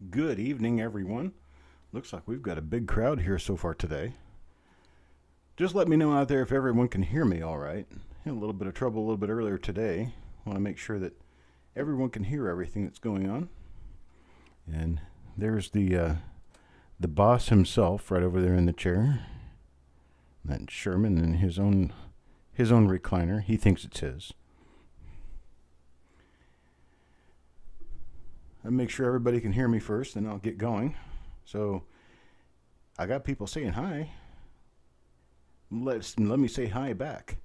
Good evening, everyone. Looks like we've got a big crowd here so far today. Just let me know out there if everyone can hear me all right. Had a little bit of trouble a little bit earlier today. Want to make sure that everyone can hear everything that's going on. And there's the boss himself right over there in the chair. That's Sherman in his own recliner. He thinks it's his. I'll make sure everybody can hear me first, then I'll get going. So, I got people saying hi. Let me say hi back.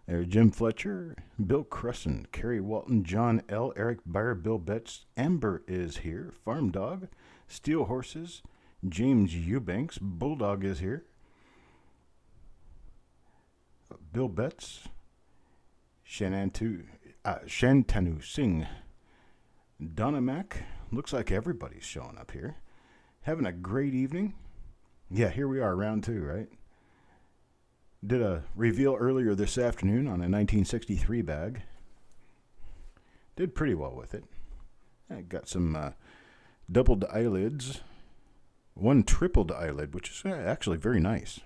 There's Jim Fletcher, Bill Crusson, Kerry Walton, John L., Eric Beyer, Bill Betts, Amber is here, Farm Dog, Steel Horses, James Eubanks, Bulldog is here, Bill Betts, Shantanu Singh, Donna Mac. Looks like everybody's showing up here. Having a great evening. Yeah, here we are, round two, right? Did a reveal earlier this afternoon on a 1963 bag. Did pretty well with it. I got some doubled eyelids. One tripled eyelid, which is actually very nice.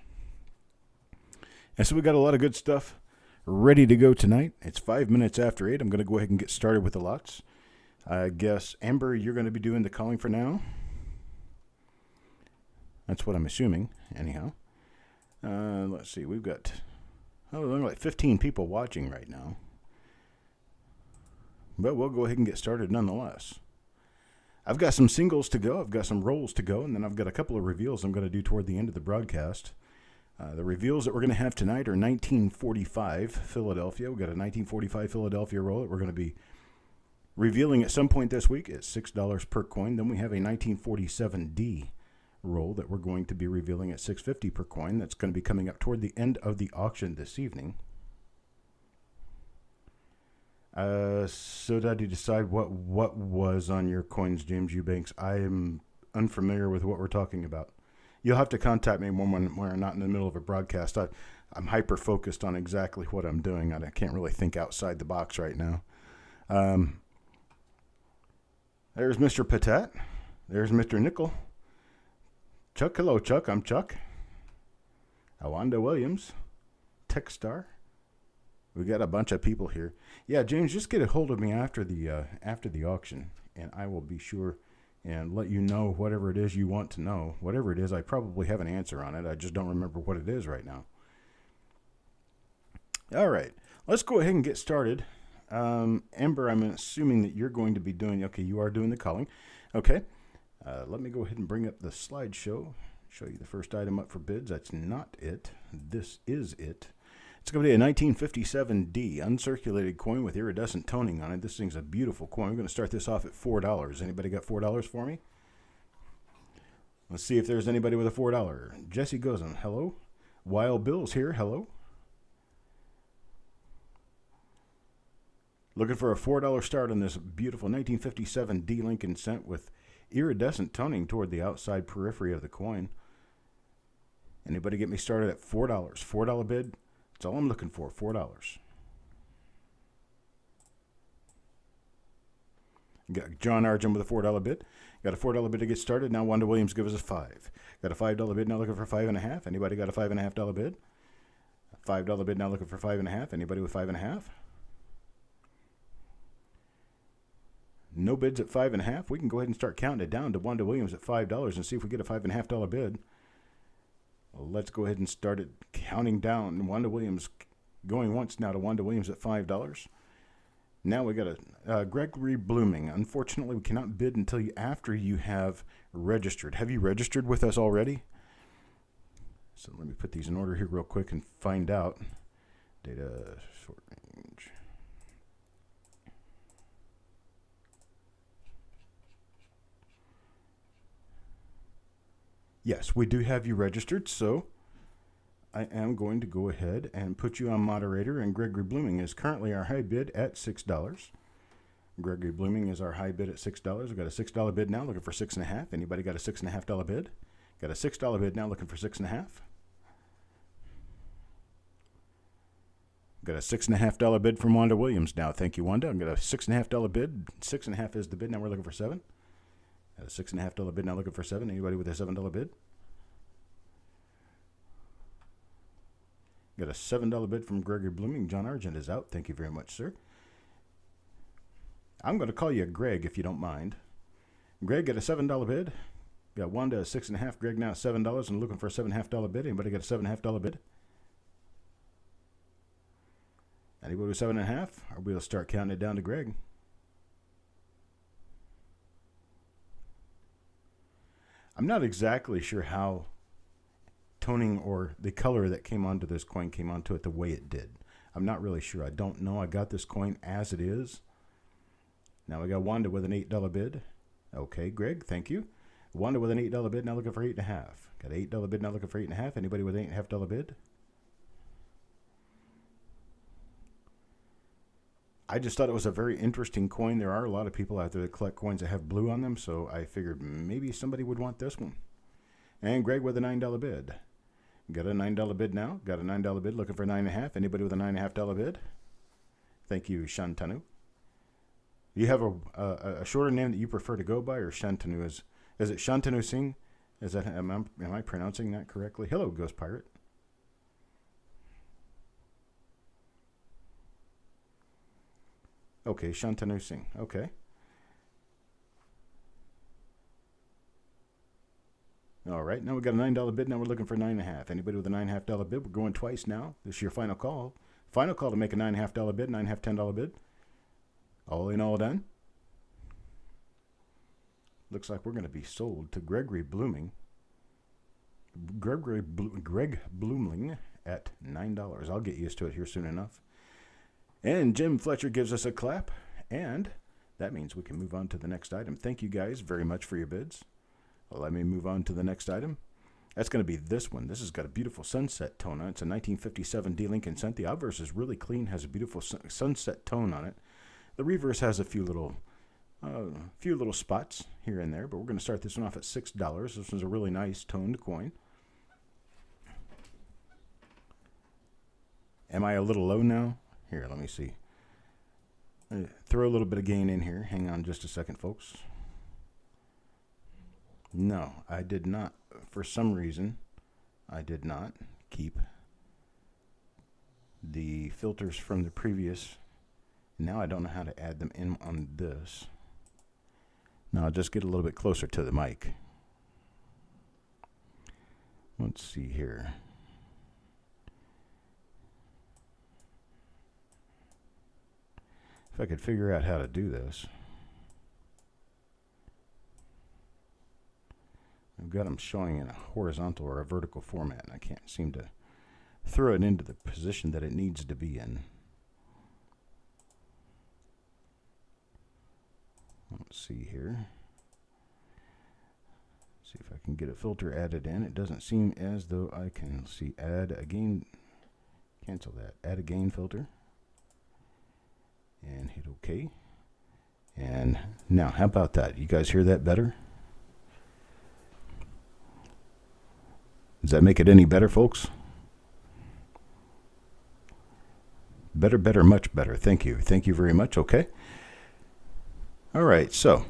And so we got a lot of good stuff ready to go tonight. It's 5 minutes after 8. I'm going to go ahead and get started with the lots. I guess, Amber, you're going to be doing the calling for now. That's what I'm assuming, anyhow. Let's see, we've got, only like 15 people watching right now. But we'll go ahead and get started nonetheless. I've got some singles to go, I've got some rolls to go, and then I've got a couple of reveals I'm going to do toward the end of the broadcast. The reveals that we're going to have tonight are 1945 Philadelphia. We've got a 1945 Philadelphia roll that we're going to be revealing at some point this week at $6 per coin. Then we have a 1947D roll that we're going to be revealing at $6.50 per coin. That's going to be coming up toward the end of the auction this evening. So did you decide what was on your coins, James Eubanks? I am unfamiliar with what we're talking about. You'll have to contact me when we're not in the middle of a broadcast. I'm hyper-focused on exactly what I'm doing. I can't really think outside the box right now. There's Mr. Patat. There's Mr. Nickel. Chuck, hello, Chuck. I'm Chuck. Awanda Williams. Techstar. We got a bunch of people here. Yeah, James, just get a hold of me after the auction, and I will be sure and let you know whatever it is you want to know. Whatever it is, I probably have an answer on it. I just don't remember what it is right now. All right, let's go ahead and get started. Amber, I'm assuming that you're going to be doing, okay, you are doing the calling. Okay, let me go ahead and bring up the slideshow, show you the first item up for bids. That's not it. This is it. It's going to be a 1957D uncirculated coin with iridescent toning on it. This thing's a beautiful coin. We're going to start this off at $4. Anybody got $4 for me? Let's see if there's anybody with a $4. Jesse Gozan, hello. Wild Bill's here, hello. Looking for a $4 start on this beautiful 1957D Lincoln cent with iridescent toning toward the outside periphery of the coin. Anybody get me started at $4? $4 bid? That's all I'm looking for, $4. Got John Arjun with a $4 bid. Got a $4 bid to get started. Now Wanda Williams gives us a $5. Got a $5 bid now looking for $5.50. Anybody got a $5.50 bid? A $5 bid now looking for $5.50. Anybody with $5.50? No bids at $5.50. We can go ahead and start counting it down to Wanda Williams at $5 and see if we get a $5.50 bid. Well, let's go ahead and start it counting down. Wanda Williams going once now to Wanda Williams at $5. Now we got a Gregory Blooming. Unfortunately, we cannot bid until after you have registered. Have you registered with us already? So let me put these in order here real quick and find out. Data short range. Yes, we do have you registered, so I am going to go ahead and put you on moderator, and Gregory Blooming is currently our high bid at $6. Gregory Blooming is our high bid at $6. We've got a $6 bid now looking for $6.50. Anybody got a $6.50 bid? Got a $6 bid now looking for $6.50. Got a $6.50 bid from Wanda Williams now. Thank you, Wanda. I've got a $6.50 bid. $6.50 is the bid. Now we're looking for $7. Got a $6.50 bid now looking for 7. Anybody with a $7 bid? Got a $7 bid from Gregory Blooming. John Argent is out. Thank you very much, sir. I'm going to call you Greg if you don't mind. Greg got a $7 bid. Got Wanda a 6.5. Greg now $7 and looking for a $7.50 bid. Anybody got a $7.50 bid? Anybody with 7.5? Or we'll start counting it down to Greg. I'm not exactly sure how toning or the color that came onto this coin came onto it the way it did. I'm not really sure. I don't know. I got this coin as it is. Now we got Wanda with an $8 bid. Okay, Greg, thank you. Wanda with an $8 bid, now looking for 8.5. Got an $8 bid, now looking for 8.5. Anybody with an $8.50 bid? I just thought it was a very interesting coin. There are a lot of people out there that collect coins that have blue on them, so I figured maybe somebody would want this one. And Greg with a $9 bid. Got a $9 bid now. Got a $9 bid, looking for 9.5. Anybody with a $9.50 bid? Thank you, Shantanu. You have a shorter name that you prefer to go by, or Shantanu? Is it Shantanu Singh? Is that am I pronouncing that correctly? Hello, Ghost Pirate. Okay, Shantanu Singh. Okay. All right, now we got a $9 bid. Now we're looking for 9.5. Anybody with a $9.50 bid? We're going twice now. This is your final call. Final call to make a $9.50 bid, $9.5, $10 bid. All in, all done. Looks like we're going to be sold to Gregory Blooming. Greg Bloomling at $9. I'll get used to it here soon enough. And Jim Fletcher gives us a clap. And that means we can move on to the next item. Thank you guys very much for your bids. Let me move on to the next item. That's going to be this one. This has got a beautiful sunset tone on it. It's a 1957 D Lincoln Cent. The obverse is really clean, has a beautiful sunset tone on it. The reverse has a few little spots here and there, but we're going to start this one off at $6. This one's a really nice toned coin. Am I a little low now? Here, let me see. Throw a little bit of gain in here. Hang on just a second, folks. No, I did not. For some reason, I did not keep the filters from the previous. Now I don't know how to add them in on this. Now I'll just get a little bit closer to the mic. Let's see here. If I could figure out how to do this. I've got them showing in a horizontal or a vertical format, and I can't seem to throw it into the position that it needs to be in. Let's see here. See if I can get a filter added in. It doesn't seem as though I can see. Add a gain. Cancel that. Add a gain filter. And hit OK. And now, how about that? You guys hear that better? Does that make it any better, folks? Better, better, much better. Thank you. Thank you very much. Okay. All right. So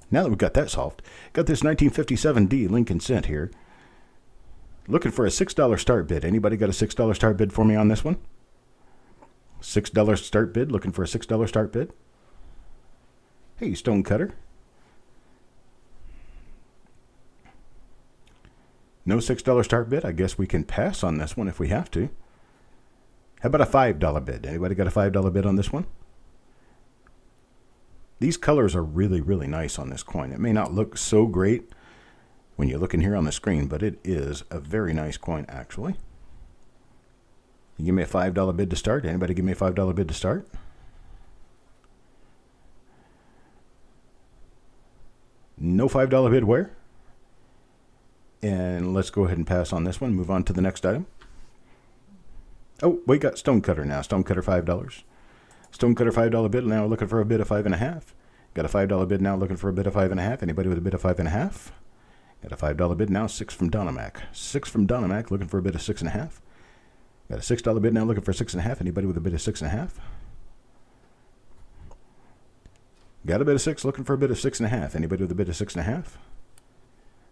now that we've got that solved, got this 1957 D Lincoln Cent here. Looking for a $6 start bid. Anybody got a $6 start bid for me on this one? $6 start bid. Looking for a $6 start bid. Hey, Stonecutter. No $6 start bid. I guess we can pass on this one if we have to. How about a $5 bid? Anybody got a $5 bid on this one? These colors are really, really nice on this coin. It may not look so great when you're looking here on the screen, but it is a very nice coin, actually. You give me a $5 bid to start. Anybody give me a $5 bid to start? No $5 bid where? And let's go ahead and pass on this one. Move on to the next item. Oh, we got Stonecutter now. Stonecutter $5. Stonecutter $5 bid. Now looking for a bid of 5.5. Got a $5 bid now looking for a bid of 5.5. Anybody with a bid of 5.5? Got a $5 bid now. 6 from Donamac. 6 from Donamac looking for a bid of 6.5. Got a $6 bid now looking for 6.5. Anybody with a bid of 6.5? Got a bid of 6, looking for a bid of 6.5. Anybody with a bid of 6.5?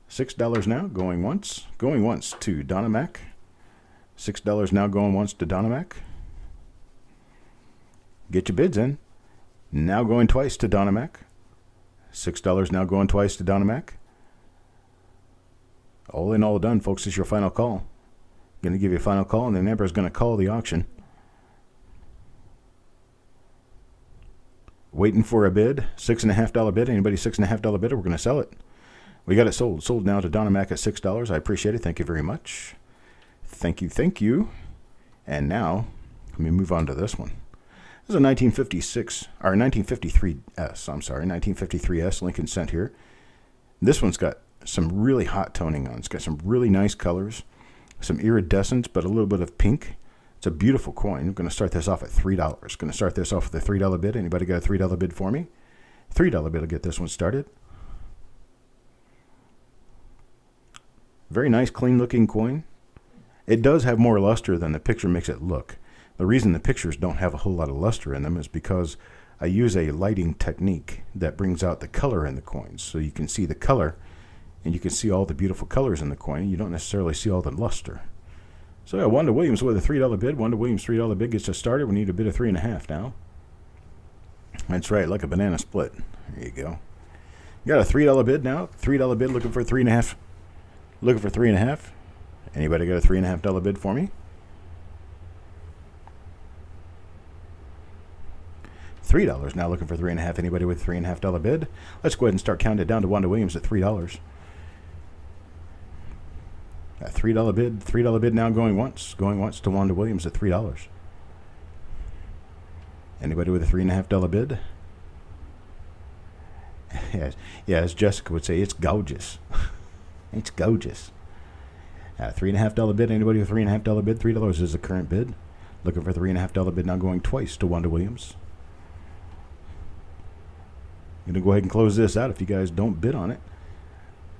$6 now, going once. Going once to Donna Mac. $6 now, going once to Donna Mac. Get your bids in. Now going twice to Donna Mac. $6 now, going twice to Donna Mac. All in, all done, folks. This is your final call. Going to give you a final call, and the number is going to call the auction. Waiting for a bid, $6.5 bid. Anybody $6.5 bid? We're going to sell it. We got it sold. Sold now to Donna Mac at $6. I appreciate it. Thank you very much. Thank you, thank you. And now, let me move on to this one. This is a 1956, or 1953S, I'm sorry, 1953S Lincoln Cent here. This one's got some really hot toning on. It's got some really nice colors, some iridescence, but a little bit of pink. It's a beautiful coin. I'm going to start this off at $3. Going to start this off with a $3 bid. Anybody got a $3 bid for me? $3 bid will get this one started. Very nice, clean-looking coin. It does have more luster than the picture makes it look. The reason the pictures don't have a whole lot of luster in them is because I use a lighting technique that brings out the color in the coins. So you can see the color, and you can see all the beautiful colors in the coin. You don't necessarily see all the luster. So yeah, Wanda Williams with a $3 bid. Wanda Williams $3 bid gets us started. We need a bid of 3.5 now. That's right, like a banana split. There you go. You got a $3 bid now. $3 bid, looking for 3.5. Looking for 3.5. Anybody got a $3.5 bid for me? $3 now, looking for 3.5. Anybody with a $3.5 bid? Let's go ahead and start counting it down to Wanda Williams at $3. A $3 bid now, going once to Wanda Williams at $3. Anybody with a $3.5 bid? Yes, yeah, as Jessica would say, it's gorgeous. It's gorgeous. $3.5 bid. Anybody with a $3.5 bid? $3 is the current bid. Looking for $3.5 bid now, going twice to Wanda Williams. I'm going to go ahead and close this out if you guys don't bid on it.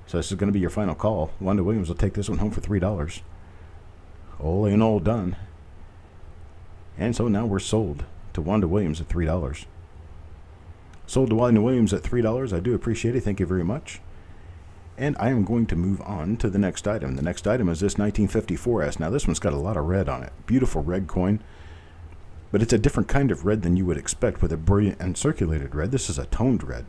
So this is going to be your final call. Wanda Williams will take this one home for $3. All in, all done. And so now we're sold to Wanda Williams at $3. Sold to Wanda Williams at $3. I do appreciate it. Thank you very much. And I am going to move on to the next item. The next item is this 1954S. Now this one's got a lot of red on it. Beautiful red coin. But it's a different kind of red than you would expect with a brilliant and circulated red. This is a toned red.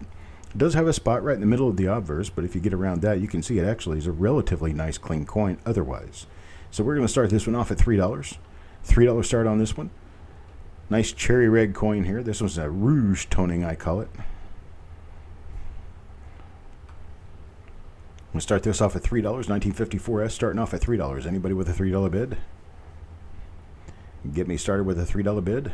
It does have a spot right in the middle of the obverse, but if you get around that, you can see it actually is a relatively nice, clean coin otherwise. So we're going to start this one off at $3. $3 start on this one. Nice cherry red coin here. This one's a rouge toning, I call it. We'll start this off at $3. 1954S starting off at $3. Anybody with a $3 bid? Get me started with a $3 bid.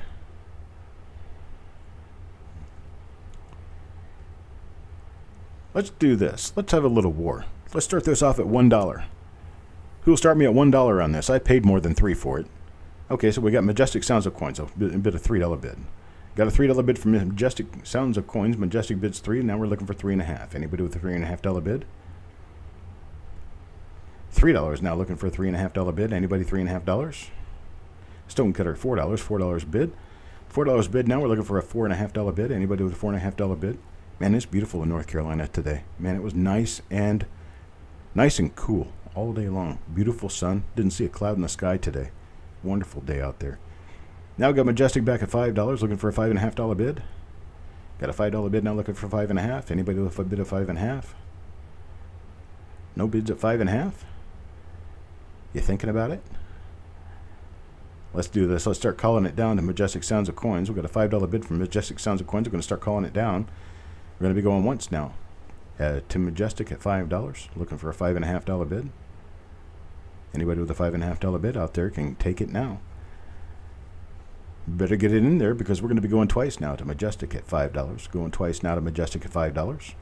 Let's do this. Let's have a little war. Let's start this off at $1. Who'll start me at $1 on this? I paid more than $3 for it. Okay, so we got Majestic Sounds of Coins, a bit of $3 bid. Got a $3 bid from Majestic Sounds of Coins. Majestic bids $3. Now we're looking for $3.5. Anybody with a $3.5 bid? $3 now, looking for a $3.5 bid. Anybody $3.5? Stonecutter $4. $4 bid. $4 bid. Now we're looking for a $4.5 bid. Anybody with a $4.5 bid? Man, it's beautiful in North Carolina today. Man, it was nice and cool all day long. Beautiful sun. Didn't see a cloud in the sky today. Wonderful day out there. Now we got Majestic back at $5. Looking for a $5.5 bid. Got a $5 bid now, looking for $5.5. Anybody with a bid of $5.5? No bids at $5.5? You thinking about it? Let's do this. Let's start calling it down to Majestic Sounds of Coins. We've got a $5 bid from Majestic Sounds of Coins. We're going to start calling it down. We're going to be going once now to Majestic at $5. Looking for a $5.5 bid. Anybody with a $5.5 bid out there can take it now. Better get it in there because we're going to be going twice now to Majestic at $5. Going twice now to Majestic at $5.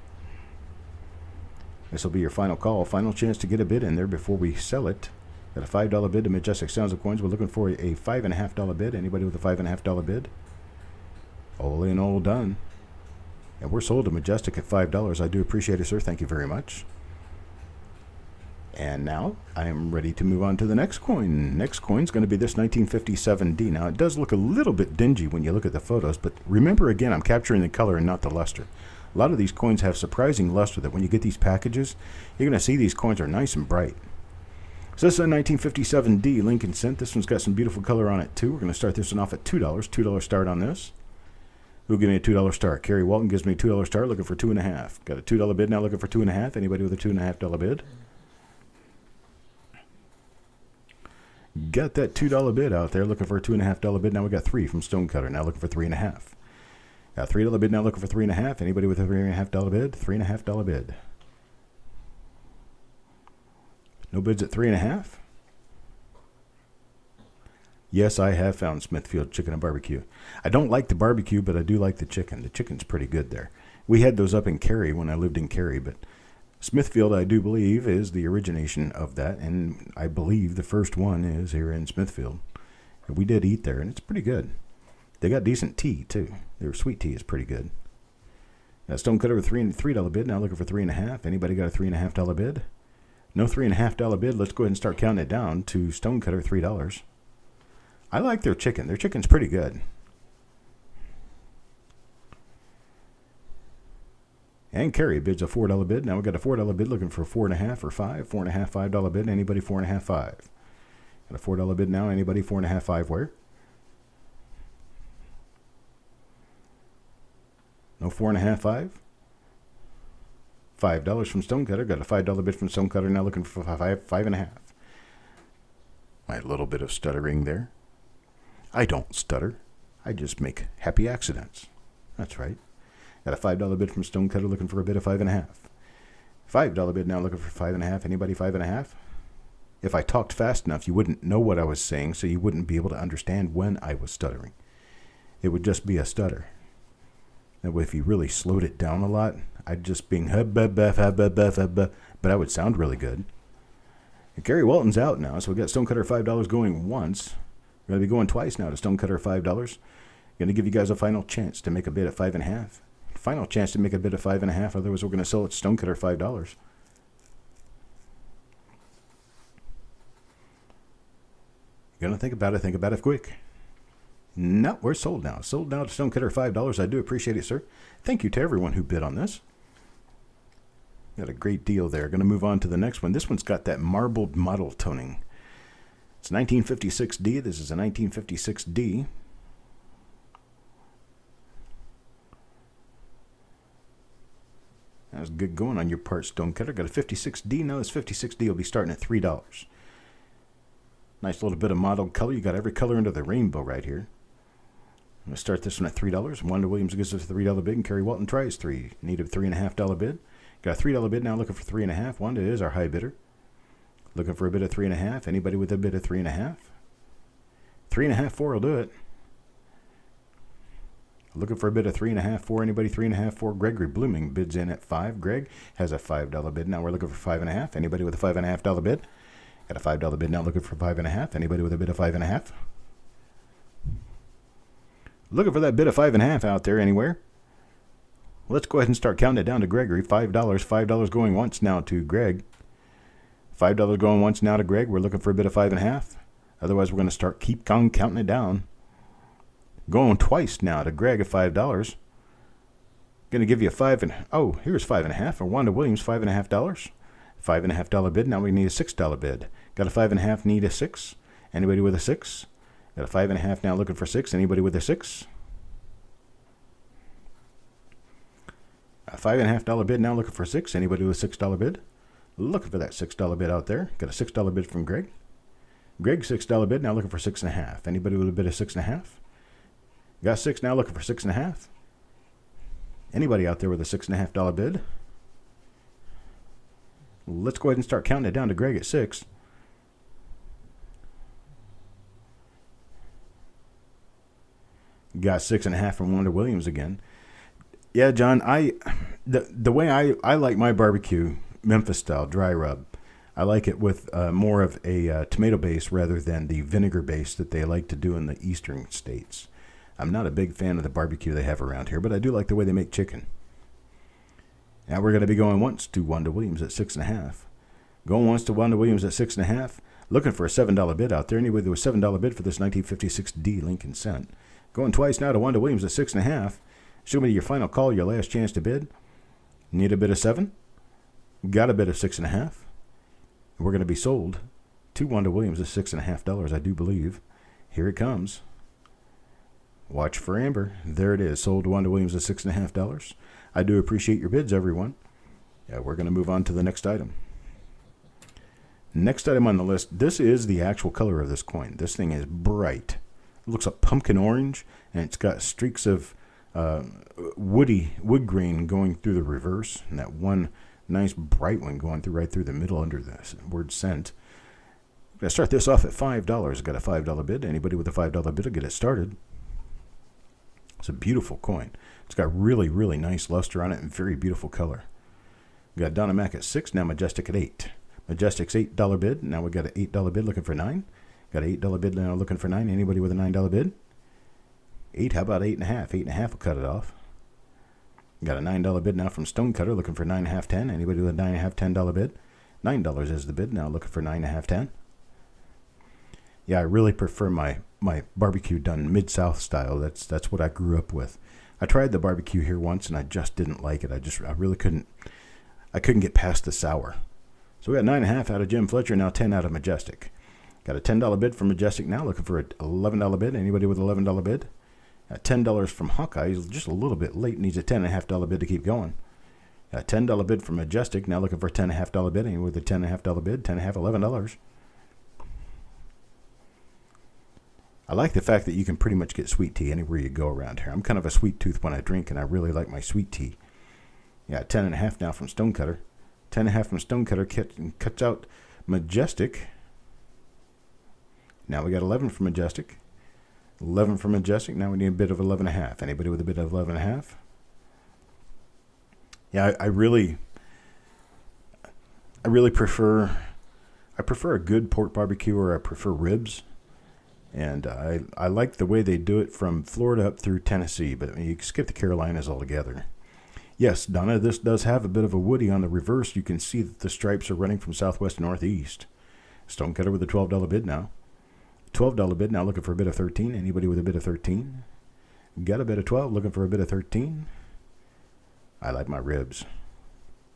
This will be your final call. Final chance to get a bid in there before we sell it. Got a $5 bid to Majestic Sounds of Coins. We're looking for a $5.5 bid. Anybody with a $5.5 bid? All in, all done. And we're sold to Majestic at $5. I do appreciate it, sir. Thank you very much. And now I am ready to move on to the next coin. Next coin is going to be this 1957D. Now, it does look a little bit dingy when you look at the photos, but remember, again, I'm capturing the color and not the luster. A lot of these coins have surprising luster that when you get these packages, you're going to see these coins are nice and bright. So this is a 1957D Lincoln cent. This one's got some beautiful color on it, too. We're going to start this one off at $2. $2 start on this. Who'll give me a $2 start? Kerry Walton gives me a $2 start, looking for 2.5. Got a $2 bid now, looking for 2.5. Anybody with a $2.5 bid? Got that $2 bid out there, looking for a $2.5 bid. Now we got 3 from Stonecutter, now looking for 3.5. Got a $3 bid now, looking for 3.5. Anybody with a $3.5 bid? $3.5 bid. No bids at 3.5. Yes, I have found Smithfield chicken and barbecue. I don't like the barbecue, but I do like the chicken. The chicken's pretty good there. We had those up in Cary when I lived in Cary, but Smithfield, I do believe, is the origination of that, and I believe the first one is here in Smithfield. We did eat there, and it's pretty good. They got decent tea, too. Their sweet tea is pretty good. Got Stonecutter with $3 bid, now looking for 3.5. Anybody got a $3.5 bid? No $3.5 bid. Let's go ahead and start counting it down to Stonecutter, $3. I like their chicken. Their chicken's pretty good. And Kerry bids a $4 bid. Now we got a $4 bid looking for 4.5 or 5. $4.5, $5 bid. Anybody 4.5, 5. Got a $4 bid now. Anybody 4.5, 5 where? No 4.5, 5. $5 from Stonecutter. Got a $5 bid from Stonecutter. Now looking for 5.5. My little bit of stuttering there. I don't stutter. I just make happy accidents. That's right. Got a $5 bid from Stonecutter, looking for a bid of 5.5. $5 bid now, looking for 5.5. Anybody 5.5? If I talked fast enough, you wouldn't know what I was saying, so you wouldn't be able to understand when I was stuttering. It would just be a stutter. That way, if you really slowed it down a lot, I'd just be but I would sound really good. And Kerry Walton's out now, so we got Stonecutter $5 going once. We're going to be going twice now to Stonecutter $5. Going to give you guys a final chance to make a bid at 5.5. Final chance to make a bid at 5.5. Otherwise, we're going to sell it to Stonecutter $5. You're going to think about it. Think about it quick. No, we're sold now. Sold now to Stonecutter $5. I do appreciate it, sir. Thank you to everyone who bid on this. Got a great deal there. Going to move on to the next one. This one's got that marbled model toning. It's 1956D. This is a 1956D. That was good going on your part, Stonecutter. Got a 56D. Now this 56D will be starting at $3. Nice little bit of mottled color. You got every color under the rainbow right here. I'm going to start this one at $3. Wanda Williams gives us a $3 bid, and Kerry Walton tries 3. Need a $3.5 bid. Got a $3 bid now, looking for 3.5. Wanda is our high bidder. Looking for a bid of 3.5. Anybody with a bid of 3.5? 3.5, 4 will do it. Looking for a bid of 3.5, 4. Anybody 3.5, 4? Gregory Blooming bids in at 5. Greg has a $5 bid. Now we're looking for 5.5. Anybody with a $5.5 bid? Got a $5 bid now, looking for 5.5. Anybody with a bid of 5.5? Looking for that bid of 5.5 out there anywhere? Let's go ahead and start counting it down to Gregory. $5. $5 going once now to Greg. $5 going once now to Greg. We're looking for a bid of 5.5. Otherwise, we're going to keep on counting it down. Going twice now to Greg at $5. Going to give you a 5 and oh, here's 5.5 for Wanda Williams, $5.5. $5.5 bid. Now we need a $6 bid. Got a 5.5. Need a 6. Anybody with a 6? Got a 5.5 now, looking for 6. Anybody with a 6? A $5.5 bid now, looking for 6. Anybody with a $6 bid? Looking for that $6 bid out there. Got a $6 bid from Greg. Greg, $6 bid now, looking for 6.5. Anybody with a bid of 6.5? Got 6 now, looking for 6.5. Anybody out there with a $6.5 bid? Let's go ahead and start counting it down to Greg at 6. Got 6.5 from Wanda Williams again. Yeah, John, the way I like my barbecue, Memphis style, dry rub, I like it with more of a tomato base rather than the vinegar base that they like to do in the eastern states. I'm not a big fan of the barbecue they have around here, but I do like the way they make chicken. Now we're going to be going once to Wanda Williams at 6.5. Going once to Wanda Williams at 6.5. Looking for a $7 bid out there. Anyway, there was a $7 bid for this 1956D Lincoln Cent. Going twice now to Wanda Williams at 6.5. Show me your final call, your last chance to bid. Need a bid of 7. Got a bid of 6.5. We're going to be sold to Wanda Williams at $6.5, I do believe. Here it comes. Watch for Amber. There it is. Sold to Wanda Williams at $6.5. I do appreciate your bids, everyone. Yeah, we're going to move on to the next item. Next item on the list. This is the actual color of this coin. This thing is bright. It looks like pumpkin orange, and it's got streaks of wood grain going through the reverse, and that one nice bright one going through right through the middle under the word cent. I'm going to start this off at $5. Got a $5 bid. Anybody with a $5 bid will get it started. It's a beautiful coin. It's got really, really nice luster on it and very beautiful color. We got Donna Mac at 6, now Majestic at 8. Majestic's $8 bid. Now we got an $8 bid looking for 9. Got an $8 bid now looking for 9. Anybody with a $9 bid? 8, how about 8.5? 8.5 will cut it off. Got a $9 bid now from Stonecutter looking for 9.5, 10. Anybody with a $9.5, $10 bid? $9 is the bid. Now looking for 9.5, 10. Yeah, I really prefer my barbecue done Mid-South style. That's what I grew up with. I tried the barbecue here once and I just didn't like it. I really couldn't get past the sour. So we got 9.5 out of Jim Fletcher, now 10 out of Majestic. Got a $10 bid from Majestic now, looking for an $11 bid. Anybody with an $11 bid? $10 from Hawkeye. He's just a little bit late, needs a $10.5 bid to keep going. A $10 bid from Majestic, now looking for a $10.5 bid. Anybody with a $10.5 bid? $10.5, $11. I like the fact that you can pretty much get sweet tea anywhere you go around here. I'm kind of a sweet tooth when I drink, and I really like my sweet tea. Yeah, 10.5 now from Stonecutter. 10.5 from Stonecutter cuts out Majestic. Now we got 11 from Majestic. 11 from Majestic. Now we need a bid of 11.5. Anybody with a bid of 11.5? Yeah, I really prefer a good pork barbecue, or I prefer ribs. And I like the way they do it from Florida up through Tennessee, but you can skip the Carolinas altogether. Yes, Donna, this does have a bit of a woody on the reverse. You can see that the stripes are running from southwest to northeast. Stonecutter with a $12 bid now. $12 bid now, looking for a bid of 13. Anybody with a bid of 13? Got a bid of 12, looking for a bid of 13. I like my ribs.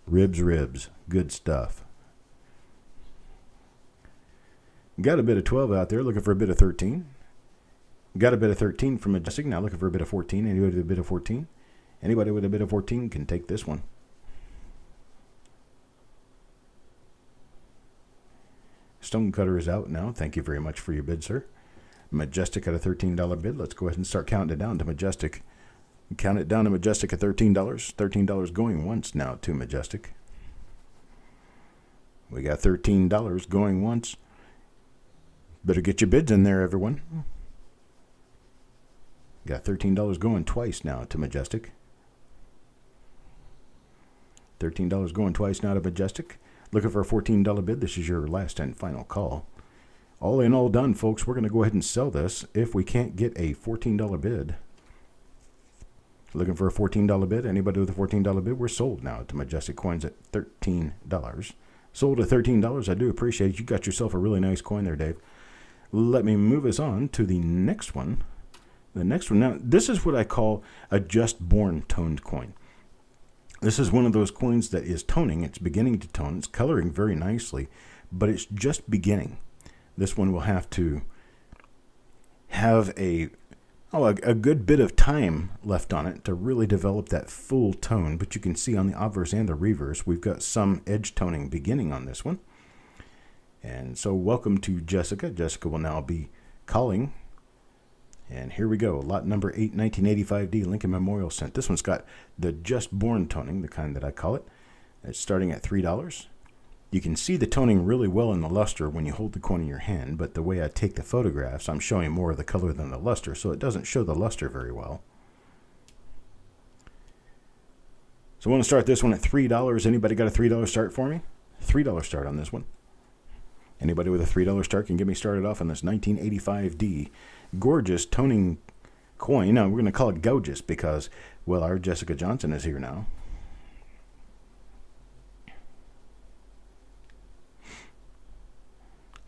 Ribs. Good stuff. Got a bit of 12 out there, looking for a bit of 13. Got a bit of 13 from Majestic, now looking for a bit of 14. Anybody with a bit of 14? Anybody with a bit of 14 can take this one. Stonecutter is out now. Thank you very much for your bid, sir. Majestic at a $13 bid. Let's go ahead and start counting it down to Majestic. Count it down to Majestic at $13. $13 going once now to Majestic. We got $13 going once. Better get your bids in there, everyone. Got $13 going twice now to Majestic. $13 going twice now to Majestic. Looking for a $14 bid. This is your last and final call. All in, all done, folks. We're going to go ahead and sell this if we can't get a $14 bid. Looking for a $14 bid. Anybody with a $14 bid? We're sold now to Majestic Coins at $13. Sold at $13. I do appreciate it. You got yourself a really nice coin there, Dave. Let me move us on to the next one. The next one. Now, this is what I call a just born toned coin. This is one of those coins that is toning. It's beginning to tone. It's coloring very nicely, but it's just beginning. This one will have to have a good bit of time left on it to really develop that full tone. But you can see on the obverse and the reverse, we've got some edge toning beginning on this one. And so welcome to Jessica. Jessica will now be calling. And here we go. Lot number 8, 1985D Lincoln Memorial Cent. This one's got the just born toning, the kind that I call it. It's starting at $3. You can see the toning really well in the luster when you hold the coin in your hand, but the way I take the photographs, I'm showing more of the color than the luster, so it doesn't show the luster very well. So I want to start this one at $3. Anybody got a $3 start for me? $3 start on this one. Anybody with a $3 start can get me started off on this 1985D gorgeous toning coin. Now, we're going to call it gorgeous because, well, our Jessica Johnson is here now.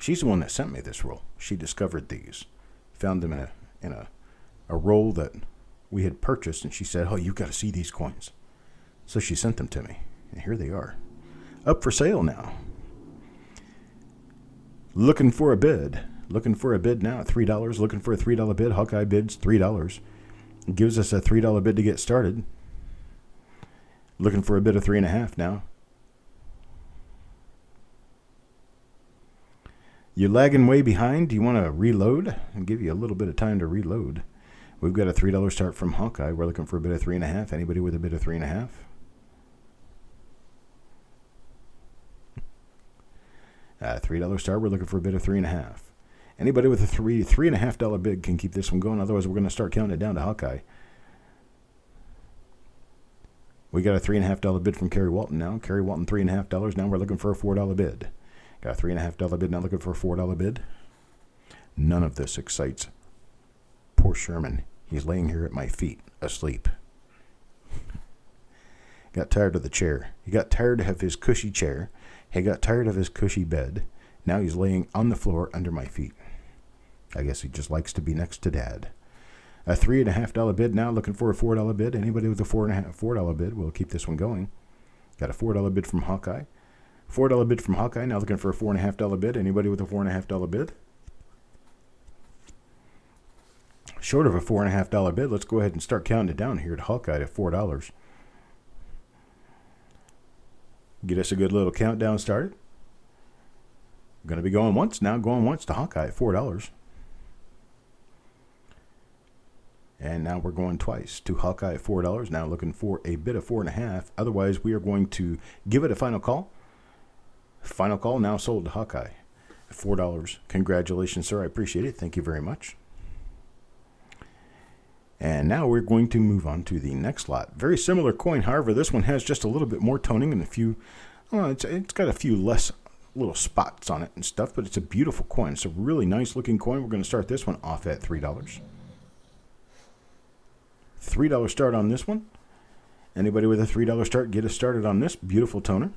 She's the one that sent me this roll. She discovered these, found them in a roll that we had purchased, and she said, "Oh, you've got to see these coins." So she sent them to me, and here they are, up for sale now. Looking for a bid. Looking for a bid now at $3. Looking for a $3 bid. Hawkeye bids $3. Gives us a $3 bid to get started. Looking for a bid of 3.5 now. You're lagging way behind. Do you want to reload? I'll give you a little bit of time to reload. We've got a $3 start from Hawkeye. We're looking for a bid of 3.5. Anybody with a bid of 3.5? $3 start. We're looking for a bid of 3.5. Anybody with a $3.5 bid can keep this one going. Otherwise, we're going to start counting it down to Hawkeye. We got a $3.5 bid from Kerry Walton now. Kerry Walton, $3.5. Now we're looking for a $4 bid. Got a $3.5 bid, now looking for a $4 bid. None of this excites poor Sherman. He's laying here at my feet, asleep. Got tired of the chair. He got tired of his cushy chair. He got tired of his cushy bed. Now he's laying on the floor under my feet. I guess he just likes to be next to Dad. A $3.5 bid now, looking for a $4 bid. Anybody with a $4 bid, we'll keep this one going. Got a $4 bid from Hawkeye. $4 bid from Hawkeye, now looking for a $4.5 bid. Anybody with a $4.5 bid? Short of a $4.5 bid, let's go ahead and start counting it down here at Hawkeye to $4. Get us a good little countdown started. Going to be going once now, going once to Hawkeye at $4. And now we're going twice to Hawkeye at $4. Now looking for a bid of 4.5. Otherwise, we are going to give it a final call. Final call now sold to Hawkeye at $4. Congratulations, sir. I appreciate it. Thank you very much. And now we're going to move on to the next lot. Very similar coin. However, this one has just a little bit more toning and a few, it's got a few less little spots on it and stuff, but it's a beautiful coin. It's a really nice looking coin. We're going to start this one off at $3. $3 start on this one. Anybody with a $3 start, get us started on this beautiful toner.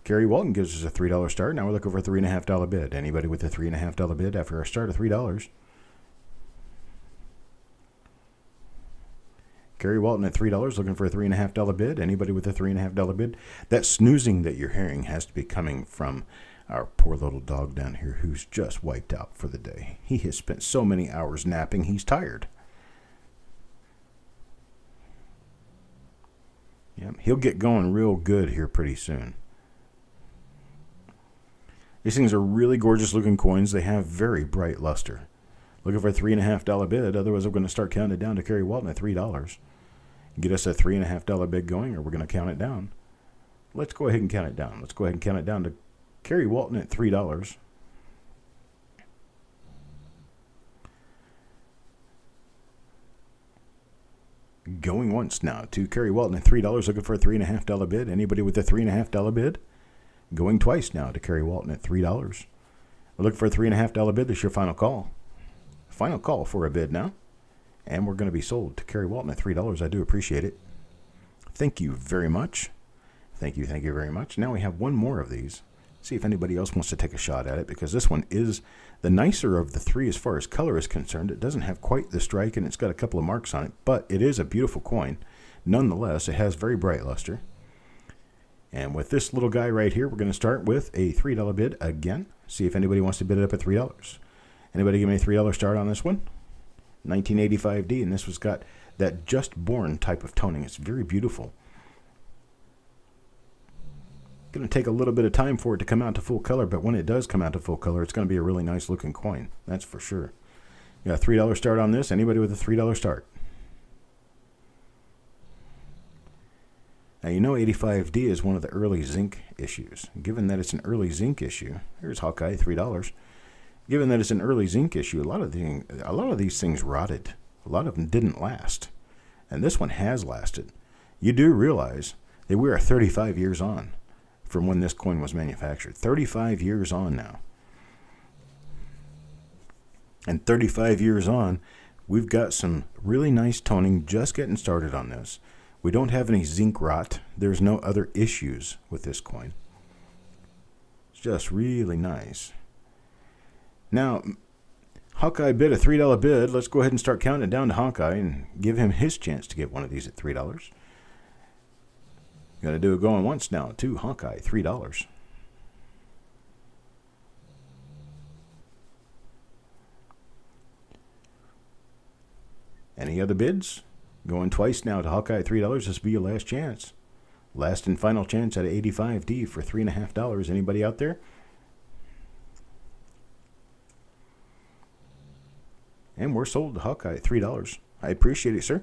Kerry Walton gives us a $3 start. Now we're looking for a $3.5 bid. Anybody with a $3.5 bid after our start of $3? Kerry Walton at $3, looking for a $3.5 bid. Anybody with a $3.5 bid? That snoozing that you're hearing has to be coming from our poor little dog down here who's just wiped out for the day. He has spent so many hours napping, he's tired. Yep, he'll get going real good here pretty soon. These things are really gorgeous looking coins. They have very bright luster. Looking for a $3.5 bid. Otherwise, we're going to start counting it down to Kerry Walton at $3. Get us a $3.5 bid going, or we're going to count it down. Let's go ahead and count it down. Let's go ahead and count it down to Kerry Walton at $3. Going once now to Kerry Walton at $3, looking for a $3.5 bid. Anybody with a $3.5 bid? Going twice now to Kerry Walton at $3. We're looking for a $3.5 bid. This is your final call. Final call for a bid now. And we're going to be sold to Kerry Walton at $3. I do appreciate it. Thank you very much. Thank you very much. Now we have one more of these. See if anybody else wants to take a shot at it, because this one is the nicer of the three as far as color is concerned. It doesn't have quite the strike, and it's got a couple of marks on it, but it is a beautiful coin. Nonetheless, it has very bright luster. And with this little guy right here, we're going to start with a $3 bid again. See if anybody wants to bid it up at $3. Anybody give me a $3 start on this one? 1985D, and this was got that just born type of toning. It's very beautiful. Going to take a little bit of time for it to come out to full color, but when it does come out to full color, it's going to be a really nice looking coin. That's for sure. You got a $3 start on this. Anybody with a $3 start? Now, you know 85D is one of the early zinc issues. Given that it's an early zinc issue, here's Hawkeye, $3. Given that it's an early zinc issue, a lot of these things rotted. A lot of them didn't last. And this one has lasted. You do realize that we are 35 years on from when this coin was manufactured. 35 years on now. And 35 years on, we've got some really nice toning just getting started on this. We don't have any zinc rot. There's no other issues with this coin. It's just really nice. Now, Hawkeye bid a $3 bid. Let's go ahead and start counting it down to Hawkeye and give him his chance to get one of these at $3. Got to do it going once now, too. Hawkeye, $3. Any other bids? Going twice now to Hawkeye, $3. This will be your last chance. Last and final chance at 85D for $3.50. Anybody out there? And we're sold to Hawkeye at $3. I appreciate it, sir.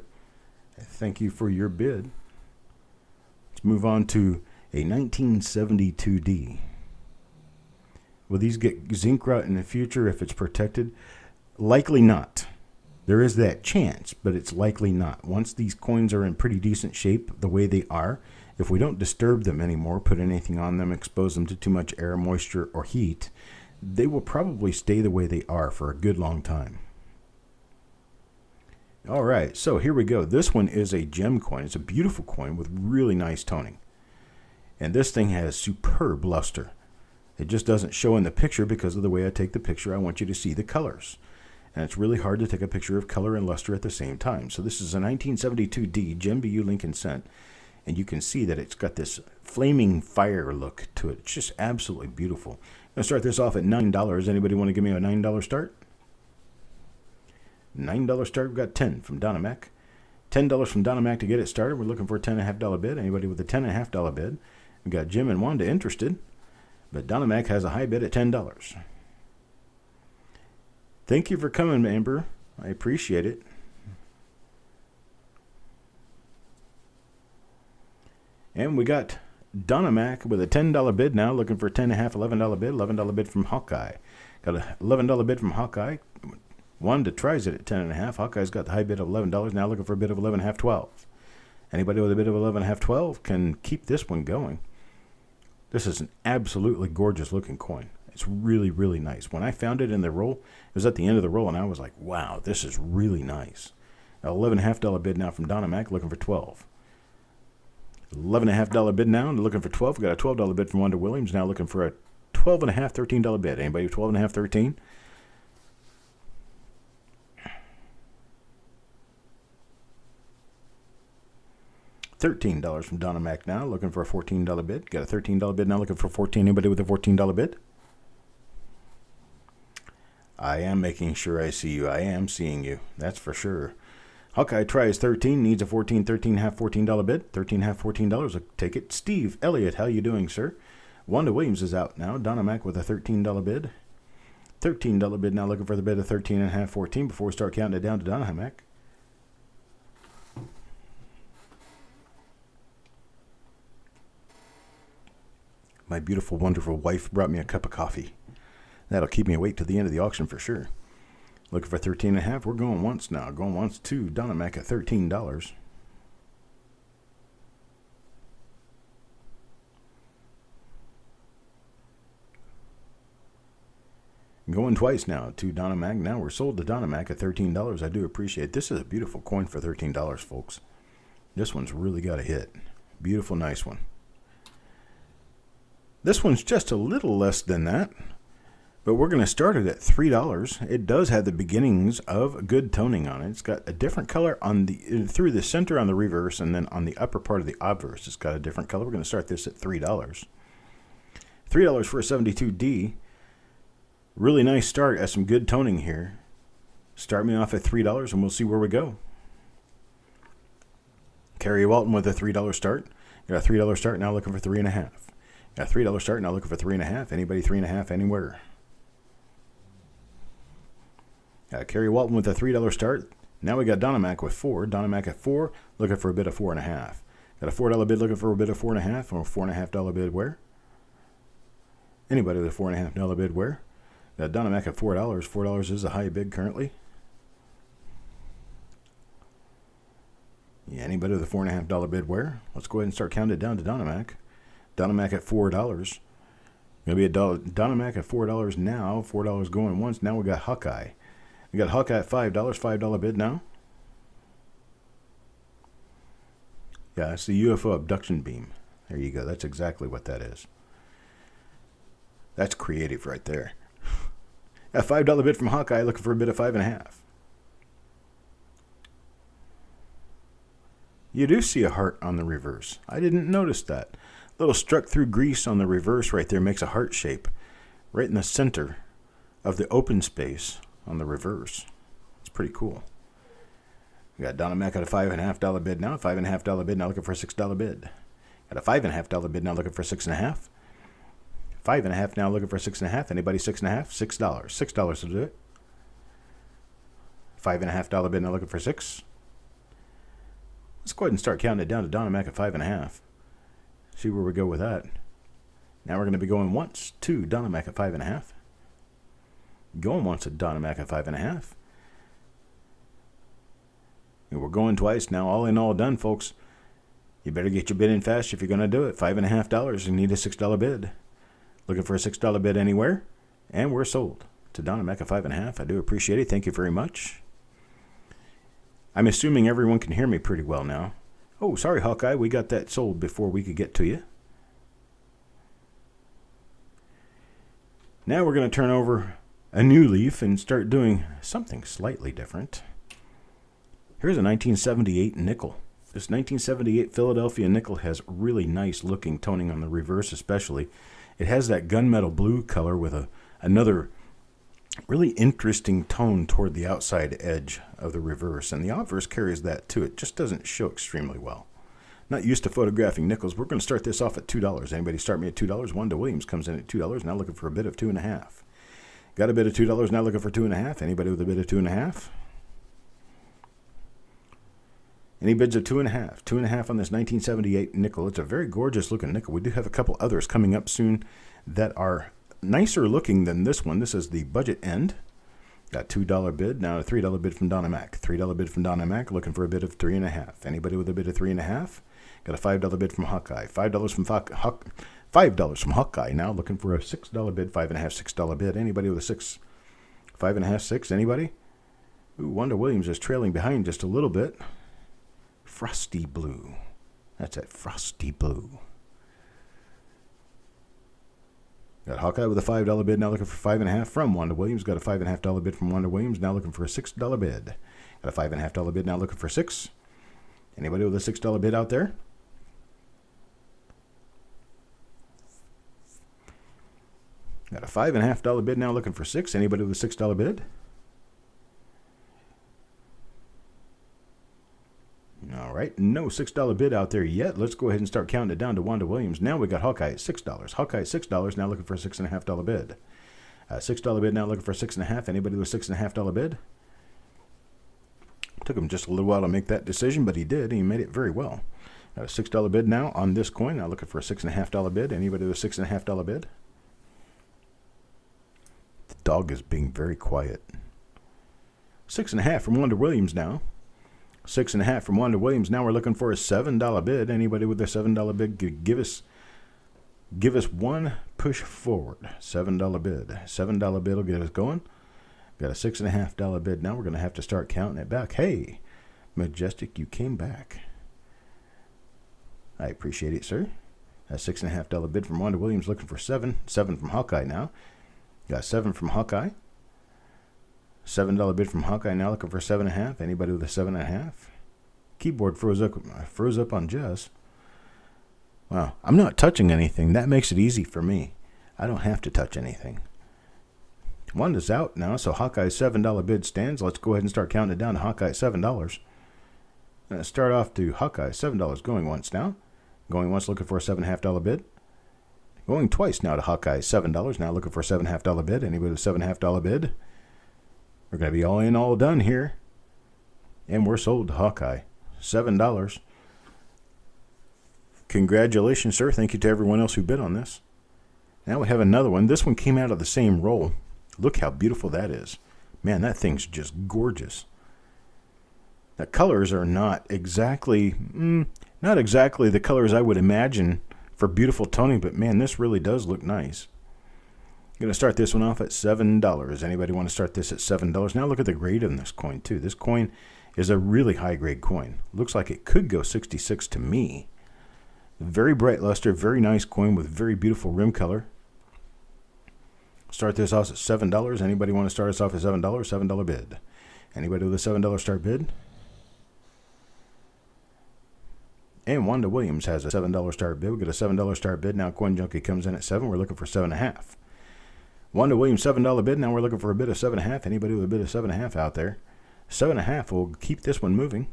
Thank you for your bid. Let's move on to a 1972D. Will these get zinc rot in the future if it's protected? Likely not. There is that chance, but it's likely not. Once these coins are in pretty decent shape the way they are, if we don't disturb them anymore, put anything on them, expose them to too much air, moisture, or heat, they will probably stay the way they are for a good long time. All right, so here we go. This one is a gem coin. It's a beautiful coin with really nice toning. And this thing has superb luster. It just doesn't show in the picture because of the way I take the picture. I want you to see the colors. And it's really hard to take a picture of color and luster at the same time. So this is a 1972D Gem BU Lincoln Cent. And you can see that it's got this flaming fire look to it. It's just absolutely beautiful. I'm going to start this off at $9. Anybody want to give me a $9 start? $9 start. We've got 10 from Donna Mac. $10 from Donna Mac to get it started. We're looking for a $10.50 bid. Anybody with a $10.50 bid? We've got Jim and Wanda interested. But Donna Mac has a high bid at $10. Thank you for coming, Amber. I appreciate it. And we got Donna Mac with a $10 bid now, looking for a $10.50, $11 bid. $11 bid from Hawkeye. Got a $11 bid from Hawkeye. Wanda tries it at $10.50. Hawkeye's got the high bid of $11, now looking for a bid of $11.50, $12. Anybody with a bid of $11.50, $12 can keep this one going. This is an absolutely gorgeous looking coin. It's really, really nice. When I found it in the roll, it was at the end of the roll, and I was like, wow, this is really nice. $11.50 bid now from Donna Mac, looking for $12. $11.50 bid now, and looking for $12. We got a $12 bid from Wanda Williams, now looking for a $12.50, $13 bid. Anybody with $12.50, $13? $13 from Donna Mac now, looking for a $14 bid. Got a $13 bid now, looking for $14. Anybody with a $14 bid? I am making sure I see you. I am seeing you. That's for sure. Hawkeye tries 13, needs a 14, $13.50, $14 bid. $13.50, $14. Take it. Steve Elliott, how you doing, sir? Wanda Williams is out now. Donna Mac with a $13 bid. $13 bid now, looking for the bid of $13.50, $14 before we start counting it down to Donna Mac. My beautiful, wonderful wife brought me a cup of coffee. That'll keep me awake to the end of the auction for sure. Looking for $13.50. We're going once now. Going once to Donna Mac at $13. Going twice now to Donna Mac. Now we're sold to Donna Mac at $13. I do appreciate it. This is a beautiful coin for $13, folks. This one's really got a hit. Beautiful, nice one. This one's just a little less than that. But we're going to start it at $3. It does have the beginnings of good toning on it. It's got a different color on the through the center on the reverse, and then on the upper part of the obverse, it's got a different color. We're going to start this at $3. $3 for a 72D. Really nice start at some good toning here. Start me off at $3, and we'll see where we go. Carrie Walton with a $3 start. Got a $3 start, now looking for $3.50. Got a $3 start, now looking for $3.50. Anybody $3.50 anywhere? Carrie Walton with a $3 start. Now we got Donna Mac with 4. Donna Mac at 4, looking for a bid of $4.50. Got a $4 bid looking for a bid of $4.50, or a $4.50 bid where? Anybody with a $4.50 bid where? Got Donna Mac at $4. $4 is a high bid currently. Yeah, anybody with a $4.50 bid where? Let's go ahead and start counting it down to Donna Mac. Donna Mac at $4. Gonna be a Donna Mac at $4 now. $4 going once. Now we got Hawkeye. We got Hawkeye at $5. $5 bid now. Yeah, it's the UFO abduction beam. There you go. That's exactly what that is. That's creative right there. A $5 bid from Hawkeye looking for a bid of 5.5. You do see a heart on the reverse. I didn't notice that. Little struck through grease on the reverse right there makes a heart shape right in the center of the open space on the reverse. It's pretty cool. We got Donna Mac at a $5.5 bid now. $5.5 bid now looking for a $6 bid. Got a $5.5 bid now looking for 6.5. 5.5 now looking for 6.5. Anybody 6.5? $6. $6 to do it. $5.5 bid now looking for 6. Let's go ahead and start counting it down to Donna Mac at 5.5. See where we go with that. Now we're going to be going once to Donna Mac at 5.5. Going once at Donna Mac at 5.5. And we're going twice now. All in all done, folks. You better get your bid in fast if you're going to do it. $5.5. You need a $6 bid. Looking for a $6 bid anywhere? And we're sold to Donna Mac at 5.5. I do appreciate it. Thank you very much. I'm assuming everyone can hear me pretty well now. Oh, sorry, Hawkeye. We got that sold before we could get to you. Now we're going to turn over a new leaf and start doing something slightly different. Here's a 1978 nickel. This 1978 Philadelphia nickel has really nice looking toning on the reverse especially. It has that gunmetal blue color with another really interesting tone toward the outside edge of the reverse, and the obverse carries that too. It just doesn't show extremely well. Not used to photographing nickels. We're going to start this off at $2. Anybody start me at $2? Wanda Williams comes in at $2, now looking for a bid of 2.5. Got a bid of $2, now looking for 2.5. Anybody with a bid of 2.5? Any bids of 2.5? 2.5 on this 1978 nickel. It's a very gorgeous looking nickel. We do have a couple others coming up soon that are nicer looking than this one. This is the budget end. Got $2 bid. Now a $3 bid from Donna Mac. $3 bid from Donna Mac. Looking for a bid of 3.5. Anybody with a bid of 3.5? Got a $5 bid from Hawkeye. $5 from Hawkeye. Now looking for a $6 bid. $5.5, $6 bid. Anybody with a 6? 5.5, 6. Anybody? Ooh, Wanda Williams is trailing behind just a little bit. Frosty blue. That's it. Frosty blue. Got Hawkeye with a $5 bid, now looking for 5.5 from Wanda Williams. Got a $5.5 bid from Wanda Williams, now looking for a $6 bid. Got a $5.5 bid, now looking for 6. Anybody with a $6 bid out there? Got a $5.5 bid, now looking for 6. Anybody with a $6 bid? All right, no $6 bid out there yet. Let's go ahead and start counting it down to Wanda Williams. Now we got Hawkeye at $6. Hawkeye at $6, now looking for a $6.5 bid. $6 bid, now looking for 6.5. Anybody with a $6.5 bid? Took him just a little while to make that decision, but he did. He made it very well. Got a $6 bid now on this coin. Now looking for a $6.5 bid. Anybody with a $6.5 bid? The dog is being very quiet. 6.5 from Wanda Williams now. 6.5 from Wanda Williams. Now we're looking for a $7 bid. Anybody with a $7 bid, give us one push forward. $7 bid. $7 bid will get us going. Got a $6.5 bid. Now we're going to have to start counting it back. Hey, Majestic, you came back. I appreciate it, sir. A $6.5 bid from Wanda Williams, looking for 7. 7 from Hawkeye now. Got 7 from Hawkeye. $7 bid from Hawkeye, now looking for 7.5. Anybody with a 7.5? Keyboard froze up on Jess. Wow, I'm not touching anything. That makes it easy for me. I don't have to touch anything. Wanda's out now, so Hawkeye's $7 bid stands. Let's go ahead and start counting it down to Hawkeye at $7. Let's start off to Hawkeye, $7 going once now. Going once, looking for a $7.5 bid. Going twice now to Hawkeye, $7. Now looking for a $7.5 bid. Anybody with a $7.5 bid? We're going to be all in, all done here. And we're sold to Hawkeye. $7. Congratulations, sir. Thank you to everyone else who bid on this. Now we have another one. This one came out of the same roll. Look how beautiful that is. Man, that thing's just gorgeous. The colors are not exactly the colors I would imagine for beautiful toning, but man, this really does look nice. I'm going to start this one off at $7. Anybody want to start this at $7? Now look at the grade on this coin, too. This coin is a really high-grade coin. Looks like it could go 66 to me. Very bright luster, very nice coin with very beautiful rim color. Start this off at $7. Anybody want to start us off at $7? $7 bid. Anybody with a $7 start bid? And Wanda Williams has a $7 start bid. We get a $7 start bid. Now Coin Junkie comes in at 7. We're looking for 7.5. Wanda Williams $7 bid. Now we're looking for a bid of 7.5. Anybody with a bid of 7.5 out there? 7.5 will keep this one moving.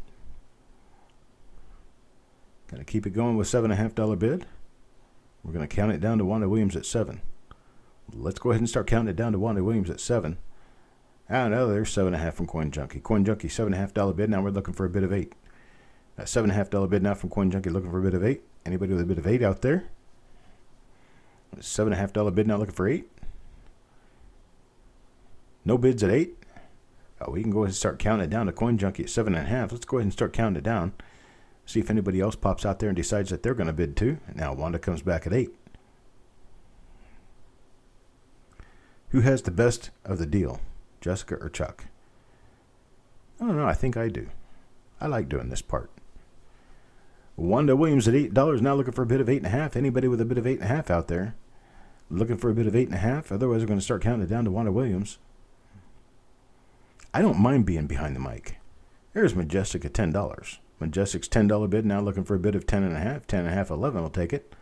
Gonna keep it going with $7.5 bid. We're gonna count it down to Wanda Williams at 7. Let's go ahead and start counting it down to Wanda Williams at 7. Ah, now there's 7.5 from Coin Junkie. Coin Junkie $7.5 bid. Now we're looking for a bid of 8. $7.5 bid now from Coin Junkie, looking for a bid of 8. Anybody with a bid of 8 out there? $7.5 bid now, looking for 8. No bids at 8. Oh, we can go ahead and start counting it down to Coin Junkie at 7.5. Let's go ahead and start counting it down. See if anybody else pops out there and decides that they're going to bid too. And now Wanda comes back at 8. Who has the best of the deal, Jessica or Chuck? I don't know. I think I do. I like doing this part. Wanda Williams at $8. Now looking for a bid of 8.5. Anybody with a bid of 8.5 out there? Looking for a bid of 8.5. Otherwise, we're going to start counting it down to Wanda Williams. I don't mind being behind the mic. There's Majestic at $10. Majestic's $10 bid. Now looking for a bid of 10.5. 10.5, 11. I'll take it.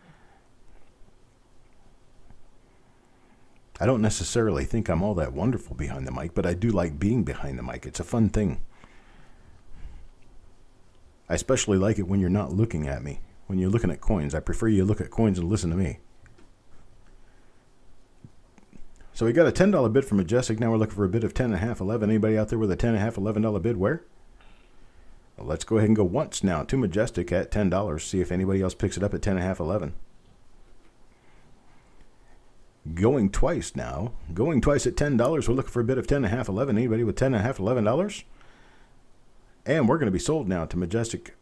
I don't necessarily think I'm all that wonderful behind the mic, but I do like being behind the mic. It's a fun thing. I especially like it when you're not looking at me. When you're looking at coins, I prefer you look at coins and listen to me. So we got a $10 bid from Majestic. Now we're looking for a bid of 10.5, 11. Anybody out there with a 10.5, $11 bid? Where? Well, let's go ahead and go once now to Majestic at $10. See if anybody else picks it up at 10.5, 11. Going twice now. Going twice at $10. We're looking for a bid of 10.5, 11. Anybody with 10.5, $11? And we're going to be sold now to Majestic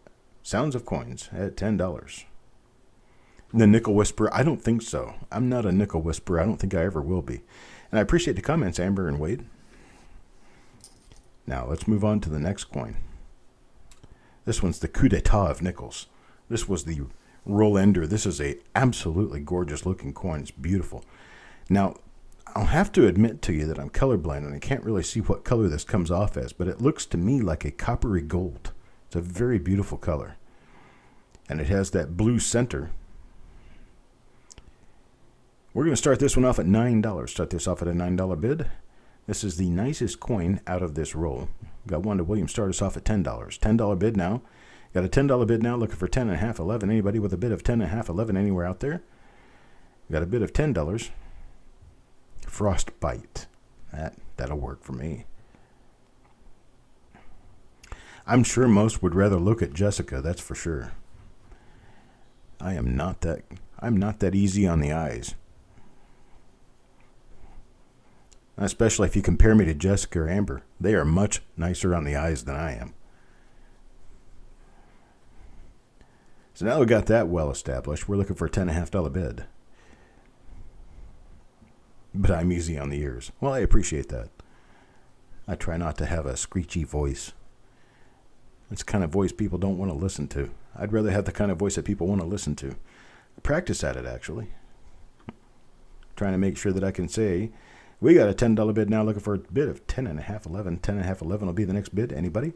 Sounds of Coins at $10. The Nickel Whisperer, I don't think so. I'm not a Nickel Whisperer. I don't think I ever will be. And I appreciate the comments, Amber and Wade. Now, let's move on to the next coin. This one's the coup d'etat of nickels. This was the roll ender. This is a absolutely gorgeous looking coin. It's beautiful. Now, I'll have to admit to you that I'm colorblind and I can't really see what color this comes off as, but it looks to me like a coppery gold. It's a very beautiful color. And it has that blue center. We're going to start this one off at $9. Start this off at a $9 bid. This is the nicest coin out of this roll. Got Wanda Williams start us off at $10. $10 bid now. Got a $10 bid now, looking for 10.5, 11. Anybody with a bid of 10.5, 11 anywhere out there? Got a bid of $10. Frostbite. That'll work for me. I'm sure most would rather look at Jessica, that's for sure. I'm not that easy on the eyes. Especially if you compare me to Jessica or Amber. They are much nicer on the eyes than I am. So now we got that well established. We're looking for a $10.5 bid. But I'm easy on the ears. Well, I appreciate that. I try not to have a screechy voice. It's the kind of voice people don't want to listen to. I'd rather have the kind of voice that people want to listen to. I practice at it, actually. Trying to make sure that I can say, we got a $10 bid now, looking for a bid of 10.5, 11. 10.5, 11 will be the next bid. Anybody?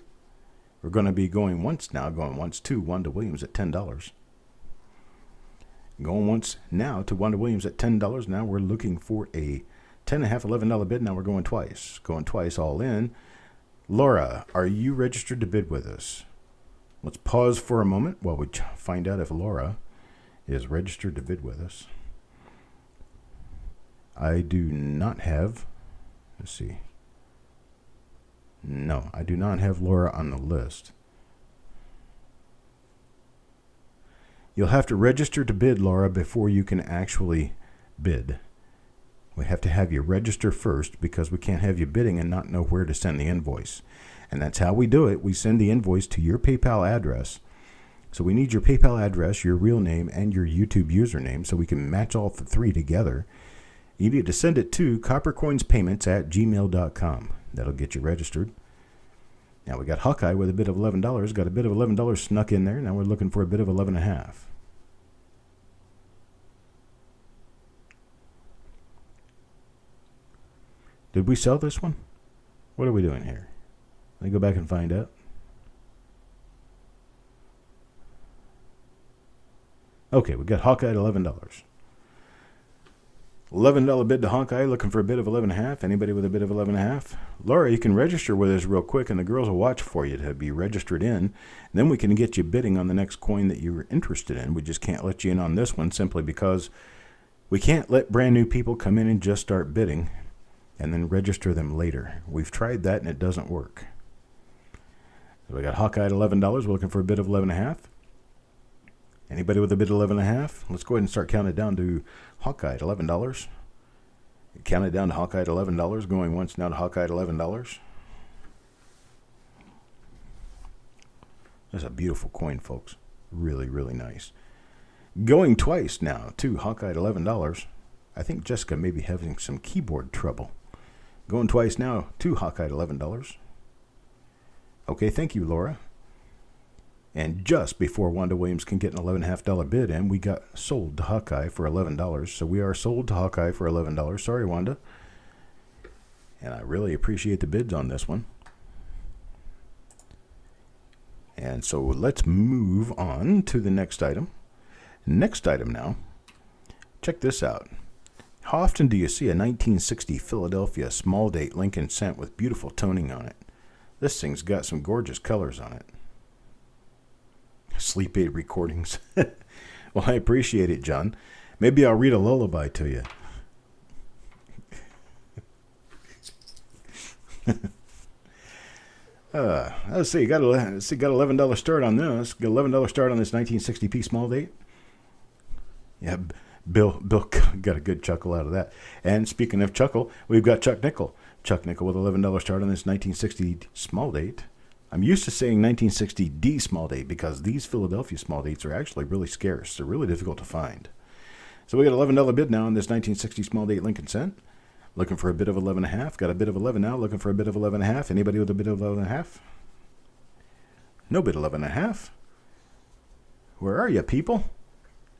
We're going to be going once now, going once to Wanda Williams at $10. Going once now to Wanda Williams at $10. Now we're looking for a $10.5, $11 bid. Now we're going twice. Going twice all in. Laura, are you registered to bid with us? Let's pause for a moment while we find out if Laura is registered to bid with us. I do not have, let's see. No, I do not have Laura on the list. You'll have to register to bid, Laura, before you can actually bid. We have to have you register first because we can't have you bidding and not know where to send the invoice. And that's how we do it. We send the invoice to your PayPal address. So we need your PayPal address, your real name, and your YouTube username so we can match all the three together. You need to send it to coppercoinspayments@gmail.com. That'll get you registered. Now we got Hawkeye with a bid of $11. Got a bid of $11 snuck in there. Now we're looking for a bid of 11.5. Did we sell this one? What are we doing here? Let me go back and find out. Okay, we got Hawkeye at $11. $11 bid to Hawkeye, looking for a bid of 11.5. Anybody with a bid of 11.5? Laura, you can register with us real quick, and the girls will watch for you to be registered in. Then we can get you bidding on the next coin that you're interested in. We just can't let you in on this one simply because we can't let brand new people come in and just start bidding and then register them later. We've tried that, and it doesn't work. So we got Hawkeye at $11. We're looking for a bid of 11.5. Anybody with a bid of 11.5? Let's go ahead and start counting it down to Hawkeye at $11. Count it down to Hawkeye at $11. Going once now to Hawkeye at $11. That's a beautiful coin, folks. Really, really nice. Going twice now to Hawkeye at $11. I think Jessica may be having some keyboard trouble. Going twice now to Hawkeye at $11. Okay, thank you, Laura. And just before Wanda Williams can get an $11.5 bid in, we got sold to Hawkeye for $11. So we are sold to Hawkeye for $11. Sorry, Wanda. And I really appreciate the bids on this one. And so let's move on to the next item. Next item now. Check this out. How often do you see a 1960 Philadelphia small date Lincoln cent with beautiful toning on it? This thing's got some gorgeous colors on it. Sleep aid recordings. Well, I appreciate it, John. Maybe I'll read a lullaby to you. Let's see. Got $11 start on this. Got $11 start on this 1960p small date. Yeah, Bill got a good chuckle out of that. And speaking of chuckle, we've got Chuck Nickel. Chuck Nickel with $11 start on this 1960 small date. I'm used to saying 1960D small date because these Philadelphia small dates are actually really scarce. They're really difficult to find. So we got $11 bid now on this 1960 small date Lincoln cent. Looking for a bid of 11.5. Got a bid of 11 now. Looking for a bid of 11.5. Anybody with a bid of 11.5? No bid 11.5. Where are you, people?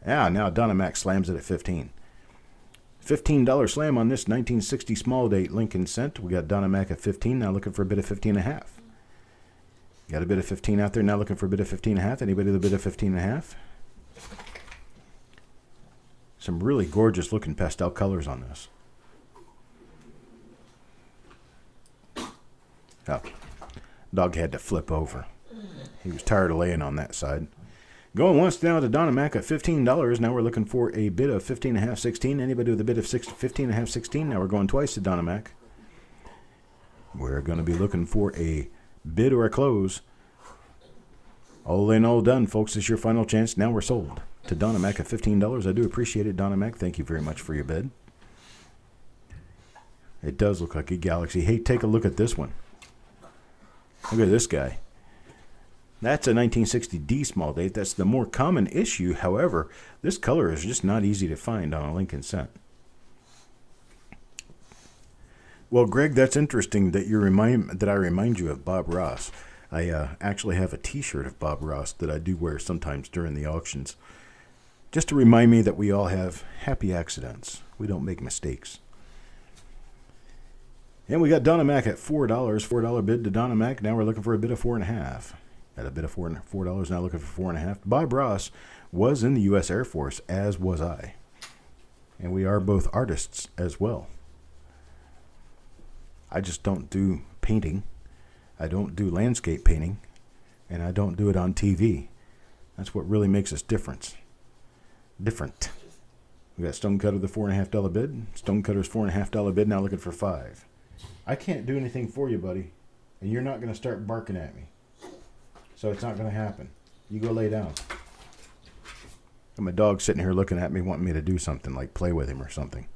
Yeah, now Donna Mac slams it at 15. $15 slam on this 1960 small date Lincoln cent. We got Donna Mac at 15. Now looking for a bid of 15.5. Got a bit of 15 out there, now looking for a bit of 15.5. Anybody with a bit of 15.5? Some really gorgeous looking pastel colors on this. Oh, dog had to flip over. He was tired of laying on that side. Going once down to Donna Mac at $15. Now we're looking for a bid of 15.5, 16. Anybody with a bid of 15.5, 16? Now we're going twice to Donna Mac. We're going to be looking for a bid or a close. All in, all done, folks. This is your final chance. Now we're sold to Donna Mac at $15. I do appreciate it, Donna Mac. Thank you very much for your bid. It does look like a galaxy. Hey, take a look at this one. Look at this guy. That's a 1960D small date. That's the more common issue. However, this color is just not easy to find on a Lincoln cent. Well, Greg, that's interesting that I remind you of Bob Ross. I actually have a T-shirt of Bob Ross that I do wear sometimes during the auctions, just to remind me that we all have happy accidents. We don't make mistakes. And we got Donna Mac at $4. $4 bid to Donna Mac. Now we're looking for a bid of 4.5. Got a bid of $4. Now looking for 4.5. Bob Ross was in the U.S. Air Force, as was I, and we are both artists as well. I just don't do painting. I don't do landscape painting. And I don't do it on TV. That's what really makes us different. We got Stonecutter the $4.5 bid. Stonecutter's $4.5 bid. Now looking for $5. I can't do anything for you, buddy. And you're not going to start barking at me. So it's not going to happen. You go lay down. And my dog's sitting here looking at me wanting me to do something, like play with him or something.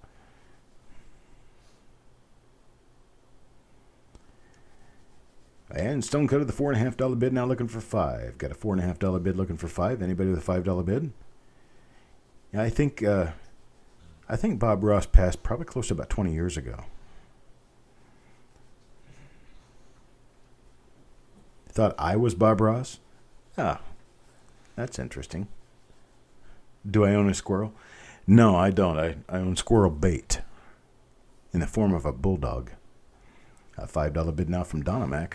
And Stonecutter, the $4.5 bid, now looking for $5. Got a $4.5 bid looking for $5. Anybody with a $5 bid? Yeah, I think Bob Ross passed probably close to about 20 years ago. Thought I was Bob Ross? Ah, that's interesting. Do I own a squirrel? No, I don't. I own squirrel bait in the form of a bulldog. A $5 bid now from Donamac.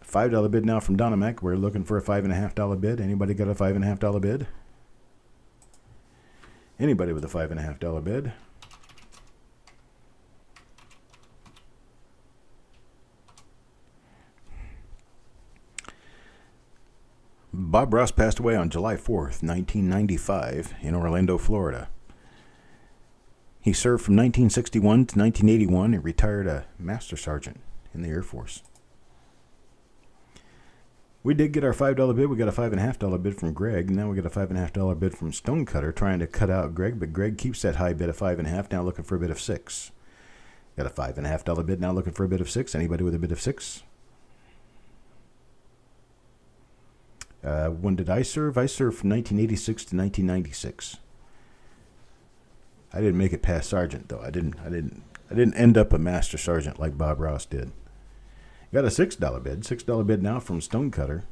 $5 bid now from Donamac. We're looking for a $5.50 bid. Anybody got a $5.50 bid? Anybody with a $5.50 bid? Bob Ross passed away on July 4th, 1995 in Orlando, Florida. He served from 1961 to 1981 and retired a Master Sergeant in the Air Force. We did get our $5 bid. We got a $5.50 bid from Greg. Now we got a $5.50 bid from Stonecutter, trying to cut out Greg, but Greg keeps that high bid of $5.50, now looking for a bid of $6. Got a $5.50 bid, now looking for a bid of $6. Anybody with a bid of $6? When did I serve? I served from 1986 to 1996. I didn't make it past sergeant though. I didn't end up a master sergeant like Bob Ross did. Got a $6 bid. $6 bid now from Stonecutter.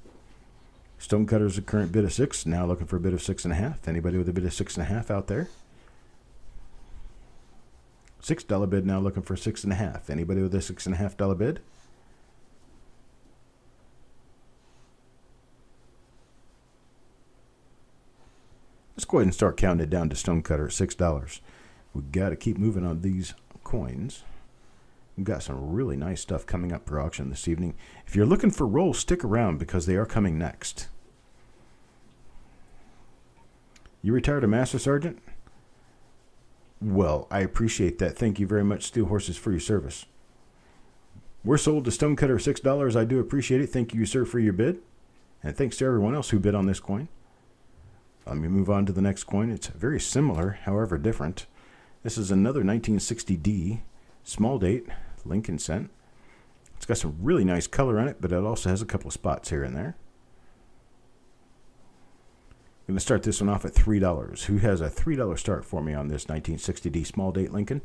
Stonecutter's a current bid of $6. Now looking for a bid of $6.50. Anybody with a bid of $6.50 out there? $6 bid now looking for $6.50. Anybody with a $6.50 bid? Let's go ahead and start counting it down to Stonecutter at $6. We got to keep moving on these coins. We've got some really nice stuff coming up for auction this evening. If you're looking for rolls, stick around because they are coming next. You retired a Master Sergeant? Well, I appreciate that. Thank you very much, Steel Horses, for your service. We're sold to Stonecutter $6. I do appreciate it. Thank you, sir, for your bid. And thanks to everyone else who bid on this coin. Let me move on to the next coin. It's very similar, however different. This is another 1960D, small date, Lincoln cent. It's got some really nice color on it, but it also has a couple of spots here and there. I'm going to start this one off at $3. Who has a $3 start for me on this 1960D small date Lincoln?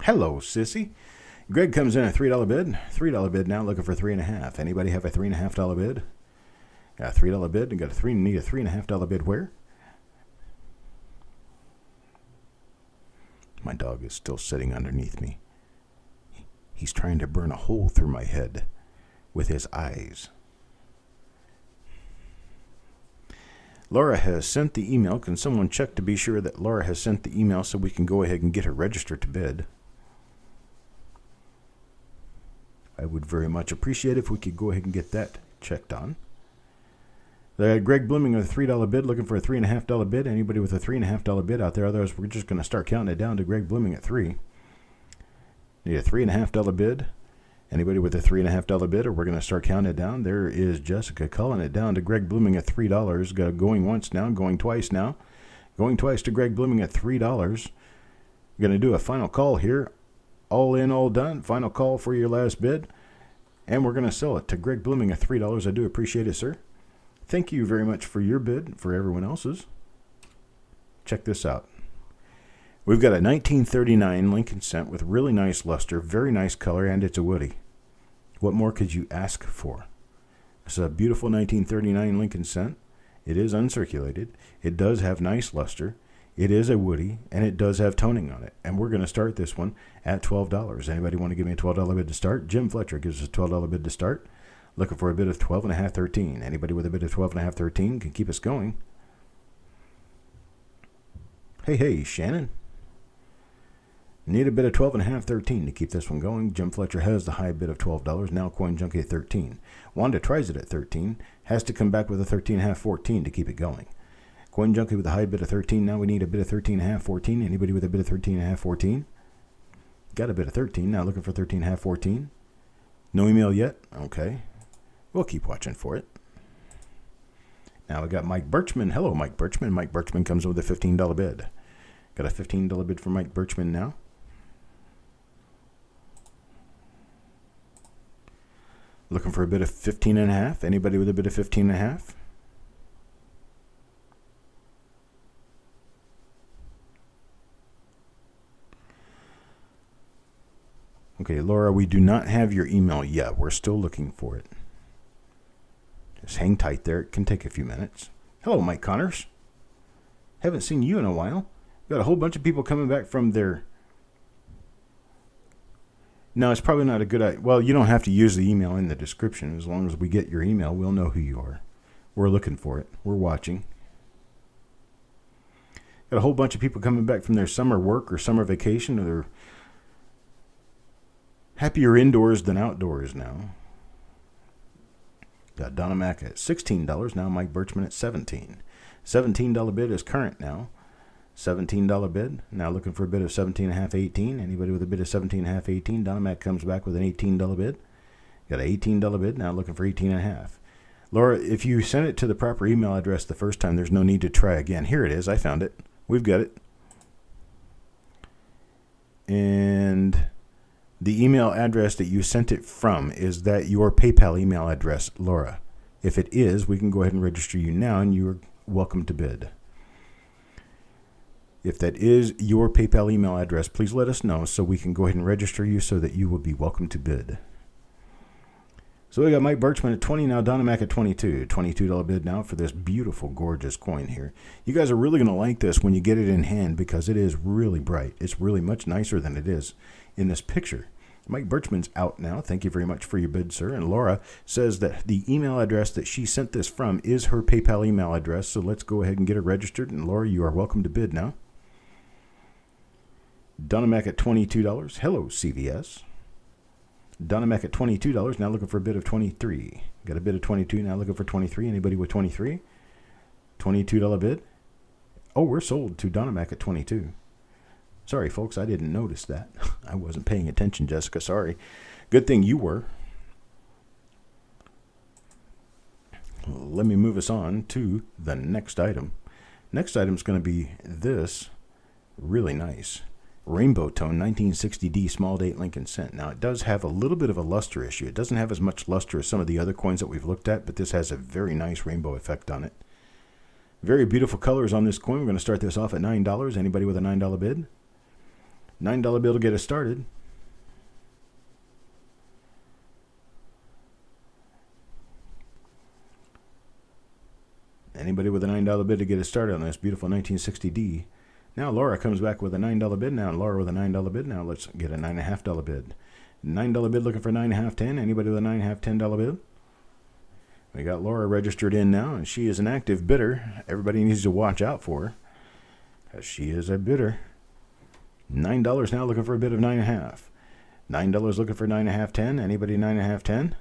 Hello, sissy. Greg comes in at $3 bid. $3 bid now, looking for $3.50. Anybody have a $3.50 bid? Got a $3 bid and need a $3.50 bid where? My dog is still sitting underneath me. He's trying to burn a hole through my head with his eyes. Laura has sent the email. Can someone check to be sure that Laura has sent the email so we can go ahead and get her registered to bid? I would very much appreciate it if we could go ahead and get that checked on. Greg Blooming with a $3 bid, looking for a $3.50 bid. Anybody with a $3.50 bid out there? Otherwise, we're just going to start counting it down to Greg Blooming at $3. Need a $3.50 bid. Anybody with a $3.50 bid, or we're going to start counting it down. There is Jessica calling it down to Greg Blooming at $3. Got going once now, going twice now. Going twice to Greg Blooming at $3. We're going to do a final call here. All in, all done. Final call for your last bid. And we're going to sell it to Greg Blooming at $3. I do appreciate it, sir. Thank you very much for your bid, for everyone else's. Check this out. We've got a 1939 Lincoln cent with really nice luster, very nice color, and it's a woody. What more could you ask for? It's a beautiful 1939 Lincoln cent. It is uncirculated. It does have nice luster. It is a woody, and it does have toning on it. And we're going to start this one at $12. Anybody want to give me a $12 bid to start? Jim Fletcher gives us a $12 bid to start. Looking for a bid of $12.50, $13. Anybody with a bid of $12.50, $13 can keep us going. Hey, Shannon. Need a bid of $12.50, $13 to keep this one going. Jim Fletcher has the high bid of $12. Now Coin Junkie at $13. Wanda tries it at $13. Has to come back with a $13.50, $14 to keep it going. Coin Junkie with a high bid of $13. Now we need a bid of $13.50, $14. Anybody with a bid of $13.50, $14? Got a bid of $13. Now looking for $13.50, $14. No email yet? Okay. We'll keep watching for it. Now we got Mike Birchman. Hello, Mike Birchman. Mike Birchman comes with a $15 bid. Got a $15 bid for Mike Birchman now. Looking for a bid of $15.50. Anybody with a bid of $15.50? Okay, Laura, we do not have your email yet. We're still looking for it. Just hang tight there. It can take a few minutes. Hello, Mike Connors. Haven't seen you in a while. Got a whole bunch of people coming back from their... No, it's probably not a good idea. Well, you don't have to use the email in the description. As long as we get your email, we'll know who you are. We're looking for it. We're watching. Got a whole bunch of people coming back from their summer work or summer vacation, or they're happier indoors than outdoors now. Got Donna Mac at $16 now. Mike Birchman at $17. $17 bid is current now. $17 bid. Now looking for a bid of $17.5, $18. Anybody with a bid of $17.5, $18. Donna Mac comes back with an $18 bid. Got an $18 bid. Now looking for $18.5. Laura, if you sent it to the proper email address the first time, there's no need to try again. Here it is. I found it. We've got it. And the email address that you sent it from, is that your PayPal email address, Laura? If it is, we can go ahead and register you now, and you're welcome to bid. If that is your PayPal email address, please let us know so we can go ahead and register you so that you will be welcome to bid. So we got Mike Birchman at 20 now, Donna Mac at 22. $22 bid now for this beautiful, gorgeous coin here. You guys are really going to like this when you get it in hand because it is really bright. It's really much nicer than it is in this picture. Mike Birchman's out now. Thank you very much for your bid, sir. And Laura says that the email address that she sent this from is her PayPal email address. So let's go ahead and get her registered. And Laura, you are welcome to bid now. Donna Mac at $22. Hello, CVS. Donna Mac at $22. Now looking for a bid of $23. Got a bid of $22. Now looking for $23. Anybody with $23? $22 bid. Oh, we're sold to Donna Mac at $22. Sorry, folks. I didn't notice that. I wasn't paying attention, Jessica. Sorry. Good thing you were. Let me move us on to the next item. Next item is going to be this really nice rainbow tone 1960D small date Lincoln cent. Now it does have a little bit of a luster issue. It doesn't have as much luster as some of the other coins that we've looked at, but this has a very nice rainbow effect on it. Very beautiful colors on this coin. We're going to start this off at $9. Anybody with a $9 bid? $9 bid will get us started. Anybody with a $9 bid to get us started on this beautiful 1960D. Now Laura comes back with a $9 bid. Now Laura with a $9 bid. Now let's get a $9.50 bid. $9 bid looking for $9.5, $10. Anybody with a $9.5, $10 bid? We got Laura registered in now, and she is an active bidder. Everybody needs to watch out for her, because she is a bidder. $9 now looking for a bid of $9.5. $9 looking for $9.5, $10. Anybody $9.5, $10?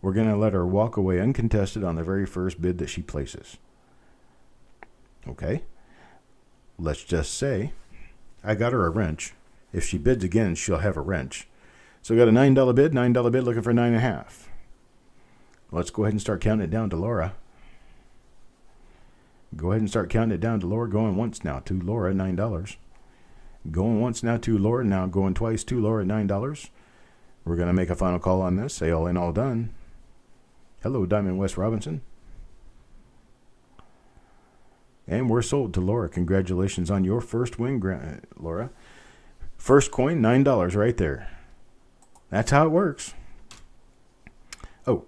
We're going to let her walk away uncontested on the very first bid that she places. Okay, let's just say I got her a wrench. If she bids again, she'll have a wrench. So we got a $9 bid, $9 bid looking for $9.5. Let's go ahead and start counting it down to Laura. Go ahead and start counting it down to Laura. Going once now to Laura, $9. Going once now to Laura. Now going twice to Laura, $9. We're going to make a final call on this. Say all in, all done. Hello, Diamond West Robinson. And we're sold to Laura. Congratulations on your first win, Laura. First coin, $9 right there. That's how it works. Oh,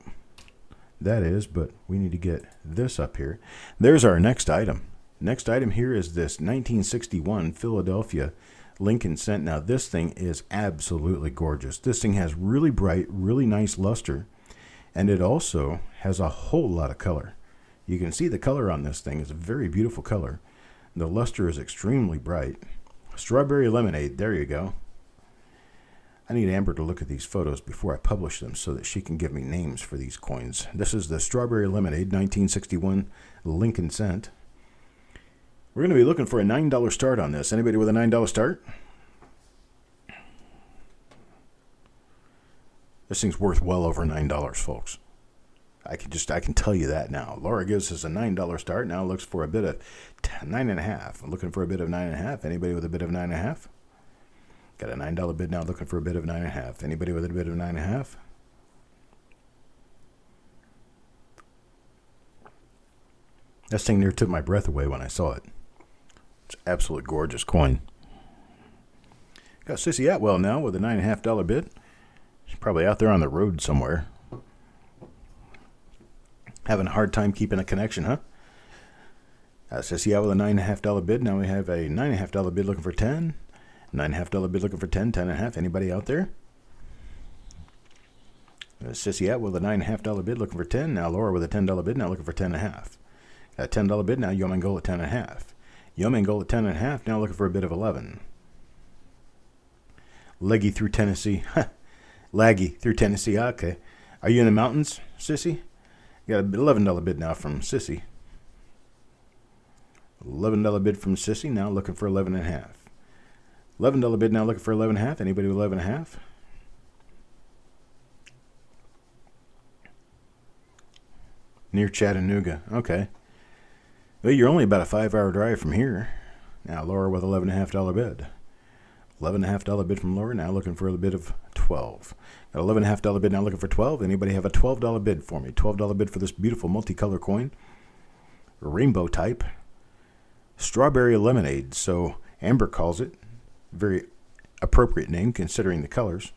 that is, but we need to get this up here. There's our next item. Next item here is this 1961 Philadelphia Lincoln cent. Now, this thing is absolutely gorgeous. This thing has really bright, really nice luster, and it also has a whole lot of color. You can see the color on this thing. It's a very beautiful color. The luster is extremely bright. Strawberry lemonade. There you go. I need Amber to look at these photos before I publish them so that she can give me names for these coins. This is the Strawberry Lemonade 1961 Lincoln cent. We're going to be looking for a $9 start on this. Anybody with a $9 start? This thing's worth well over $9, folks. I can tell you that now. Laura gives us a $9 start. Now looks for a bid of $9.5. I'm looking for a bid of $9.5. Anybody with a bid of $9.5? Got a $9 bid now looking for a bid of $9.5. Anybody with a bid of $9.5? This thing near took my breath away when I saw it. It's an absolutely gorgeous coin. Got Sissy Atwell now with a $9.5 bid. She's probably out there on the road somewhere. Having a hard time keeping a connection, huh? Sissy out with a $9.50 bid. Now we have a $9.50 bid looking for 10. $9.50 bid looking for 10. 10.5. Anybody out there? Sissy out with a $9.50 bid looking for 10. Now Laura with a $10 bid. Now looking for 10.5. Got a $10 bid. Now Yeoman Goal at 10.5. Yeoman Goal at 10.5. Now looking for a bid of 11. Leggy through Tennessee. Laggy through Tennessee. Okay. Are you in the mountains, Sissy? Got an $11 bid now from Sissy. $11 bid from Sissy. Now looking for 11.5. $11 bid now looking for 11.5. Anybody with 11.5? Near Chattanooga. Okay. Well, you're only about a 5-hour drive from here. Now Laura with $11.5 bid. $11.5 bid from Laura. Now looking for a bid of 12. Got $11.5 bid now looking for 12. Anybody have a $12 bid for me? $12 bid for this beautiful multicolor coin. Rainbow type. Strawberry lemonade. So Amber calls it. Very appropriate name considering the colors.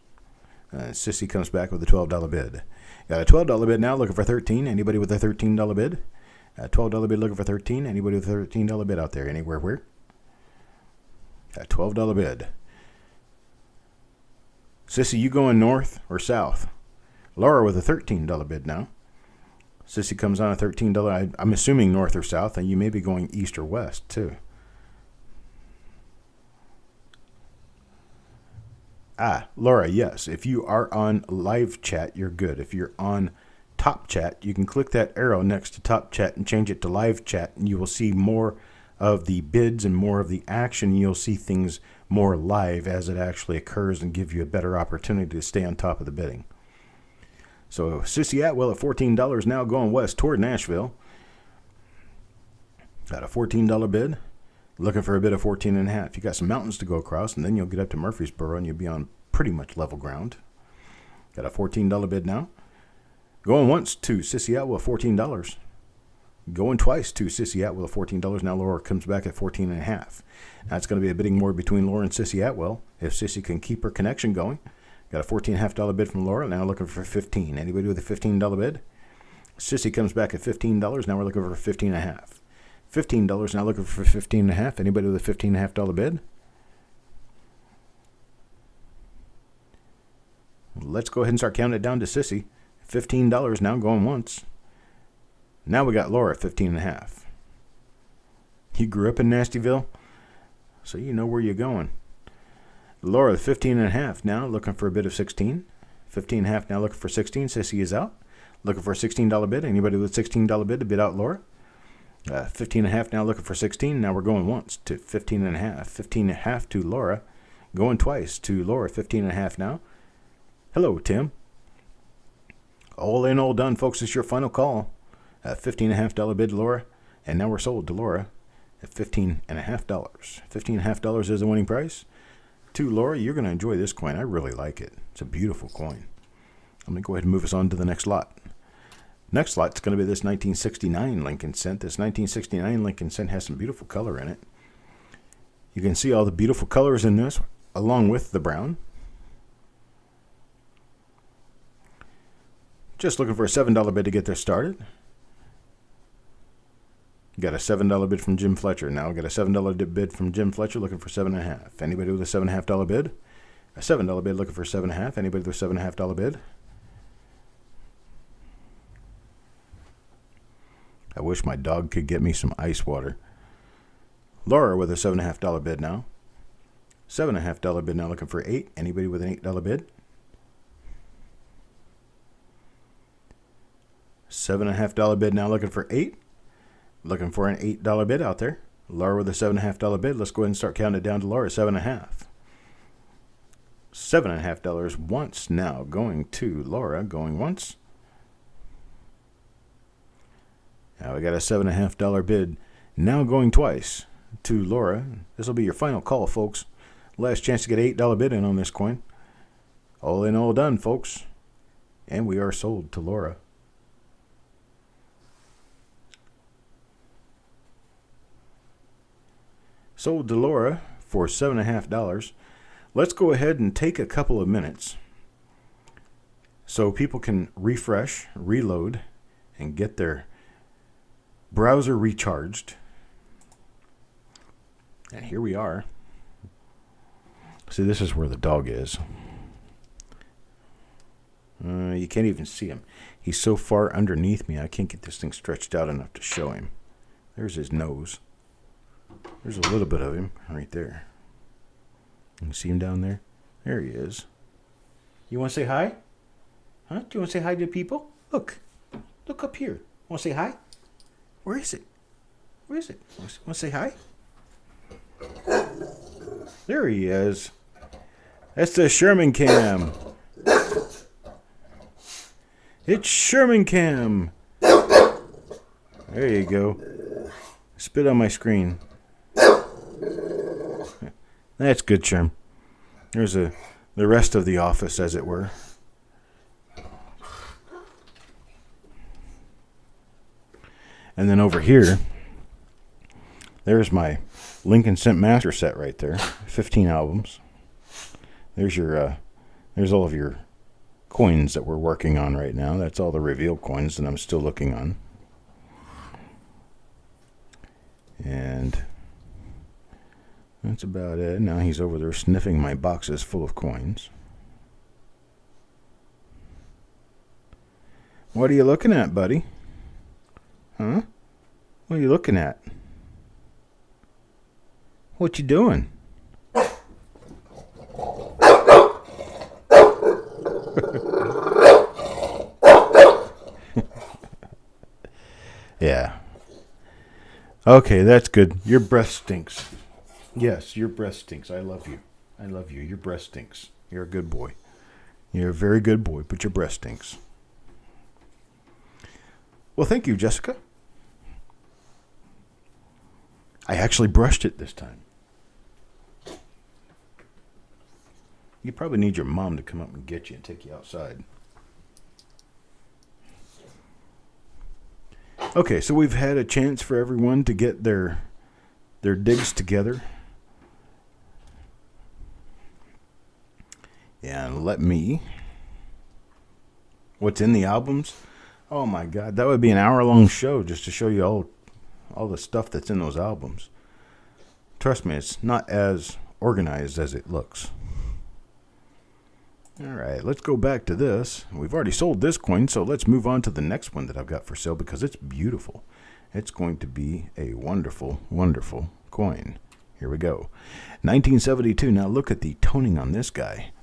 Sissy comes back with a $12 bid. Got a $12 bid now looking for 13. Anybody with a $13 bid? $12 bid looking for 13. Anybody with a $13 bid out there? Anywhere where? Got a $12 bid. Sissy, you going north or south? Laura with a $13 bid now. Sissy comes on a $13. I'm assuming north or south, and you may be going east or west too. Laura, yes. If you are on live chat, you're good. If you're on top chat, you can click that arrow next to top chat and change it to live chat, and you will see more of the bids and more of the action. You'll see things more live as it actually occurs and give you a better opportunity to stay on top of the bidding. So Sissy Atwell at $14 now going west toward Nashville. Got a $14 bid. Looking for a bid of 14.5. You got some mountains to go across, and then you'll get up to Murfreesboro, and you'll be on pretty much level ground. Got a $14 bid now. Going once to Sissy Atwell, $14. Going twice to Sissy Atwell, $14. Now Laura comes back at 14.5. Now it's going to be a bidding war between Laura and Sissy Atwell. If Sissy can keep her connection going. Got a $14.5 bid from Laura. Now looking for 15. Anybody with a $15 bid? Sissy comes back at $15. Now we're looking for 15.5. $15 now looking for 15.5. Anybody with a $15.5 bid? Let's go ahead and start counting it down to Sissy. $15 now going once. Now we got Laura at 15.5. You grew up in Nastyville, so you know where you're going. Laura, 15.5 now looking for a bid of 16. 15.5 now looking for 16. Sissy is out. Looking for a $16 bid. Anybody with a $16 bid to bid out Laura? 15.5 now looking for 16. Now we're going once to 15.5. 15.5 to Laura. Going twice to Laura. 15.5 now. Hello, Tim. All in, all done, folks. It's your final call. $15.5 bid, Laura. And now we're sold to Laura at $15.5. $15.5 is the winning price. To Laura, you're going to enjoy this coin. I really like it. It's a beautiful coin. I'm going to go ahead and move us on to the next lot. Next lot is going to be this 1969 Lincoln Cent. This 1969 Lincoln Cent has some beautiful color in it. You can see all the beautiful colors in this, along with the brown. Just looking for a $7 bid to get this started. Got a $7 bid from Jim Fletcher. Now got a $7 bid from Jim Fletcher looking for 7.5. Anybody with a $7.5 bid? A $7 bid looking for 7.5. Anybody with a $7.5 bid? I wish my dog could get me some ice water. Laura with a $7.5 bid now. $7.5 bid now looking for 8. Anybody with an $8 bid? $7.5 bid now looking for 8. Looking for an $8 bid out there. Laura with a $7.5 bid. Let's go ahead and start counting it down to Laura. 7.5. $7.5 once now going to Laura. Going once. Now we got a $7.5 bid now going twice to Laura. This will be your final call, folks. Last chance to get an $8 bid in on this coin. All in, all done, folks. And we are sold to Laura. Sold to Laura for $7.5. Let's go ahead and take a couple of minutes so people can refresh, reload, and get their browser recharged. And here we are. See, this is where the dog is. You can't even see him. He's so far underneath me, I can't get this thing stretched out enough to show him. There's his nose. There's a little bit of him right there. You can see him down there? There he is. You want to say hi? Huh? Do you want to say hi to people? Look. Look up here. Want to say hi? Where is it? Where is it? Want to say hi? There he is. That's the Sherman Cam. It's Sherman Cam. There you go. Spit on my screen. That's good, Sherm. There's the rest of the office, as it were. And then over here, there's my Lincoln Cent Master set right there. 15 albums. There's your, there's all of your coins that we're working on right now. That's all the reveal coins that I'm still looking on. And that's about it. Now he's over there sniffing my boxes full of coins. What are you looking at, buddy? Huh? What are you looking at? What you doing? Yeah. Okay, that's good. Your breath stinks. Yes, your breath stinks. I love you. I love you. Your breath stinks. You're a good boy. You're a very good boy, but your breath stinks. Well, thank you, Jessica. I actually brushed it this time. You probably need your mom to come up and get you and take you outside. Okay, so we've had a chance for everyone to get their digs together. And let me... What's in the albums? Oh my God, that would be an hour-long show just to show you all the stuff that's in those albums. Trust me, it's not as organized as it looks. All right, let's go back to this. We've already sold this coin, so let's move on to the next one that I've got for sale because it's beautiful. It's going to be a wonderful, wonderful coin. Here we go. 1972. Now look at the toning on this guy.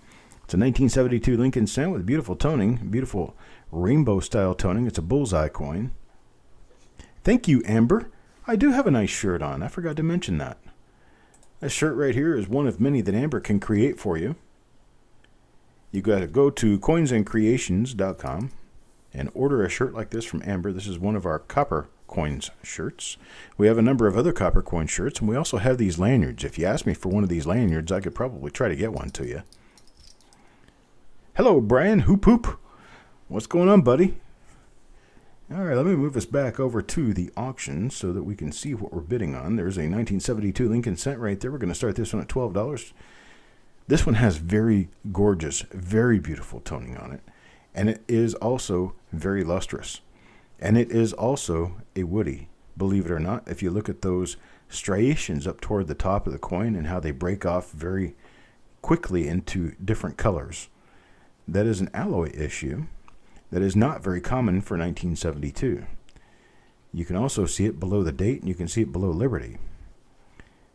It's a 1972 Lincoln Cent with beautiful toning, beautiful rainbow-style toning. It's a bullseye coin. Thank you, Amber. I do have a nice shirt on. I forgot to mention that. This shirt right here is one of many that Amber can create for you. You got to go to coinsandcreations.com and order a shirt like this from Amber. This is one of our Coppercoins shirts. We have a number of other Coppercoin shirts, and we also have these lanyards. If you ask me for one of these lanyards, I could probably try to get one to you. Hello, Brian. Hoop hoop. What's going on, buddy? All right, let me move us back over to the auction so that we can see what we're bidding on. There's a 1972 Lincoln Cent right there. We're going to start this one at $12. This one has very gorgeous, very beautiful toning on it. And it is also very lustrous. And it is also a woody, believe it or not. If you look at those striations up toward the top of the coin and how they break off very quickly into different colors, that is an alloy issue that is not very common for 1972. You can also see it below the date, and you can see it below Liberty.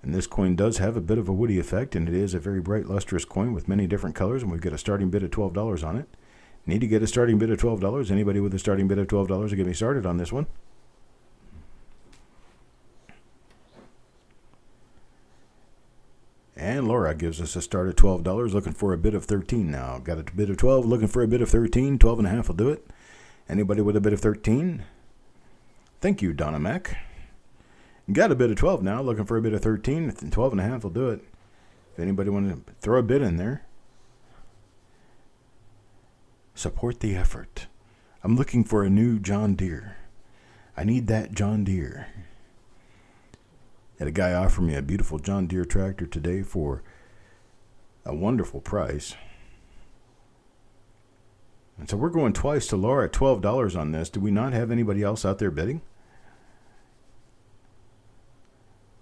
And this coin does have a bit of a woody effect, and it is a very bright, lustrous coin with many different colors, and we've got a starting bid of $12 on it. Need to get a starting bid of $12. Anybody with a starting bid of $12 will get me started on this one. And Laura gives us a start at $12, looking for a bid of $13 now. Got a bid of $12, looking for a bid of $13. 12.5 will do it. Anybody with a bid of $13? Thank you, Donna Mac. Got a bid of $12 now, looking for a bid of $13. 12.5 will do it. If anybody want to throw a bid in there. Support the effort. I'm looking for a new John Deere. I need that John Deere. Had a guy offer me a beautiful John Deere tractor today for a wonderful price. And so we're going twice to Laura at $12 on this. Do we not have anybody else out there bidding?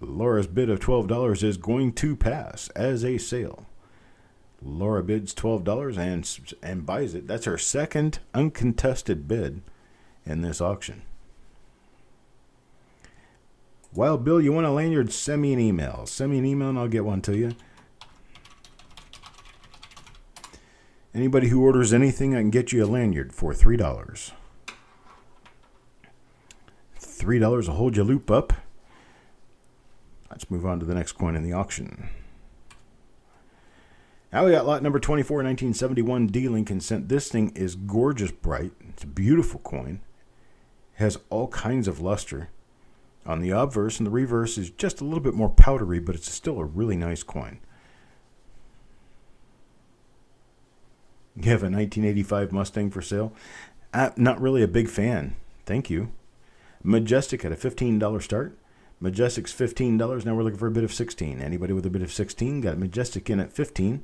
Laura's bid of $12 is going to pass as a sale. Laura bids $12 and buys it. That's her second uncontested bid in this auction. Wild Bill, you want a lanyard? Send me an email. Send me an email and I'll get one to you. Anybody who orders anything, I can get you a lanyard for $3. $3 will hold your loop up. Let's move on to the next coin in the auction. Now we got lot number 24, 1971 D. Lincoln Cent. This thing is gorgeous bright. It's a beautiful coin. Has all kinds of luster. On the obverse and the reverse is just a little bit more powdery, but it's still a really nice coin. You have a 1985 Mustang for sale? Not really a big fan. Thank you. Majestic at a $15 start. Majestic's $15. Now we're looking for a bid of $16. Anybody with a bid of $16? Got Majestic in at $15.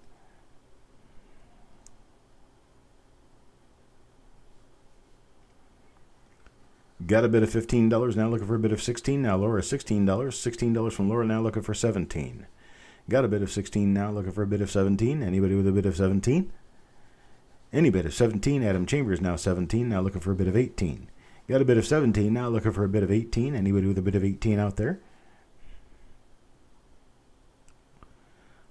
Got a bid of $15. Now looking for a bid of $16. Now Laura $16. $16 from Laura. Now looking for $17. Got a bid of $16. Now looking for a bid of $17. Anybody with a bid of $17? Any bid of $17. Adam Chambers now $17. Now looking for a bid of $18. Got a bid of $17. Now looking for a bid of $18. Anybody with a bid of $18 out there?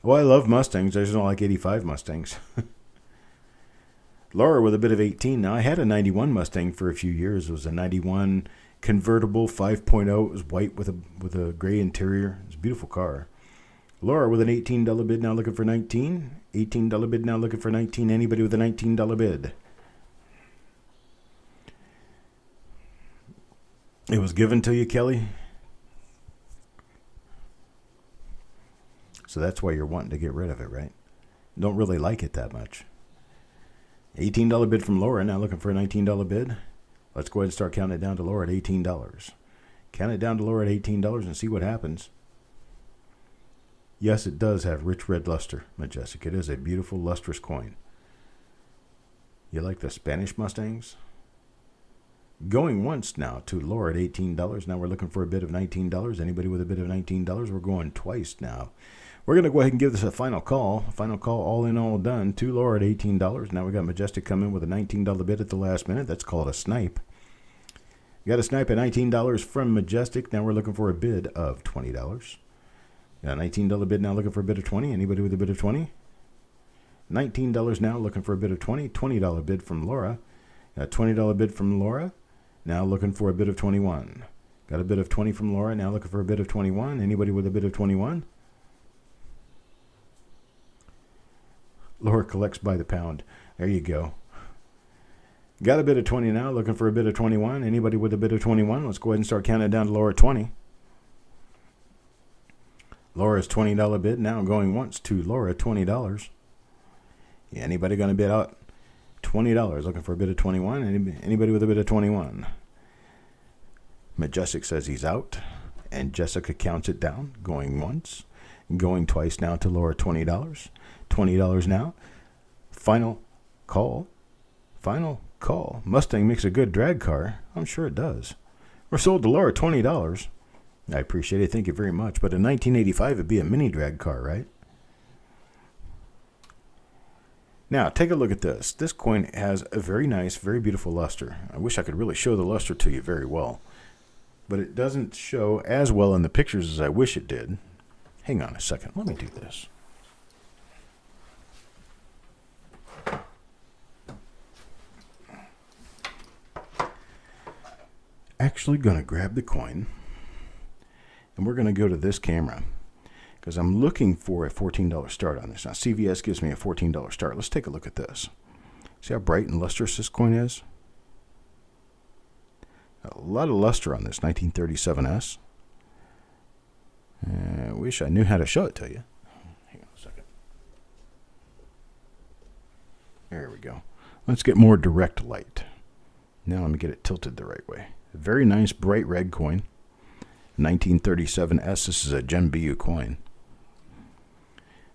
Oh, I love Mustangs. I just don't like 85 Mustangs. Laura with a bit of $18. Now, I had a 91 Mustang for a few years. It was a 91 convertible 5.0. It was white with a gray interior. It's a beautiful car. Laura with an $18 bid, now looking for $19. $18 bid, now looking for $19. Anybody with a $19 bid? It was given to you, Kelly. So that's why you're wanting to get rid of it, right? Don't really like it that much. $18 bid from Laura, now looking for a $19 bid. Let's go ahead and start counting it down to Laura at $18. Count it down to Laura at $18 and see what happens. Yes, it does have rich red luster, Majestic. It is a beautiful, lustrous coin. You like the Spanish Mustangs? Going once now to Laura at $18. Now we're looking for a bid of $19. Anybody with a bid of $19? We're going twice now. We're going to go ahead and give this a final call. Final call, all in, all done, to Laura at $18. Now we got Majestic come in with a $19 bid at the last minute. That's called a snipe. You got a snipe at $19 from Majestic. Now we're looking for a bid of $20. Got a $19 bid, now looking for a bid of $20. Anybody with a bid of $20? $19 now, looking for a bid of $20. $20 bid from Laura. Got a $20 bid from Laura. Now looking for a bid of $21. Got a bid of $20 from Laura. Now looking for a bid of $21. Anybody with a bid of $21? Laura collects by the pound. There you go. Got a bid of $20 now. Looking for a bid of $21. Anybody with a bid of $21? Let's go ahead and start counting it down to Laura at $20. Laura's $20 bid now going once to Laura at $20. Yeah, anybody going to bid out $20? Looking for a bid of $21. Anybody with a bid of $21? Majestic says he's out, and Jessica counts it down, going once, going twice now to Laura, $20. $20 now. Final call. Final call. Mustang makes a good drag car. I'm sure it does. We're sold to Laura, $20. I appreciate it. Thank you very much. But in 1985, it'd be a mini drag car, right? Now, take a look at this. This coin has a very nice, very beautiful luster. I wish I could really show the luster to you very well. But it doesn't show as well in the pictures as I wish it did. Hang on a second. Let me do this. Actually going to grab the coin. And we're going to go to this camera because I'm looking for a $14 start on this. Now, CVS gives me a $14 start. Let's take a look at this. See how bright and lustrous this coin is? A lot of luster on this 1937S. I wish I knew how to show it to you. Hang on a second. There we go. Let's get more direct light. Now let me get it tilted the right way. A very nice bright red coin. 1937S. This is a Gem BU coin.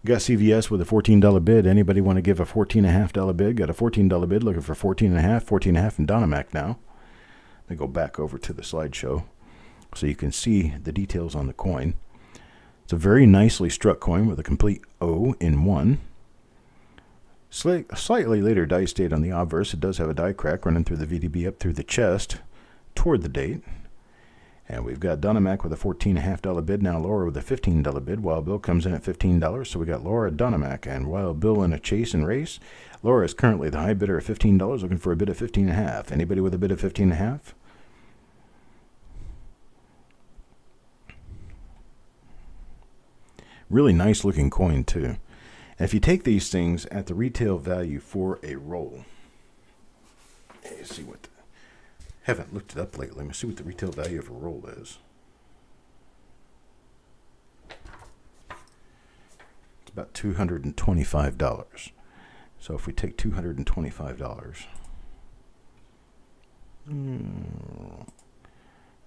Got CVS with a $14 bid. Anybody want to give a $14.50 bid? Got a $14 bid looking for $14.50. $14.50 from Dynamac now. Let me go back over to the slideshow so you can see the details on the coin. It's a very nicely struck coin with a complete O in 1. Slightly later dice date on the obverse. It does have a die crack running through the VDB up through the chest toward the date. And we've got Dynamac with a $14.50 bid. Now Laura with a $15 bid. Wild Bill comes in at $15. So we got Laura, Dynamac, and Wild Bill in a chase and race. Laura is currently the high bidder at $15, looking for a bid of $15.50. Anybody with a bid of $15.50? Really nice looking coin too. And if you take these things at the retail value for a roll, let's see what haven't looked it up lately. Let me see what the retail value of a roll is. It's about $225. So if we take $225,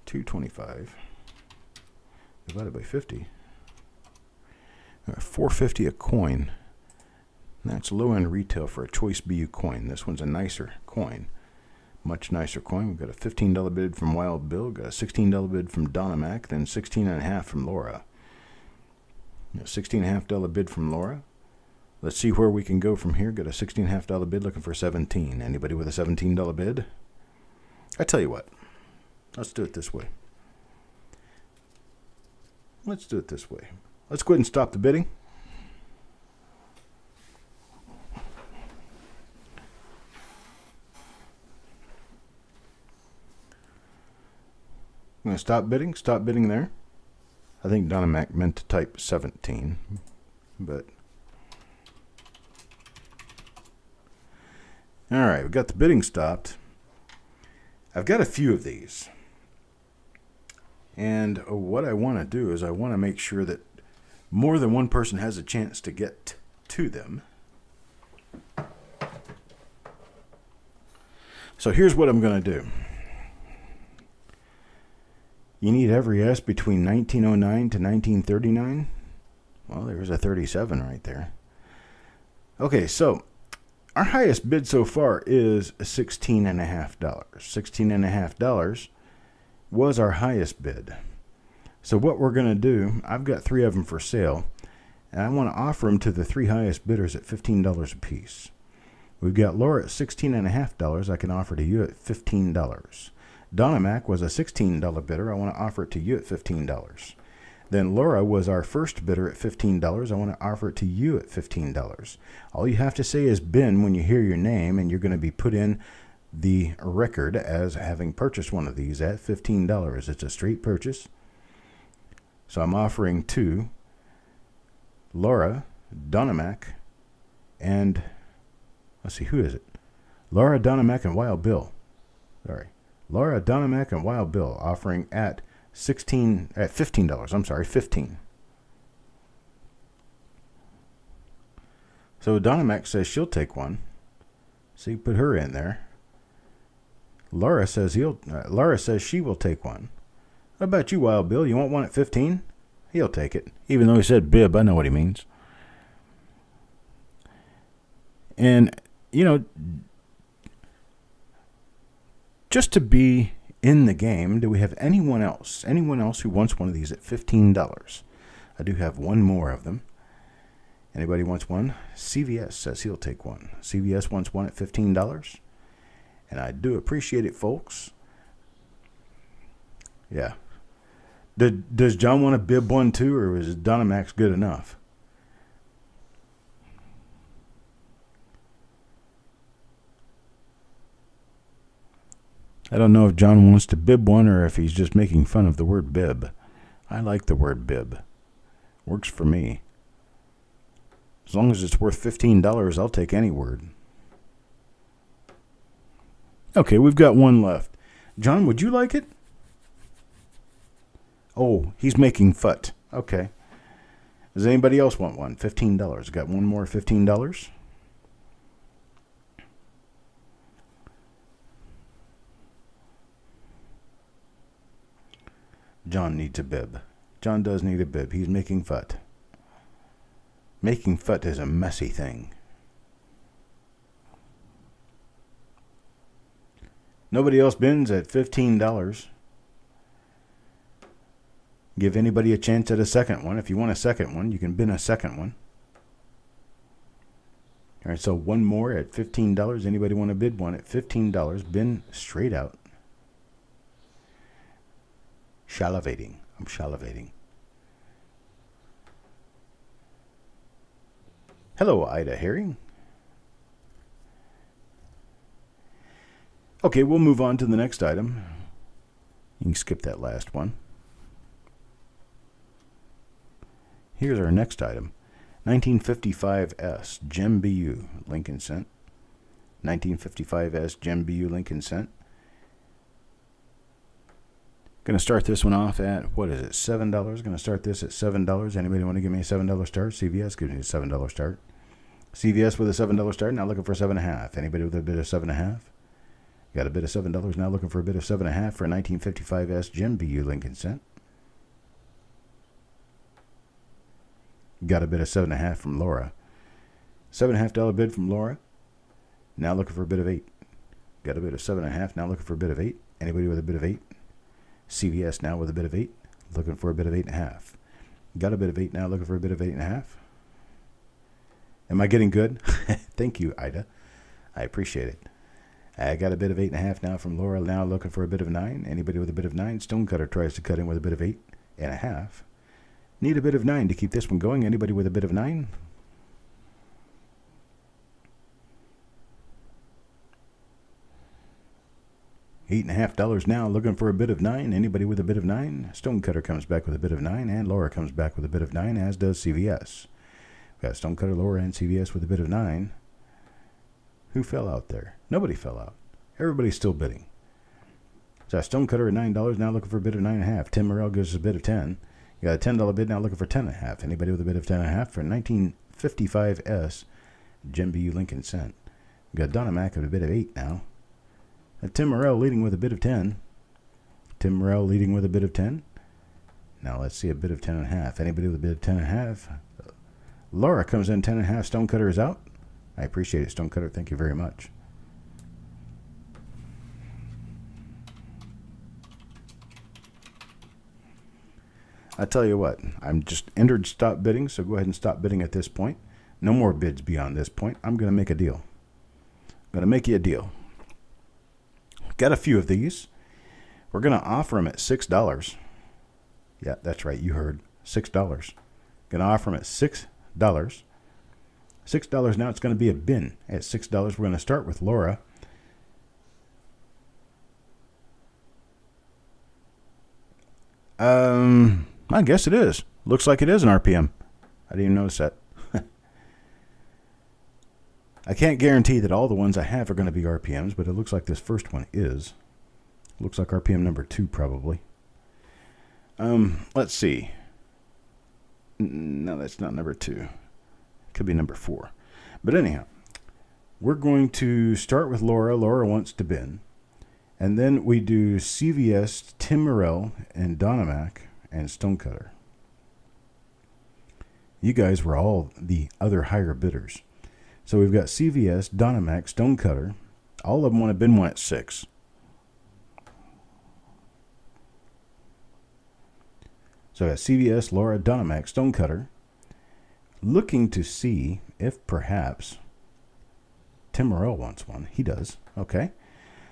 $225 divided by 50, $4.50 a coin. That's low-end retail for a choice BU coin. This one's a nicer coin. Much nicer coin. We've got a $15 bid from Wild Bill, got a $16 bid from Dynamac, then $16.50 from Laura. A $16.50 bid from Laura. Let's see where we can go from here. Got a $16.50 bid looking for 17. Anybody with a $17 bid? I tell you what. Let's do it this way. Let's do it this way. Let's go ahead and stop the bidding. I'm going to stop bidding. Stop bidding there. I think Dynamac meant to type 17, but all right, we've got the bidding stopped. I've got a few of these, and what I want to do is I want to make sure that more than one person has a chance to get to them. So here's what I'm going to do. You need every S between 1909 to 1939. Well, there's a 37 right there. Okay, so our highest bid so far is $16.50. $16.50 was our highest bid. So what we're going to do, I've got 3 of them for sale, and I want to offer them to the 3 highest bidders at $15 a piece. We've got Laura at $16.50. I can offer to you at $15. Dynamac was a $16 bidder. I want to offer it to you at $15. Then Laura was our first bidder at $15. I want to offer it to you at $15. All you have to say is bin when you hear your name, and you're going to be put in the record as having purchased one of these at $15. It's a straight purchase. So I'm offering to Laura, Dynamac, and let's see, who is it? Laura, Dynamac, and Wild Bill. Sorry. Laura, Dynamac, and Wild Bill offering at $15. I'm sorry, 15. So Dynamac says she'll take one. So you put her in there. Laura says she will take one. What about you, Wild Bill? You want one at 15? He'll take it. Even though he said bib, I know what he means. And, you know, just to be in the game, do we have anyone else? Anyone else who wants one of these at $15? I do have one more of them. Anybody wants one? CVS says he'll take one. CVS wants one at $15. And I do appreciate it, folks. Yeah. Does John want to bib one too, or is Dynamax good enough? I don't know if John wants to bib one or if he's just making fun of the word bib. I like the word bib. Works for me. As long as it's worth $15, I'll take any word. Okay, we've got one left. John, would you like it? Oh, he's making fut. Okay. Does anybody else want one? $15. Got one more $15? John needs a bib. John does need a bib. He's making fut. Making FUT is a messy thing. Nobody else bins at $15. Give anybody a chance at a second one. If you want a second one, you can bin a second one. All right, so one more at $15. Anybody want to bid one at $15? Bin straight out. Salivating. I'm salivating. Hello, Ida Herring. Okay, we'll move on to the next item. You can skip that last one. Here's our next item. 1955S Gem BU Lincoln Cent. 1955S Gem BU Lincoln Cent. Going to start this one off at, what is it, $7? Going to start this at $7. Anybody want to give me a $7 start? CVS gives me a $7 start. CVS with a $7 start, now looking for 7.5. Anybody with a bid of 7.5? Got a bid of $7, now looking for a bid of 7.5 for a 1955S Gem BU Lincoln Cent. Got a bid of 7.5 from Laura. $7.5 bid from Laura. Now looking for a bid of 8. Got a bid of 7.5, now looking for a bid of 8. Anybody with a bid of 8? CVS now with a bid of 8, looking for a bid of 8.5. Got a bid of 8 now, looking for a bid of 8.5. Am I getting good? Thank you, Ida. I appreciate it. I got a bid of 8.5 now from Laura, now looking for a bid of 9. Anybody with a bid of 9? Stonecutter tries to cut in with a bid of 8.5. Need a bid of 9 to keep this one going. Anybody with a bid of 9? $8.5 now, looking for a bid of 9. Anybody with a bid of 9? Stonecutter comes back with a bid of 9, and Laura comes back with a bid of 9, as does CVS. We've got Stonecutter, Laura, and CVS with a bid of 9. Who fell out there? Nobody fell out. Everybody's still bidding. So Stonecutter at $9, now looking for a bid of 9.5. Tim Morrell gives us a bid of 10. You got a $10 bid, now looking for 10.5. Anybody with a bid of 10.5 for 1955S Gem BU Lincoln Cent. You got Donna Mack with a bid of 8 now. Tim Morrell leading with a bid of 10. Tim Morrell leading with a bid of 10. Now let's see a bid of 10.5. Anybody with a bid of 10.5? Laura comes in 10.5. Stonecutter is out. I appreciate it, Stonecutter. Thank you very much. I tell you what, I'm just entered stop bidding, so go ahead and stop bidding at this point. No more bids beyond this point. I'm going to make a deal. I'm going to make you a deal. Got a few of these. We're going to offer them at $6. Yeah, that's right. You heard. $6. Going to offer them at $6. $6 now. It's going to be a bin at $6. We're going to start with Laura. I guess it is. Looks like it is an RPM. I didn't even notice that. I can't guarantee that all the ones I have are going to be RPMs, but it looks like this first one is. Looks like RPM number 2 probably. Let's see. No, that's not number 2. It could be number 4. But anyhow, we're going to start with Laura. Laura wants to bin. And then we do CVS, Tim Morrell, and Donna Mack, and Stonecutter. You guys were all the other higher bidders. So we've got CVS, Donna Mack, Stonecutter. All of them want to bin one at 6. So I got CVS, Laura, Donna Mack, Stonecutter. Looking to see if perhaps Tim Morrell wants one. He does. Okay.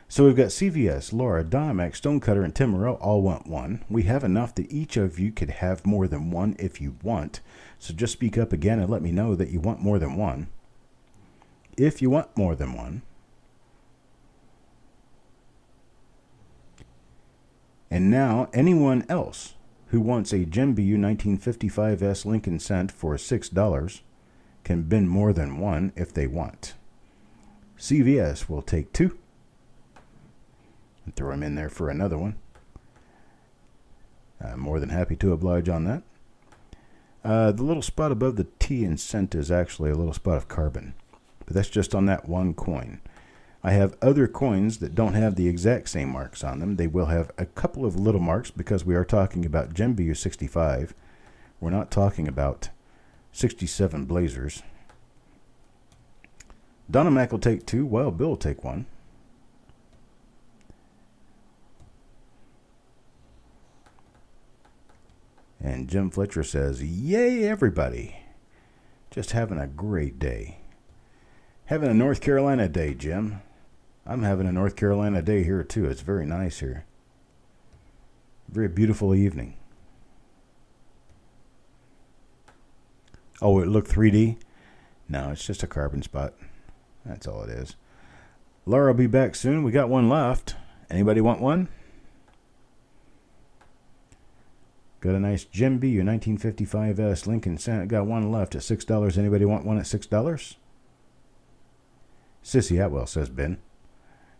So we've got CVS, Laura, Donna Mack, Stonecutter, and Tim Morrell all want one. We have enough that each of you could have more than one if you want. So just speak up again and let me know that you want more than one. If you want more than one. And now anyone else who wants a Gem BU 1955S Lincoln Cent for $6 can bin more than one if they want. CVS will take 2 and throw him in there for another one. I'm more than happy to oblige on that. The little spot above the T in cent is actually a little spot of carbon, but that's just on that one coin. I have other coins that don't have the exact same marks on them. They will have a couple of little marks because we are talking about Gem BU 65. We're not talking about 67 Blazers. Donna Mac will take 2. Wild Bill will take 1. And Jim Fletcher says, yay, everybody. Just having a great day. Having a North Carolina day, Jim. I'm having a North Carolina day here, too. It's very nice here. Very beautiful evening. Oh, it looked 3D? No, it's just a carbon spot. That's all it is. Laura will be back soon. We got one left. Anybody want one? Got a nice Jim B, your 1955S Lincoln Senate. Got one left at $6. Anybody want one at $6? Sissy Atwell, says Ben.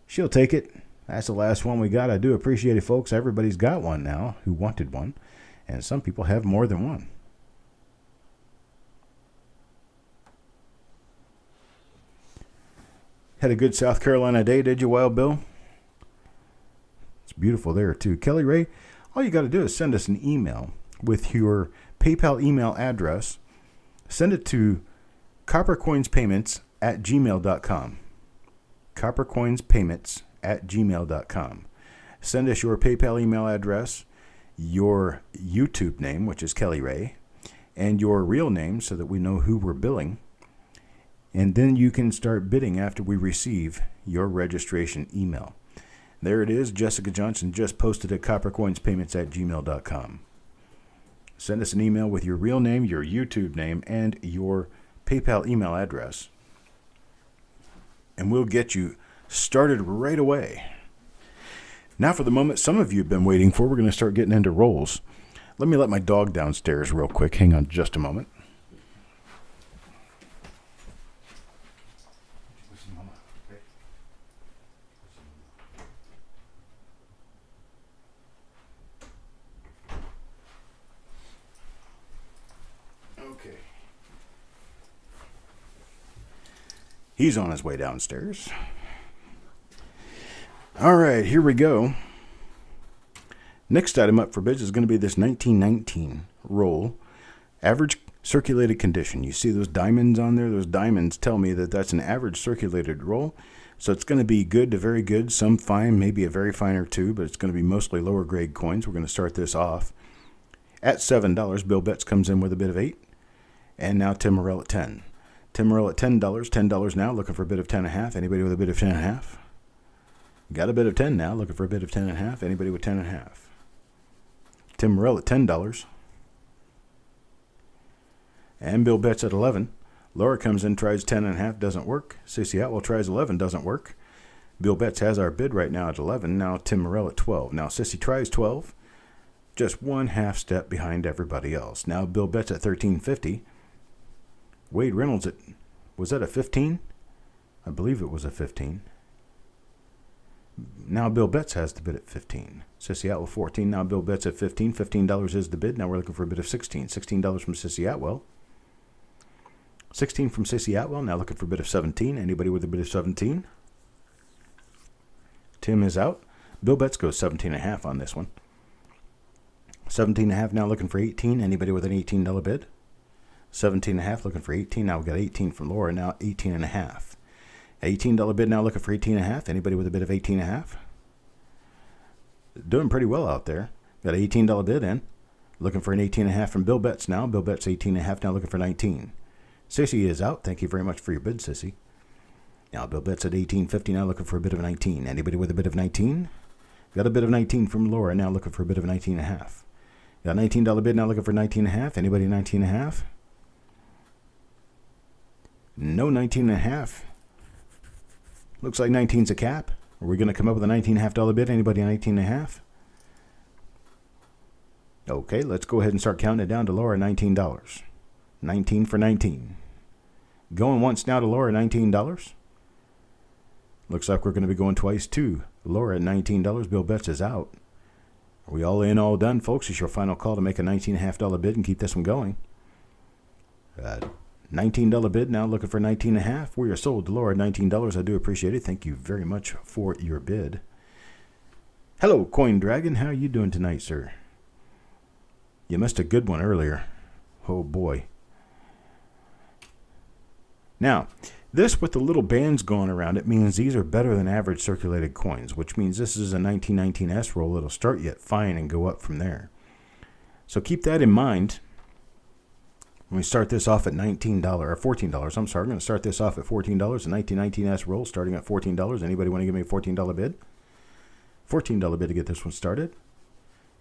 She'll take it. That's the last one we got. I do appreciate it, folks. Everybody's got one now who wanted one. And some people have more than one. Had a good South Carolina day, did you, Wild Bill? It's beautiful there, too. Kelly Ray, all you got to do is send us an email with your PayPal email address. Send it to coppercoinspayments@gmail.com. coppercoinspayments@gmail.com. Send us your PayPal email address, your YouTube name, which is Kelly Ray, and your real name so that we know who we're billing. And then you can start bidding after we receive your registration email. There it is. Jessica Johnson just posted at coppercoinspayments@gmail.com. Send us an email with your real name, your YouTube name, and your PayPal email address. And we'll get you started right away. Now for the moment some of you have been waiting for, we're going to start getting into rolls. Let me let my dog downstairs real quick. Hang on just a moment. Okay. He's on his way downstairs. All right, here we go. Next item up for bids is going to be this 1919 roll. Average circulated condition. You see those diamonds on there? Those diamonds tell me that that's an average circulated roll. So it's going to be good to very good, some fine, maybe a very fine or two, but it's going to be mostly lower grade coins. We're going to start this off at $7. Bill Betts comes in with a bid of 8. And now Tim Morrell at 10. Tim Morrell at $10. $10 now, looking for a bid of 10.5. Anybody with a bid of 10.5? Got a bid of 10 now, looking for a bid of 10.5. Anybody with 10.5? Tim Morrell at $10. And Bill Betts at 11. Laura comes in, tries 10.5, doesn't work. Sissy Atwell tries 11, doesn't work. Bill Betts has our bid right now at 11. Now Tim Morrell at 12. Now Sissy tries 12. Just one half step behind everybody else. Now Bill Betts at $13.50. Wade Reynolds at, was that a 15? I believe it was a 15. Now Bill Betts has the bid at 15. Sissy Atwell 14. Now Bill Betts at 15. $15 is the bid. Now we're looking for a bid of 16. $16 from Sissy Atwell. 16 from Sissy Atwell. Now looking for a bid of 17. Anybody with a bid of 17? Tim is out. Bill Betts goes 17.5 on this one. 17.5 now looking for 18. Anybody with an $18 bid? 17.5 looking for 18. Now we've got 18 from Laura. Now 18.5. $18 bid now looking for 18.5. Anybody with a bid of 18.5? Doing pretty well out there. Got an $18 bid in. Looking for an 18.5 from Bill Betts now. Bill Betts 18.5 now looking for 19. Sissy is out. Thank you very much for your bid, Sissy. Now Bill Betts at 18.50 now looking for a bid of 19. Anybody with a bid of 19? Got a bid of 19 from Laura now looking for a bid of 19.5. Got a $19 bid now looking for 19.5. Anybody 19.5? No 19.5. Looks like 19's a cap. Are we going to come up with a $19.5 bid? Anybody 19.5? Okay, let's go ahead and start counting it down to Laura, $19. 19 for 19. Going once now to Laura, $19. Looks like we're going to be going twice too. Laura at $19. Bill Betts is out. Are we all in, all done, folks? It's your final call to make a $19.5 bid and keep this one going. $19 bid now looking for 19.5. We are sold to Laura $19. I do appreciate it. Thank you very much for your bid. Hello, Coin Dragon. How are you doing tonight, sir? You missed a good one earlier. Oh boy. Now, this with the little bands going around it means these are better than average circulated coins, which means this is a 1919S roll. It'll start you at fine and go up from there. So keep that in mind. When we start this off at $19 or $14, I'm sorry, I'm going to start this off at $14. A 1919S roll starting at $14. Anybody want to give me a $14 bid? $14 bid to get this one started.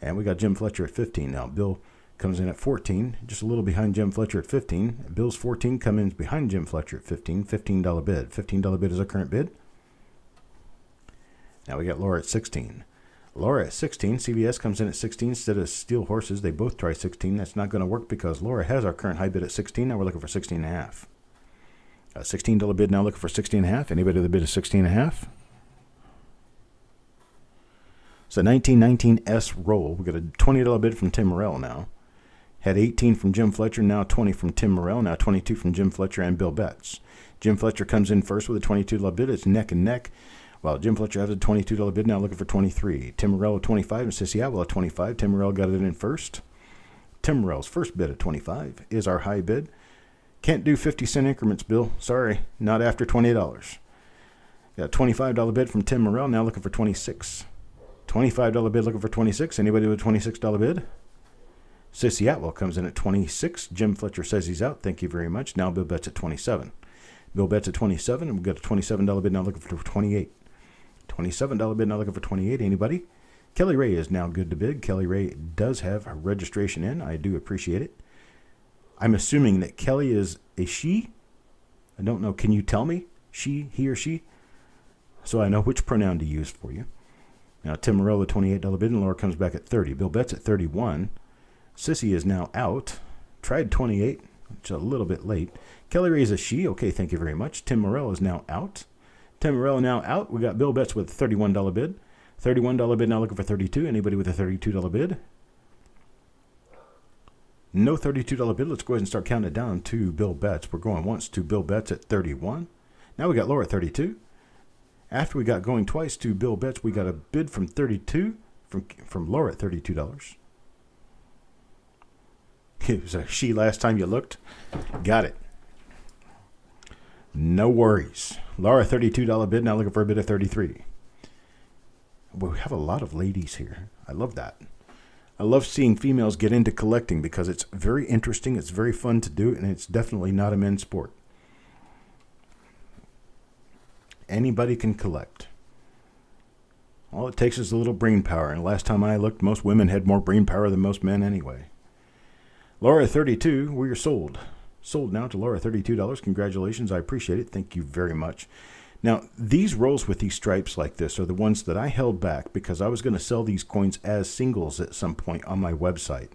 And we got Jim Fletcher at 15 now. Bill comes in at 14, just a little behind Jim Fletcher at 15. Bill's 14 comes in behind Jim Fletcher at 15. $15 bid. $15 bid is our current bid. Now we got Laura at 16. Laura at 16. CVS comes in at 16 instead of Steel Horses. They both try 16. That's not going to work because Laura has our current high bid at 16. Now we're looking for 16 and a half. $16 bid now looking for 16 and a half. Anybody with a bid of 16 and a half? So 1919S roll. We got a $20 bid from Tim Morrell now. Had 18 from Jim Fletcher, now 20 from Tim Morrell, now 22 from Jim Fletcher and Bill Betts. Jim Fletcher comes in first with a $22 bid. It's neck and neck. Well, Jim Fletcher has a $22 bid, now looking for 23. Tim Morrell at 25 and Sissy Atwell at 25. Tim Morrell got it in first. Tim Morrell's first bid at 25 is our high bid. Can't do 50-cent increments, Bill. Sorry, not after $20. Got a $25 bid from Tim Morrell, now looking for 26. $25 bid looking for 26. Anybody with a $26 bid? Sissy Atwell comes in at 26. Jim Fletcher says he's out. Thank you very much. Now Bill Betts at 27. Bill Betts at 27. And we've got a $27 bid now looking for 28. $27 bid now looking for 28. Anybody? Kelly Ray is now good to bid. Kelly Ray does have a registration in. I do appreciate it. I'm assuming that Kelly is a she. I don't know. Can you tell me? She, he, or she? So I know which pronoun to use for you. Now, Tim Morrell at $28 bid, and Laura comes back at 30. Bill Betts at 31. Sissy is now out. Tried 28, which is a little bit late. Kelly Ray is a she. Okay, thank you very much. Tim Morrell is now out. Tim Morrell now out. We got Bill Betts with a $31 bid. $31 bid now looking for 32. Anybody with a $32 bid? No $32 bid. Let's go ahead and start counting it down to Bill Betts. We're going once to Bill Betts at 31. Now we got Laura at 32. After we got going twice to Bill Betts, we got a bid from 32 from Laura at $32. It was a she last time you looked. Got it. No worries. Laura, $32 bid, now looking for a bid of 33. We have a lot of ladies here. I love that. I love seeing females get into collecting because it's very interesting, it's very fun to do, and it's definitely not a men's sport. Anybody can collect. All it takes is a little brain power, and last time I looked, most women had more brain power than most men anyway. Laura, 32, we are sold. Sold now to Laura, $32. Congratulations, I appreciate it. Thank you very much. Now, these rolls with these stripes like this are the ones that I held back because I was going to sell these coins as singles at some point on my website.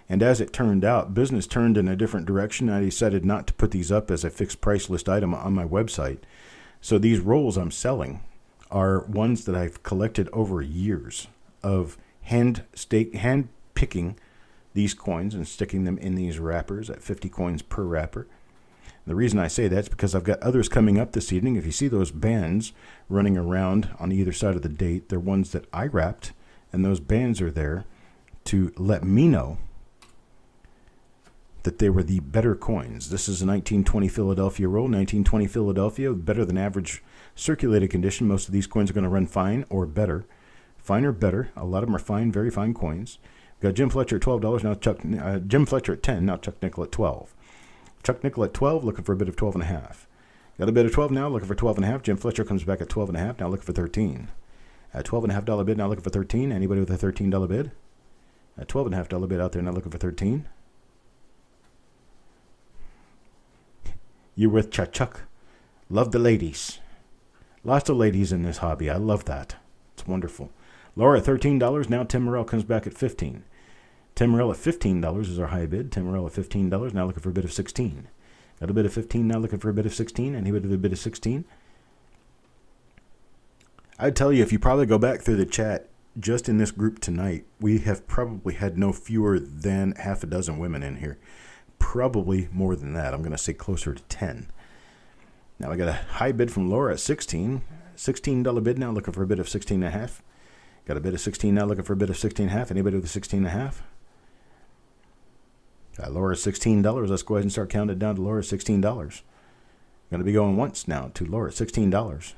And as it turned out, business turned in a different direction. I decided not to put these up as a fixed price list item on my website. So these rolls I'm selling are ones that I've collected over years of hand picking these coins and sticking them in these wrappers at 50 coins per wrapper. The reason I say that is because I've got others coming up this evening. If you see those bands running around on either side of the date, they're ones that I wrapped, and those bands are there to let me know that they were the better coins. This is a 1920 Philadelphia roll. 1920 Philadelphia, better than average circulated condition. Most of these coins are going to run fine or better. Fine or better. A lot of them are fine, very fine coins. We've got Jim Fletcher at $12. Now Jim Fletcher at 10. Now Chuck Nickel at 12. Chuck Nickel at 12, looking for a bid of 12 and a half. Got a bid of 12 now, looking for 12 and a half. Jim Fletcher comes back at 12 and a half. Now looking for 13. At $12.50 bid, now looking for 13. Anybody with a $13 bid? At $12.50 bid out there, now looking for 13. You're with Chuck. Love the ladies. Lots of ladies in this hobby. I love that. It's wonderful. Laura at $13. Now Tim Morrell comes back at 15. Tim Morrell at $15 is our high bid. Tim Morrell at $15. Now looking for a bid of 16. Got a bid of 15. Now looking for a bid of 16. Anybody with a bid of 16? I'd tell you, if you probably go back through the chat, just in this group tonight, we have probably had no fewer than half a dozen women in here. Probably more than that. I'm going to say closer to 10. Now I got a high bid from Laura at 16. $16 bid now, looking for a bid of 16.5. Got a bid of 16 now, looking for a bid of 16.5. Anybody with a 16.5? Got Laura $16. Let's go ahead and start counting it down to Laura $16. Going to be going once now to Laura, $16.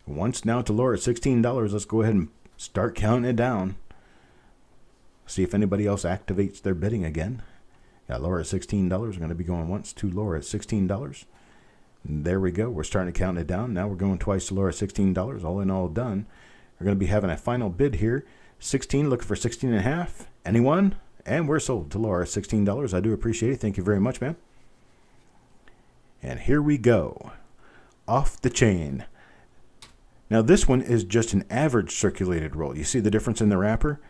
Once now to Laura, $16. Let's go ahead and start counting it down. See if anybody else activates their bidding again. Got Laura at $16. We're going to be going once to Laura at $16. There we go. We're starting to count it down. Now we're going twice to Laura at $16. All in all done. We're going to be having a final bid here. 16, looking for 16 and a half. Anyone? And we're sold to Laura at $16. I do appreciate it. Thank you very much, ma'am. And here we go. Off the chain. Now this one is just an average circulated roll. You see the difference in the wrapper?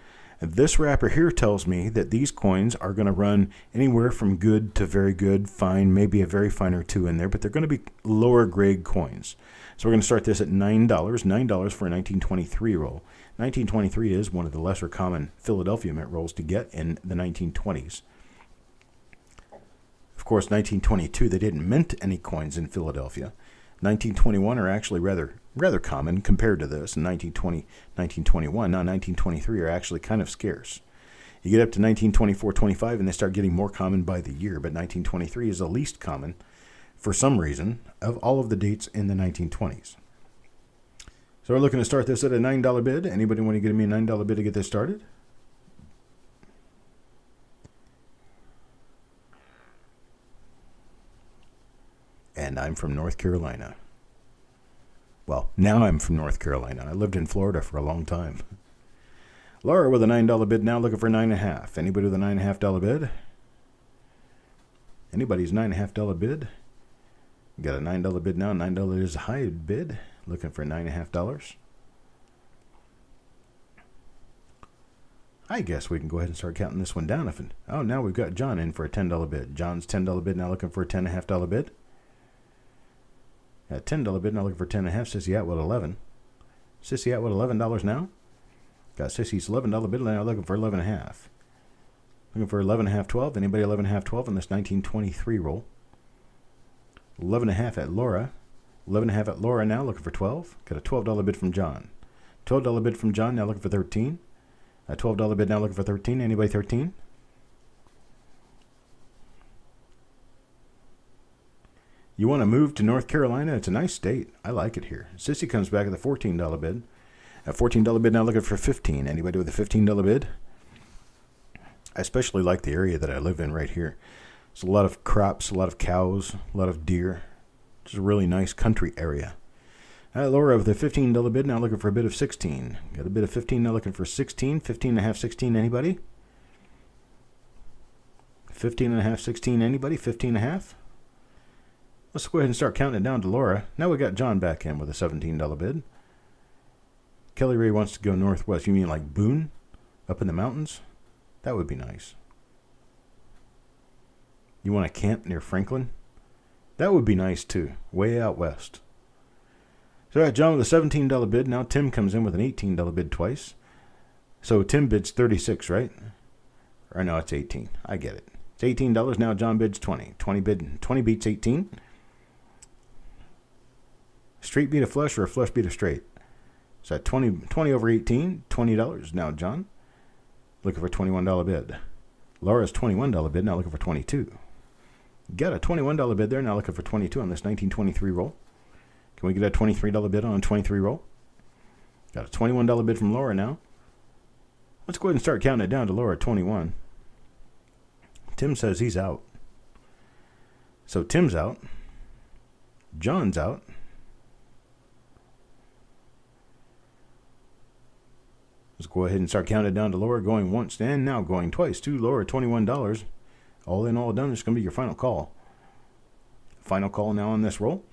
This wrapper here tells me that these coins are going to run anywhere from good to very good, fine, maybe a very fine or two in there, but they're going to be lower grade coins. So we're going to start this at $9, $9 for a 1923 roll. 1923 is one of the lesser common Philadelphia mint rolls to get in the 1920s. Of course, 1922, they didn't mint any coins in Philadelphia. 1921 are actually rather common compared to this. In 1920, 1921, now 1923 are actually kind of scarce. You get up to 1924, 25, and they start getting more common by the year, but 1923 is the least common, for some reason, of all of the dates in the 1920s. So we're looking to start this at a $9 bid. Anybody want to give me a $9 bid to get this started? And I'm from North Carolina. Well, now I'm from North Carolina. I lived in Florida for a long time. Laura with a $9 bid now, looking for $9.50. Anybody with a $9.50 bid? Anybody's $9.50 bid? Got a $9 bid now. $9 is a high bid. Looking for $9.50. I guess we can go ahead and start counting this one down. Oh, now we've got John in for a $10 bid. John's $10 bid now, looking for a $10.50 bid. Got a $10 bid now, looking for $10.50. Sissy Atwood 11. Sissy Atwood $11 now. Got Sissy's $11 bid now, looking for 11.5. Looking for 11.5, 12. Anybody 11.5, 12 on this 1923 roll? 11.5 at Laura. 11.5 at Laura now, looking for 12. Got a $12 bid from John. $12 bid from John, now looking for 13. A $12 bid now, looking for 13. Anybody 13? You want to move to North Carolina? It's a nice state. I like it here. Sissy comes back at the $14 bid. A $14 bid now, looking for 15. Anybody with a $15 bid? I especially like the area that I live in right here. There's a lot of crops, a lot of cows, a lot of deer. It's a really nice country area. Laura with a $15 bid now, looking for a bid of 16. Got a bid of 15 now, looking for 16. 15.5, 16. Anybody? 15.5, 16. Anybody? 15.5. Let's go ahead and start counting it down to Laura. Now we got John back in with a $17 bid. Kelly Ray wants to go northwest. You mean like Boone? Up in the mountains? That would be nice. You want to camp near Franklin? That would be nice too. Way out west. So I got John with a $17 bid. Now Tim comes in with an $18 bid twice. So Tim bids 36, right? Or no, it's 18. I get it. It's $18. Now John bids 20. 20 beats 18. Straight beat a flush or a flush beat a straight? So at 20 over 18, $20. Now John, looking for a $21 bid. Laura's $21 bid, now looking for 22. Got a $21 bid there, now looking for 22 on this 1923 roll. Can we get a $23 bid on a 23 roll? Got a $21 bid from Laura now. Let's go ahead and start counting it down to Laura at 21. Tim says he's out. So Tim's out. John's out. Let's go ahead and start counting it down to Laura, going once and now going twice to Laura, $21. All in, all done. It's going to be your final call. Final call now on this roll.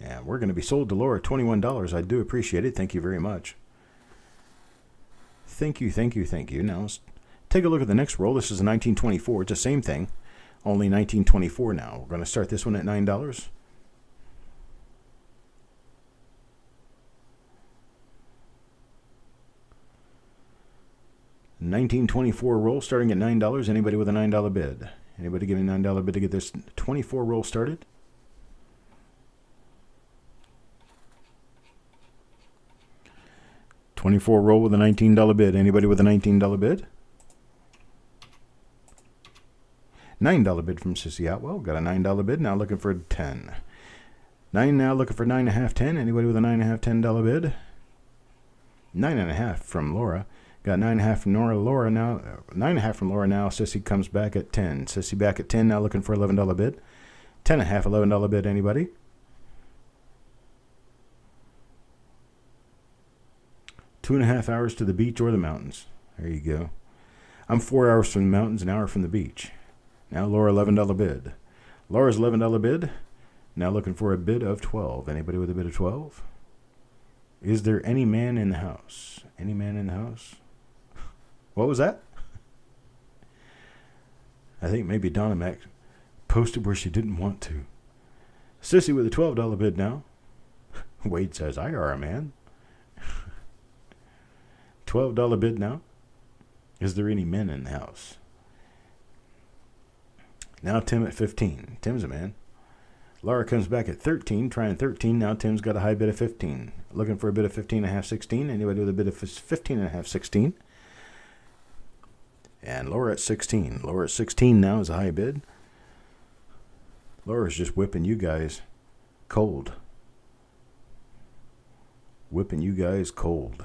And we're going to be sold to Laura, $21. I do appreciate it. Thank you very much. Thank you, thank you, thank you. Now let's take a look at the next roll. This is a 1924. It's the same thing, only 1924 now. We're going to start this one at $9. $1924 roll starting at $9. Anybody with a $9 bid? Anybody give me a $9 bid to get this 24 roll started? 24 roll with a $19 bid. Anybody with a $19 bid? $9 bid from Sissy Outwell. Got a $9 bid. Now looking for a 10. 9 now looking for 9.5, 10. Anybody with a $9.5, $10 bid? 9.5 from Laura. Got 9.5 from Nora. Laura now. 9.5 from Laura now. Sissy comes back at 10. Sissy back at 10. Now looking for $11 bid. 10.5, $11 bid. Anybody? Two and a half hours to the beach or the mountains. There you go. I'm 4 hours from the mountains, an hour from the beach. Now Laura, $11 bid. Laura's $11 bid. Now looking for a bid of 12. Anybody with a bid of 12? Is there any man in the house? Any man in the house? What was that? I think maybe Donna Mac posted where she didn't want to. Sissy with a $12 bid now. Wade says, I are a man. $12 bid now. Is there any men in the house? Now Tim at 15. Tim's a man. Laura comes back at 13, trying 13. Now Tim's got a high bid of 15. Looking for a bid of 15.5, 16. Anybody with a bid of 15.5, 16? And Laura at 16. Laura at 16 now is a high bid. Laura's just whipping you guys cold. Whipping you guys cold.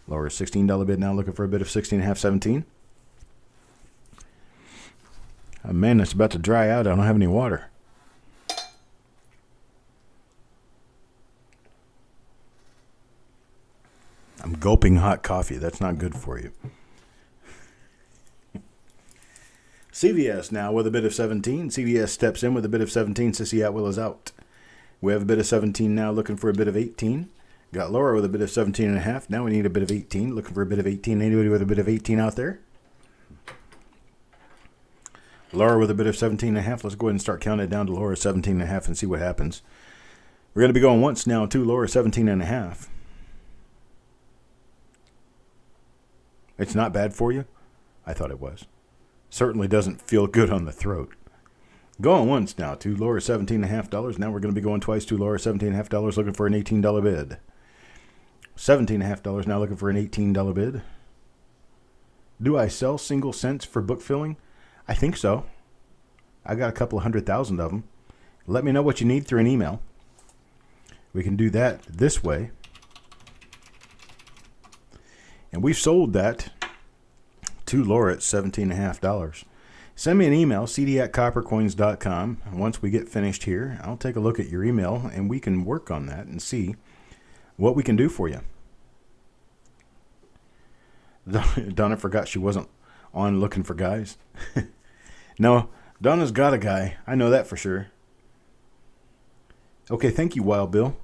Laura's $16 bid now looking for a bid of 16.5, 17. Oh, man, it's about to dry out. I don't have any water. I'm gulping hot coffee. That's not good for you. CVS now with a bid of 17. CVS steps in with a bid of 17. Sissy Atwill is out. We have a bid of 17 now looking for a bid of 18. Got Laura with a bid of 17.5. Now we need a bid of 18. Looking for a bid of 18. Anybody with a bid of 18 out there? Laura with a bid of 17.5. Let's go ahead and start counting it down to Laura 17.5 and see what happens. We're going to be going once now to Laura 17.5. It's not bad for you? I thought it was. Certainly doesn't feel good on the throat. Going once now to Laura $17.5. Now we're going to be going twice to Laura $17.5 looking for an $18 bid. $17.5 now looking for an $18 bid. Do I sell single cents for book filling? I think so. I got a couple of 100,000 of them. Let me know what you need through an email. We can do that this way. And we've sold that to Laura at $17.5. Send me an email, cd@coppercoins.com. Once we get finished here, I'll take a look at your email and we can work on that and see what we can do for you. Donna forgot she wasn't on looking for guys. No, Donna's got a guy. I know that for sure. Okay, thank you, Wild Bill.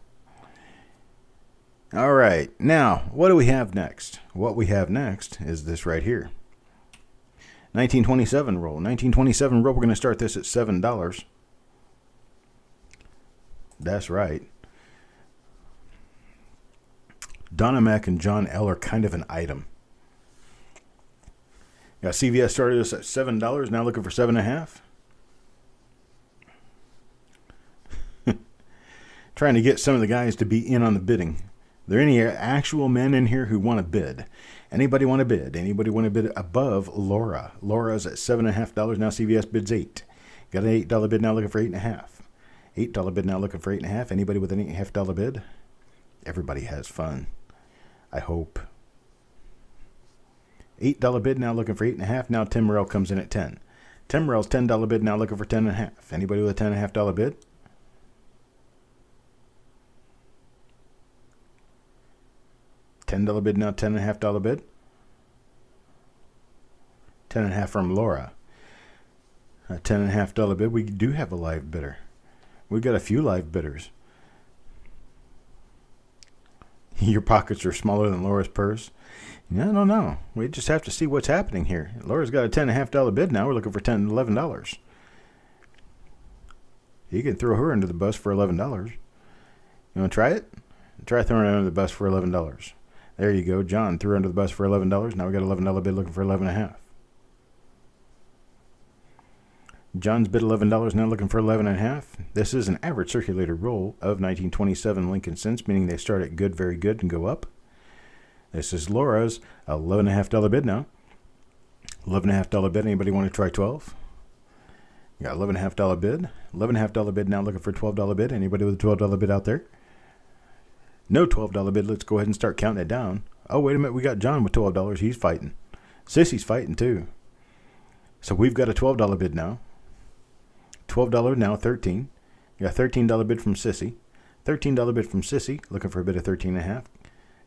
All right, now, what do we have next? What we have next is this right here. 1927 roll. 1927 roll, we're going to start this at $7. That's right. Donna Mac and John L. are kind of an item. Got CVS started us at $7, now looking for $7.5. Trying to get some of the guys to be in on the bidding. Are there any actual men in here who want to bid? Anybody want to bid? Anybody want to bid above Laura? Laura's at $7.5. Now CVS bids $8. Got an $8 bid now looking for $8.5. $8 bid now looking for $8.5. Anybody with an $8.5 bid? Everybody has fun. I hope. $8 bid now looking for $8.5. Now Tim Morrell comes in at 10. Tim Morrell's $10 bid now looking for $10.5. Anybody with a $10.5 bid? $10 bid now, $10.5 bid. $10.5 from Laura. A $10.5 bid. We do have a live bidder. We got a few live bidders. Your pockets are smaller than Laura's purse. Yeah, I don't know. We just have to see what's happening here. Laura's got a $10.5 bid now. We're looking for $10, $11. You can throw her under the bus for $11. You want to try it? Try throwing her under the bus for $11. There you go. John threw her under the bus for $11. Now we got an $11 bid looking for $11.5. John's bid $11, now looking for $11.5. This is an average circulator roll of 1927 Lincoln cents, meaning they start at good, very good, and go up. This is Laura's $11.50 bid now. $11.50 bid. Anybody want to try 12? You got $11.50 bid. $11.50 bid now, looking for $12 bid. Anybody with a $12 bid out there? No $12 bid. Let's go ahead and start counting it down. Oh, wait a minute. We got John with $12. He's fighting. Sissy's fighting too. So we've got a $12 bid now. $12 now, 13. You got $13 bid from Sissy. $13 bid from Sissy, looking for a bid of 13.5.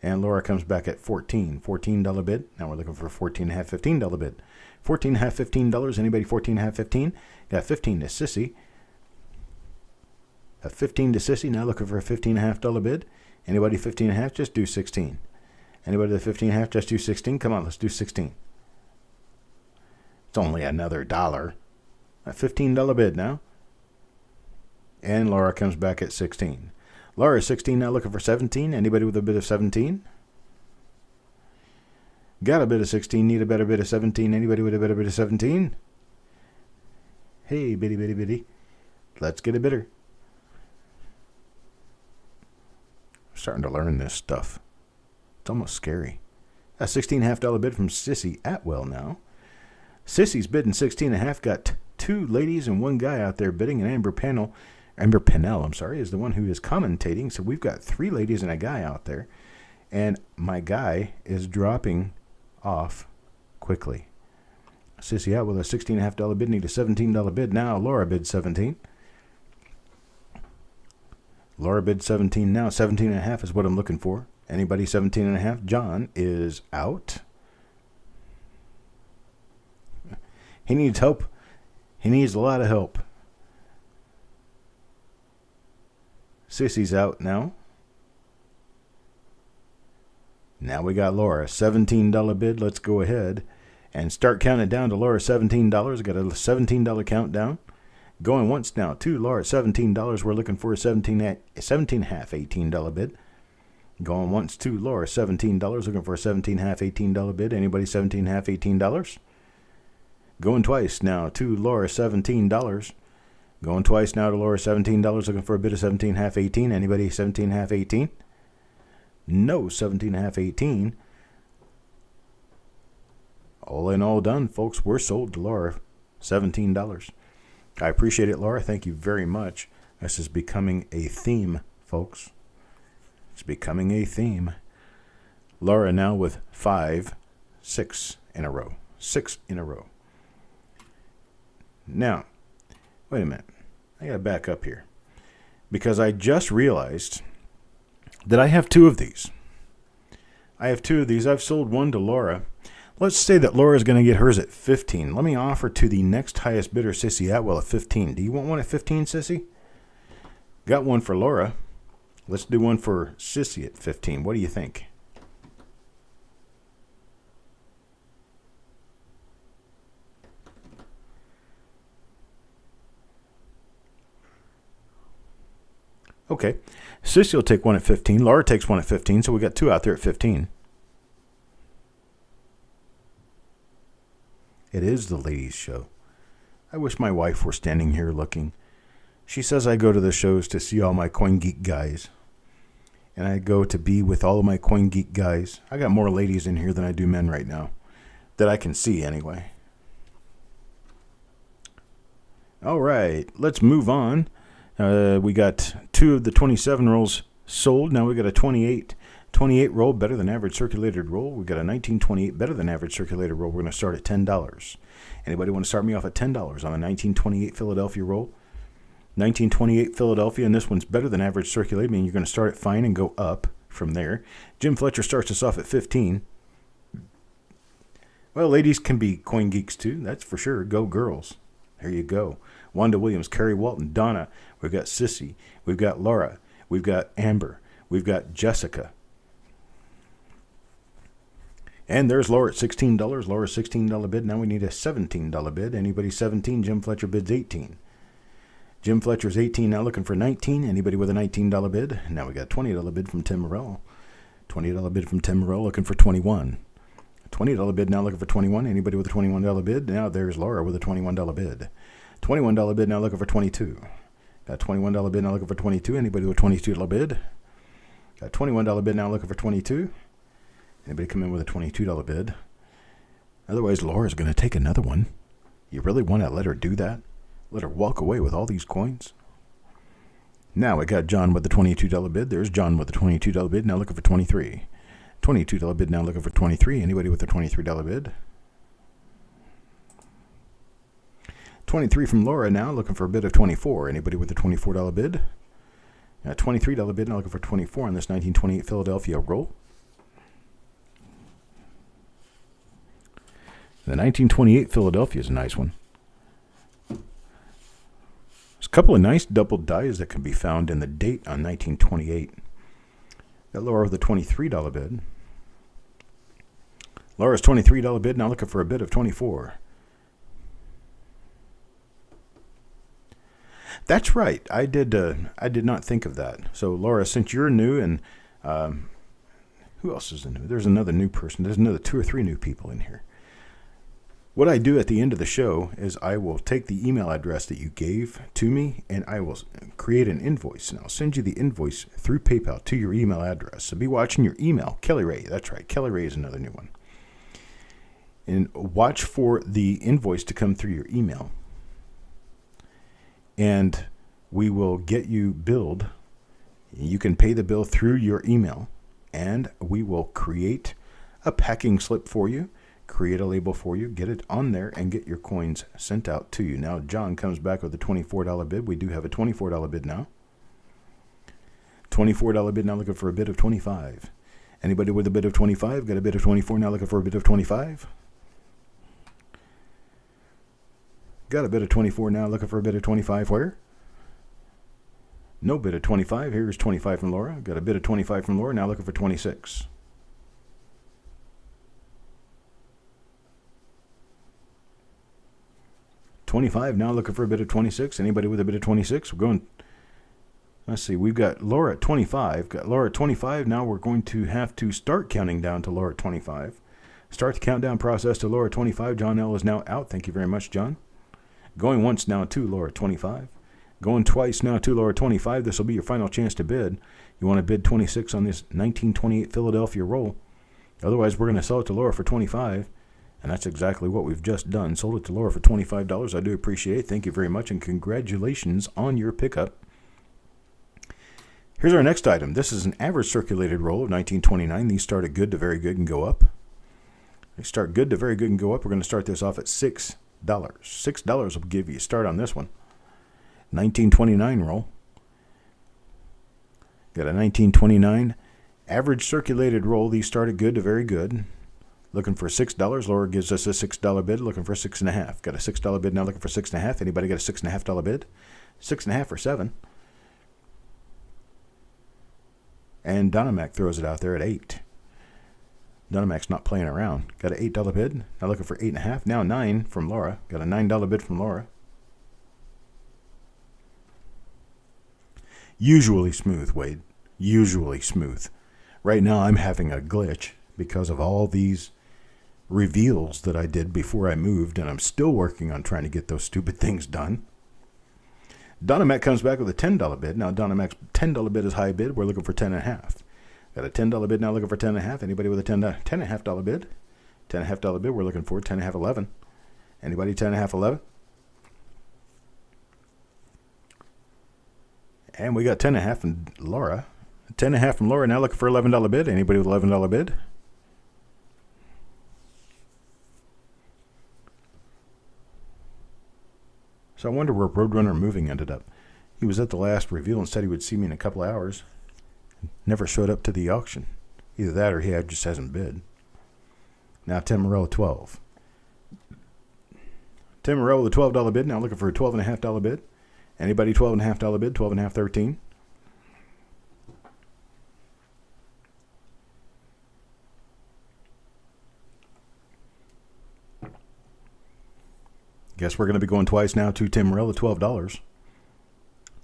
And Laura comes back at 14. $14 bid. Now we're looking for 14.5, $15 bid. 14.5, $15. Anybody 14.5, 15? Got 15 to Sissy. A 15 to Sissy. Now looking for a $15.5 bid. Anybody 15.5? Just do 16. Anybody the 15.5? Just do 16. Come on, let's do 16. It's only another $1. A $15 bid now. And Laura comes back at 16. Laura 16 now, looking for 17. Anybody with a bid of 17? Got a bid of 16. Need a better bid of 17. Anybody with a better bid of 17? Hey, bitty, bitty, bitty. Let's get a bidder. I'm starting to learn this stuff. It's almost scary. A $16.5 bid from Sissy Atwell now. Sissy's bidding 16.5. Got two ladies and one guy out there bidding. And Amber Pennell, is the one who is commentating. So we've got three ladies and a guy out there. And my guy is dropping off quickly. Sissy out with a $16.5 bid. Need a $17 bid. Now Laura bid 17. Laura bid 17 now. 17.5 is what I'm looking for. Anybody 17.5? John is out. He needs help. He needs a lot of help. Sissy's out now. Now we got Laura. $17 bid. Let's go ahead and start counting down to Laura $17. Got a $17 countdown. Going once now to Laura $17. We're looking for a $17.5, $18 bid. Going once to Laura $17. Looking for a $17.5, $18 bid. Anybody $17.5, $18? Going twice now to Laura $17. Going twice now to Laura $17. Looking for a bid of $17.5, 18. Anybody $17.5, 18? No $17.5, 18. All in all done, folks. We're sold to Laura $17. I appreciate it, Laura. Thank you very much. This is becoming a theme, folks. It's becoming a theme. Laura now with 6 in a row. 6 in a row. Now, wait a minute. I got to back up here. Because I just realized that I have 2 of these. I have 2 of these. I've sold one to Laura. Let's say that Laura is going to get hers at 15. Let me offer to the next highest bidder, Sissy Atwell, at 15. Do you want one at 15, Sissy? Got one for Laura. Let's do one for Sissy at 15. What do you think? Okay. Sissy will take one at 15. Laura takes one at 15, so we got 2 out there at 15. It is the ladies' show. I wish my wife were standing here looking. She says I go to the shows to see all my Coin Geek guys. And I go to be with all of my Coin Geek guys. I got more ladies in here than I do men right now. That I can see anyway. All right, let's move on. We got 2 of the 27 rolls sold. Now we got a 28 roll, better than average circulated roll. We got a 1928 better than average circulated roll. We're going to start at $10. Anybody want to start me off at $10 on a 1928 Philadelphia roll? 1928 Philadelphia, and this one's better than average circulated, meaning you're going to start at fine and go up from there. Jim Fletcher starts us off at 15. Well, ladies can be coin geeks too, that's for sure. Go girls. There you go. Wanda Williams, Carrie Walton, Donna. We've got Sissy. We've got Laura. We've got Amber. We've got Jessica. And there's Laura at $16. Laura's $16 bid. Now we need a $17 bid. Anybody 17? Jim Fletcher bids 18. Jim Fletcher's 18 now looking for 19. Anybody with a $19 bid? Now we got a $20 bid from Tim Morrell. $20 bid from Tim Morrell looking for 21. $20 bid now looking for 21. Anybody with a $21 bid? Now there's Laura with a $21 bid. $21 bid now looking for 22. Got $21 bid now looking for 22. Anybody with a $22 bid? Got $21 bid now looking for 22. Anybody come in with a $22 bid? Otherwise, Laura's going to take another one. You really want to let her do that? Let her walk away with all these coins? Now we got John with the $22 bid. There's John with the $22 bid. Now looking for 23. $22 bid. Now looking for 23. Anybody with a $23 bid? 23 from Laura. Now looking for a bid of 24. Anybody with a $24 bid? $23 bid. Now looking for 24 on this 1928 Philadelphia roll. The 1928 Philadelphia is a nice one. There's a couple of nice double dies that can be found in the date on 1928. Got Laura with a $23 bid. Laura's $23 bid, now looking for a bid of 24. That's right. I did not think of that. So Laura, since you're new, and who else is new? There's another new person. There's another 2 or 3 new people in here. What I do at the end of the show is I will take the email address that you gave to me, and I will create an invoice, and I'll send you the invoice through PayPal to your email address. So be watching your email. Kelly Ray, that's right. Kelly Ray is another new one. And watch for the invoice to come through your email. And we will get you billed. You can pay the bill through your email, and we will create a packing slip for you, create a label for you, get it on there, and get your coins sent out to you. Now, John comes back with a $24 bid. We do have a $24 bid now. $24 bid, now looking for a bid of 25. Anybody with a bid of 25? Got a bid of 24, now looking for a bid of 25. Got a bid of 24 now, looking for a bid of 25. Where? No bid of 25. Here's 25 from Laura. Got a bid of 25 from Laura, now looking for 26. $25 now, looking for a bid of 26. Anybody with a bid of 26? We're going. Let's see. We've got Laura at 25. Got Laura at 25. Now we're going to have to start counting down to Laura at 25. Start the countdown process to Laura at 25. John L is now out. Thank you very much, John. Going once now to Laura at 25. Going twice now to Laura at 25. This will be your final chance to bid. You want to bid 26 on this 1928 Philadelphia roll. Otherwise, we're going to sell it to Laura for 25. And that's exactly what we've just done. Sold it to Laura for $25. I do appreciate it. Thank you very much, and congratulations on your pickup. Here's our next item. This is an average circulated roll of 1929. These start at good to very good and go up. They start good to very good and go up. We're going to start this off at $6. $6 will give you a start on this one. 1929 roll. Got a 1929 average circulated roll. These start at good to very good. Looking for $6. Laura gives us a $6 bid. Looking for 6.5. Got a $6 bid now. Looking for 6.5. Anybody got a $6.5 bid? 6.5 or 7. And Dynamac throws it out there at 8. Dynamac's not playing around. Got an $8 bid. Now looking for 8.5. Now 9 from Laura. Got a $9 bid from Laura. Usually smooth, Wade. Usually smooth. Right now I'm having a glitch because of all these reveals that I did before I moved, and I'm still working on trying to get those stupid things done. Dynamac comes back with a $10 bid. Now Dynamac's $10 bid is high bid. We're looking for 10.5. Got a $10 bid now, looking for 10.5. Anybody with a $10.5 bid? $10.5 bid. We're looking for 10.5, 11. Anybody 10.5, 11? And we got 10.5 from Laura. 10.5 from Laura. Now looking for $11 bid. Anybody with $11 bid? So I wonder where Roadrunner Moving ended up. He was at the last reveal and said he would see me in a couple of hours. Never showed up to the auction. Either that or he just hasn't bid. Now Tim Morello 12. Tim Morello with a $12 bid. Now looking for a $12.5 bid. Anybody $12.5 bid? 12.5, 13. Guess we're going to be going twice now to Tim Morello, $12.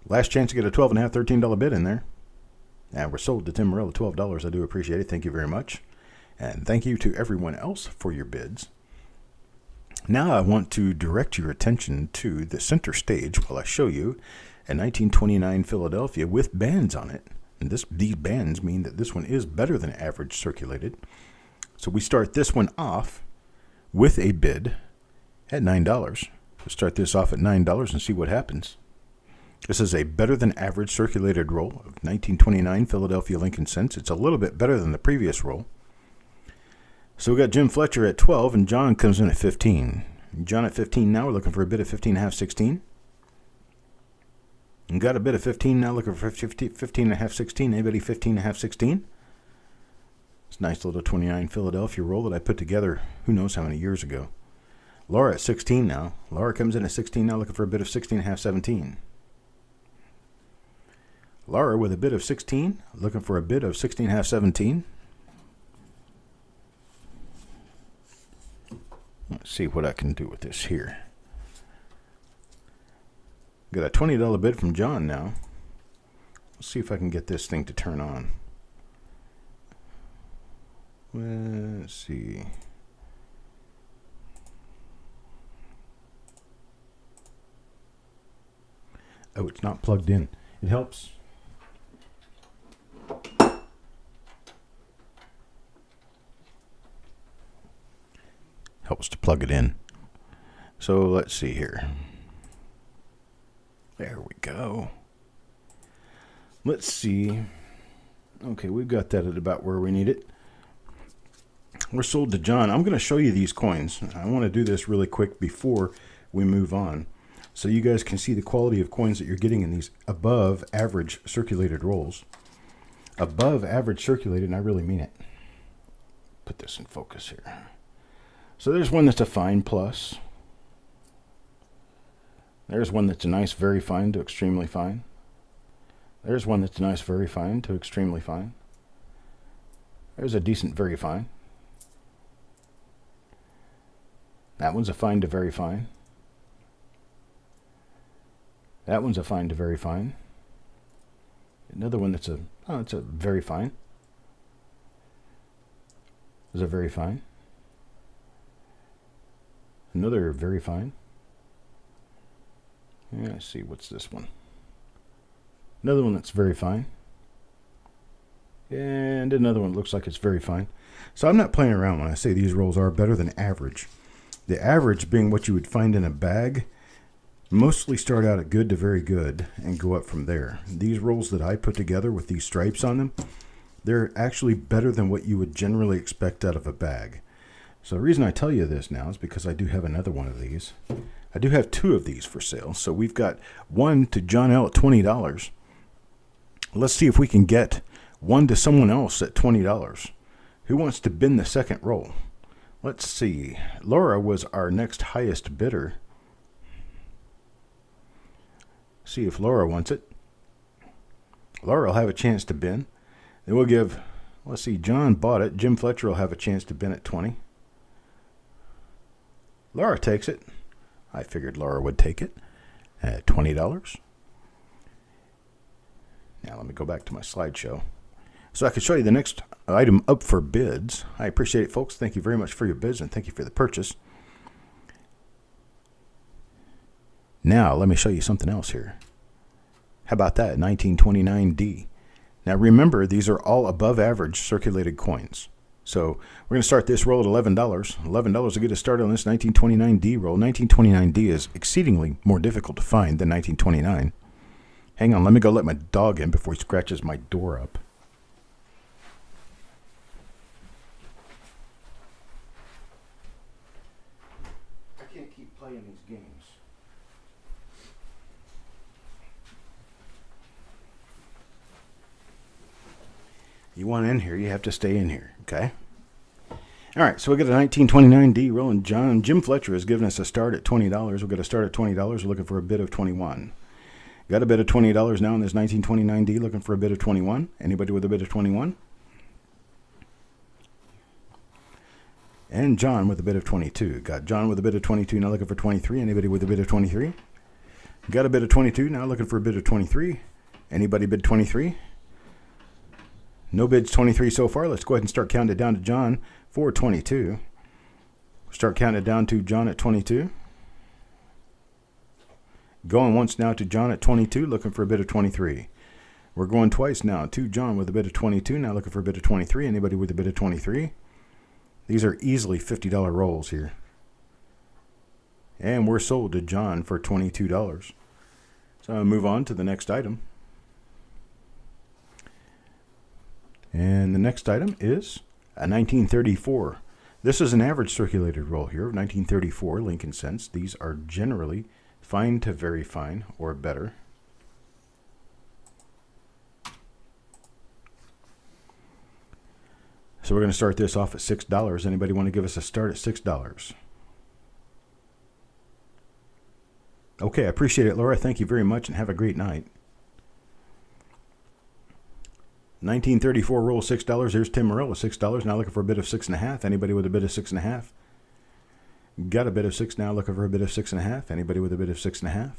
Last chance to get a $12.5, $13 bid in there. And we're sold to Tim Morello, $12. I do appreciate it. Thank you very much. And thank you to everyone else for your bids. Now I want to direct your attention to the center stage while I show you a 1929 Philadelphia with bands on it. And these bands mean that this one is better than average circulated. So we start this one off with a bid at $9. We'll start this off at $9 and see what happens. This is a better than average circulated roll of 1929 Philadelphia Lincoln cents. It's a little bit better than the previous roll. So we got Jim Fletcher at 12 and John comes in at 15. John at 15 now. We're looking for a bid of 15.5, 16. And got a bid of 15 now, looking for 15.5, 16. Anybody 15.5, 16? It's a nice little 29 Philadelphia roll that I put together who knows how many years ago. Laura at 16 now. Laura comes in at 16 now, looking for a bid of 16.5, 17. Laura with a bid of 16, looking for a bid of 16.5, 17. Let's see what I can do with this here. Got a $20 bid from John now. Let's see if I can get this thing to turn on. Let's see. Oh, it's not plugged in. It helps. Helps to plug it in. So let's see here. There we go. Let's see. Okay, we've got that at about where we need it. We're sold to John. I'm going to show you these coins. I want to do this really quick before we move on, so you guys can see the quality of coins that you're getting in these above average circulated rolls. Above average circulated, and I really mean it. Put this in focus here. So there's one that's a fine plus. There's one that's a nice very fine to extremely fine. There's one that's a nice very fine to extremely fine. There's a decent very fine. That one's a fine to very fine. That one's a fine to very fine. Another one that's it's a very fine. Is a very fine. Another very fine. Yeah, let's see, what's this one? Another one that's very fine. And another one that looks like it's very fine. So I'm not playing around when I say these rolls are better than average. The average being what you would find in a bag, mostly start out at good to very good and go up from there. These rolls that I put together with these stripes on them, they're actually better than what you would generally expect out of a bag. So the reason I tell you this now is because I do have another one of these. I do have two of these for sale. So we've got one to John L at $20. Let's see if we can get one to someone else at $20. Who wants to bin the second roll? Let's see. Laura was our next highest bidder. See if Laura wants it. Laura will have a chance to bin. Then we'll give, let's see, John bought it. Jim Fletcher will have a chance to bin at 20. Laura takes it. I figured Laura would take it at $20. Now let me go back to my slideshow so I can show you the next item up for bids. I appreciate it, folks. Thank you very much for your bids and thank you for the purchase. Now let me show you something else here. How about that? 1929D. Now remember, these are all above average circulated coins. So we're going to start this roll at $11. $11 to get us started on this 1929D roll. 1929D is exceedingly more difficult to find than 1929. Hang on, let me go let my dog in before he scratches my door up. I can't keep playing these games. You want in here, you have to stay in here, okay? All right, so we got a 1929D rolling. Jim Fletcher has given us a start at $20. We've got to start at $20. We're looking for a bid of 21. Got a bid of $20 now in this 1929D, looking for a bid of 21. Anybody with a bid of 21? And John with a bid of 22. Got John with a bid of 22, now looking for 23. Anybody with a bid of 23? Got a bid of 22, now looking for a bid of 23. Anybody bid 23? No bids 23 so far. Let's go ahead and start counting it down to John for 22. Start counting it down to John at 22. Going once now to John at 22, looking for a bid of 23. We're going twice now to John with a bid of 22, now looking for a bid of 23. Anybody with a bid of 23? These are easily $50 rolls here. And we're sold to John for $22. So I'll move on to the next item. And the next item is a 1934. This is an average circulated roll here of 1934 Lincoln cents. These are generally fine to very fine or better. So we're going to start this off at $6. Anybody want to give us a start at $6? Okay, I appreciate it, Laura. Thank you very much and have a great night. 1934 roll $6. There's Tim Morrell with $6. Now looking for a bid of 6.5. Anybody with a bid of 6.5? Got a bid of 6 now. Looking for a bid of 6.5. Anybody with a bid of 6.5?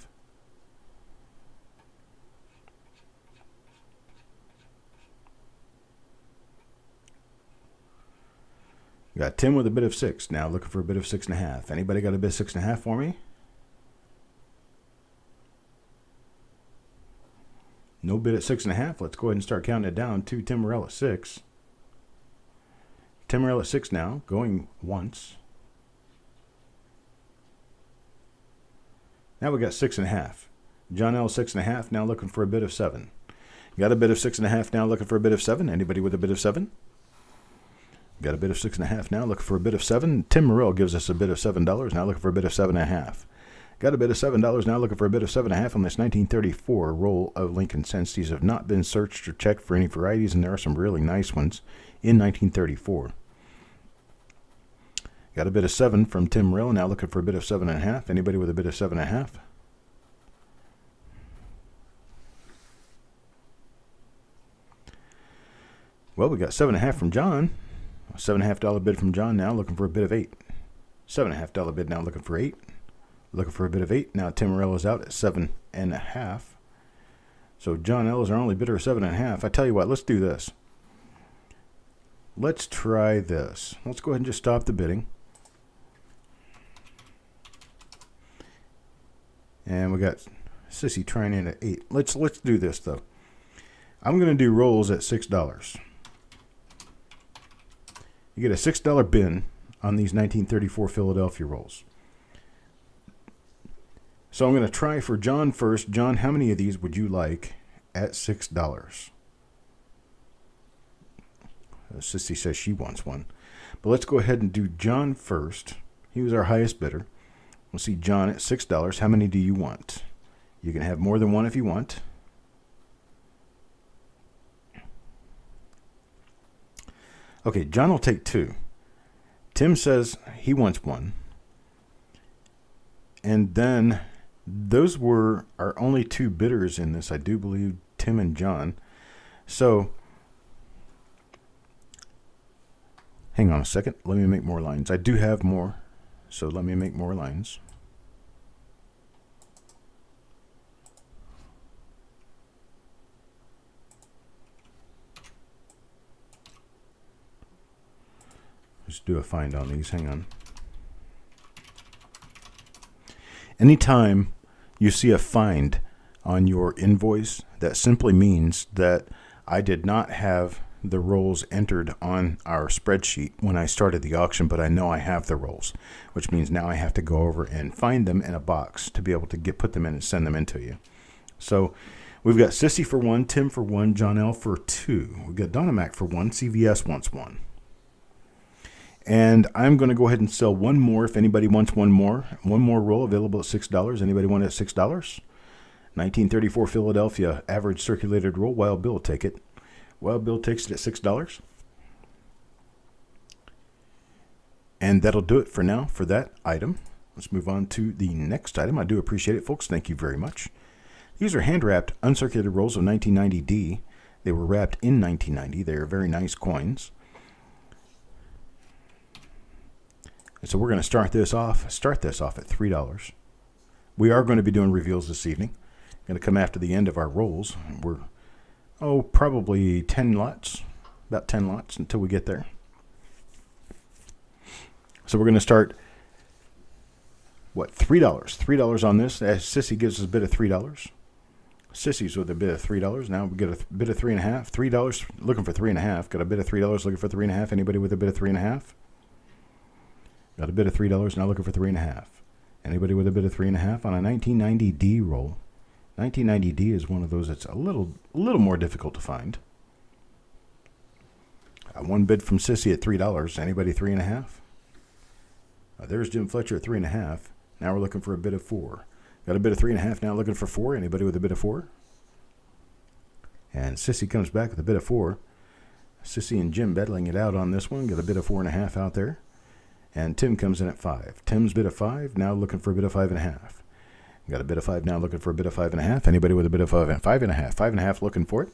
Got Tim with a bid of 6. Now looking for a bid of 6.5. Anybody got a bid of 6.5 for me? No bid at 6.5. Let's go ahead and start counting it down to Tim Morrell at 6. Tim Morrell at 6 now, going once. Now we got 6.5. John L 6.5. Now looking for a bid of 7. Got a bid of 6.5. Now looking for a bid of 7. Anybody with a bid of 7? Got a bid of 6.5 now, looking for a bid of 7. Tim Morrell gives us a bid of $7, now looking for a bid of 7.5. Got a bid of $7 now, looking for a bid of 7.5 on this 1934 roll of Lincoln cents. These have not been searched or checked for any varieties, and there are some really nice ones in 1934. Got a bid of 7 from Tim Morrell, now looking for a bid of 7.5. Anybody with a bid of 7.5? Well, we got 7.5 from John. $7.5 bid from John now, looking for a bid of 8. $7.5 bid now, looking for 8. Looking for a bid of 8. Now Tim Morrell is out at 7.5. So John L is our only bidder of 7.5. I tell you what, let's do this. Let's try this. Let's go ahead and just stop the bidding. And we got Sissy trying in at 8. Let's do this though. I'm going to do rolls at $6. You get a $6 bin on these 1934 Philadelphia rolls. So I'm going to try for John first. John, how many of these would you like at $6? Sissy says she wants one. But let's go ahead and do John first. He was our highest bidder. We'll see John at $6. How many do you want? You can have more than one if you want. Okay, John will take 2. Tim says he wants 1. And then those were our only 2 bidders in this, I do believe, Tim and John. So, hang on a second. Let me make more lines. I do have more, so let me make more lines. Let's do a find on these. Hang on. Anytime you see a find on your invoice, that simply means that I did not have the rolls entered on our spreadsheet when I started the auction, but I know I have the rolls, which means now I have to go over and find them in a box to be able to put them in and send them in to you. So we've got Sissy for 1, Tim for 1, John L for 2. We've got Donna Mac for 1, CVS wants 1. And I'm going to go ahead and sell one more if anybody wants one more. One more roll available at $6. Anybody want it at $6? 1934 Philadelphia average circulated roll. Wild Bill will take it. Wild Bill takes it at $6. And that'll do it for now for that item. Let's move on to the next item. I do appreciate it, folks. Thank you very much. These are hand-wrapped, uncirculated rolls of 1990D. They were wrapped in 1990. They are very nice coins. So we're going to start this off at $3. We are going to be doing reveals this evening. Going to come after the end of our rolls. We're probably 10 lots, about 10 lots until we get there. So we're going to start $3? $3 on this. As Sissy gives us a bid of $3. Sissy's with a bid of $3. Now we get a bid of $3.5. $3 looking for $3.5. Got a bid of $3 looking for $3.5. Anybody with a bid of $3.5? Got a bid of $3, now looking for 3.5. Anybody with a bid of 3.5 on a 1990D roll? 1990D is one of those that's a little more difficult to find. One bid from Sissy at $3. Anybody 3.5? There's Jim Fletcher at 3.5. Now we're looking for a bid of 4. Got a bid of 3.5. Now looking for 4. Anybody with a bid of 4? And Sissy comes back with a bid of 4. Sissy and Jim battling it out on this one. Got a bid of 4.5 out there. And Tim comes in at 5. Tim's bid of 5. Now looking for a bid of 5.5. Got a bid of 5. Now looking for a bid of 5.5. Anybody with a bid of 5.5? 5.5 looking for it.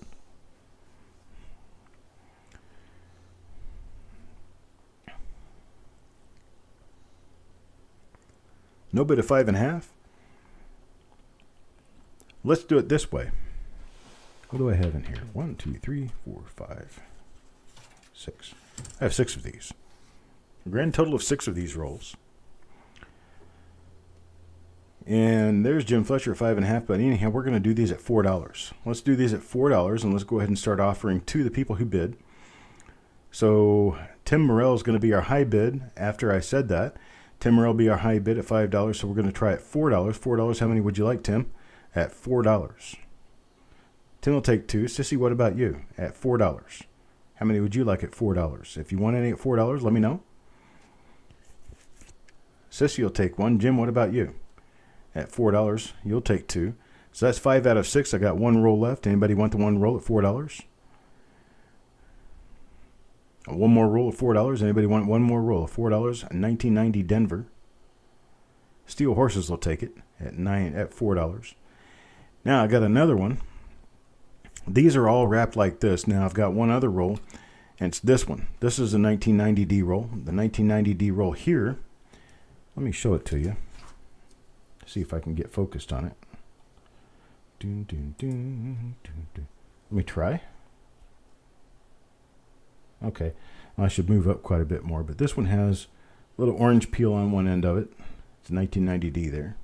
No bid of 5.5. Let's do it this way. What do I have in here? 1, 2, 3, 4, 5, 6. I have 6 of these. A grand total of 6 of these rolls. And there's Jim Fletcher at 5.5. But anyhow, we're going to do these at $4. Let's do these at $4, and let's go ahead and start offering to the people who bid. So Tim Morrell is going to be our high bid. After I said that, Tim Morrell will be our high bid at $5. So we're going to try at $4. $4. How many would you like, Tim? At $4. Tim will take 2. Sissy, what about you? At $4. How many would you like at $4? If you want any at $4, let me know. Sissy will take 1. Jim, what about you? At $4, you'll take 2. So that's 5 out of 6. I got 1 roll left. Anybody want the 1 roll at $4? One more roll of $4. Anybody want one more roll of $4? 1990 Denver. Steel Horses will take it at $4. Now I got another one. These are all wrapped like this. Now I've got one other roll, and it's this one. This is a 1990D roll. The 1990D roll here. Let me show it to you. See if I can get focused on it. Let me try. Okay, I should move up quite a bit more, but this one has a little orange peel on one end of it. It's 1990D there.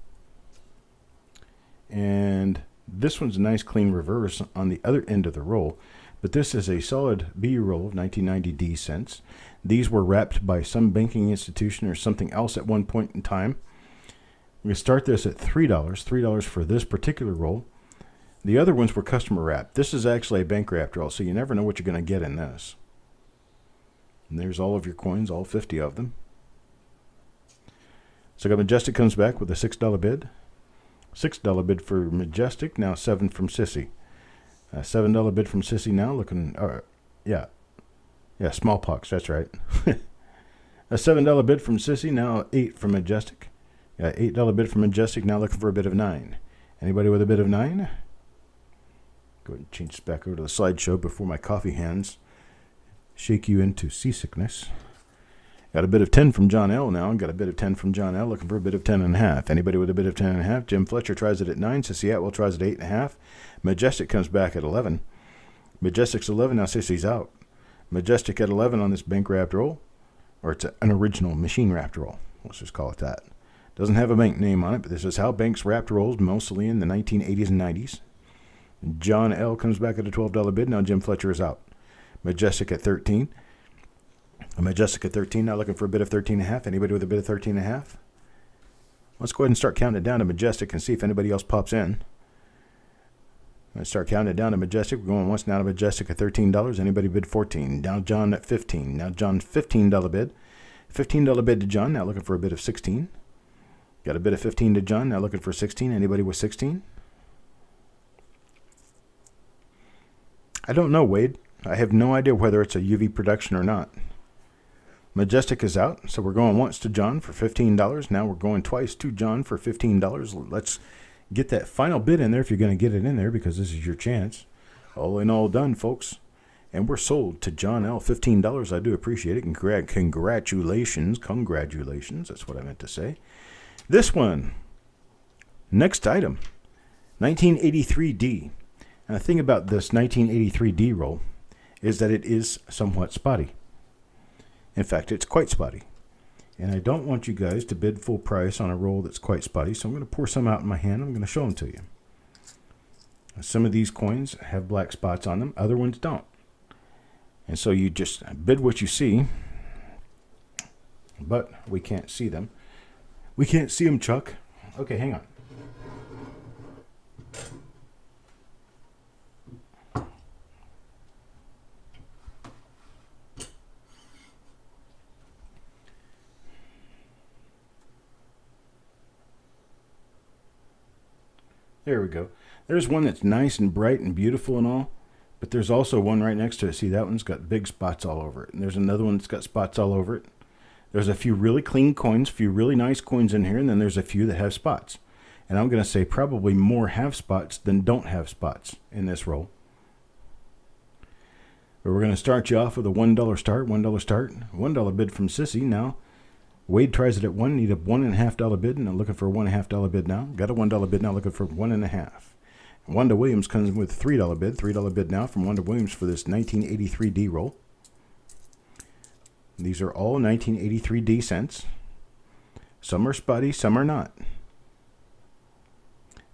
And this one's a nice clean reverse on the other end of the roll, but this is a solid B roll of 1990D cents. These were wrapped by some banking institution or something else at one point in time. We're going to start this at $3. $3 for this particular roll. The other ones were customer wrapped. This is actually a bank wrapped roll, so you never know what you're going to get in this. And there's all of your coins, all 50 of them. So Majestic comes back with a $6 bid. $6 bid for Majestic, now 7 from Sissy. $7 bid from Sissy now, looking, yeah, smallpox, that's right. A $7 bid from Sissy, now 8 from Majestic. Yeah, $8 bid from Majestic, now looking for a bid of 9. Anybody with a bid of 9? Go ahead and change this back over to the slideshow before my coffee hands shake you into seasickness. Got a bid of 10 from John L. now. Got a bid of 10 from John L. Looking for a bid of 10.5. Anybody with a bid of 10.5? Jim Fletcher tries it at 9. Sissy Atwell tries it at 8.5. Majestic comes back at 11. Majestic's 11. Now Sissy's out. Majestic at 11 on this bank wrapped roll. Or it's an original machine wrapped roll. Let's just call it that. Doesn't have a bank name on it, but this is how banks wrapped rolls mostly in the 1980s and 90s. John L. comes back at a $12 bid. Now Jim Fletcher is out. Majestic at 13. Majestic at 13. Now looking for a bid of 13.5. Anybody with a bid of 13.5? Let's go ahead and start counting it down to Majestic and see if anybody else pops in. Let's start counting it down to Majestic. We're going once now to Majestic at $13. Anybody bid 14. Now John at 15. Now John $15 bid. $15 bid to John. Now looking for a bid of 16. Got a bid of 15 to John. Now looking for 16. Anybody with 16? I don't know, Wade. I have no idea whether it's a UV production or not. Majestic is out, so we're going once to John for $15. Now we're going twice to John for $15. Let's get that final bid in there if you're going to get it in there, because this is your chance. All in all done, folks. And we're sold to John L. $15. I do appreciate it. Congratulations. Congratulations. That's what I meant to say. This one. Next item. 1983D. And the thing about this 1983D roll is that it is somewhat spotty. In fact, it's quite spotty. And I don't want you guys to bid full price on a roll that's quite spotty, so I'm going to pour some out in my hand. I'm going to show them to you. Some of these coins have black spots on them. Other ones don't. And so you just bid what you see. but we can't see them. We can't see them, Chuck. Okay, hang on. There we go. There's one that's nice and bright and beautiful and all, but there's also one right next to it. See, that one's got big spots all over it. And there's another one that's got spots all over it. There's a few really clean coins, a few really nice coins in here, and then there's a few that have spots. And I'm going to say probably more have spots than don't have spots in this roll. But we're going to start you off with a $1 start, $1 start, $1 bid from Sissy. Now, Wade tries it at $1, need a $1.50 bid, and I'm looking for a $1.50 bid now. Got a $1 bid now, looking for $1.50. Wanda Williams comes with a $3 bid. $3 bid now from Wanda Williams for this 1983 D roll. These are all 1983 D cents. Some are spotty, some are not.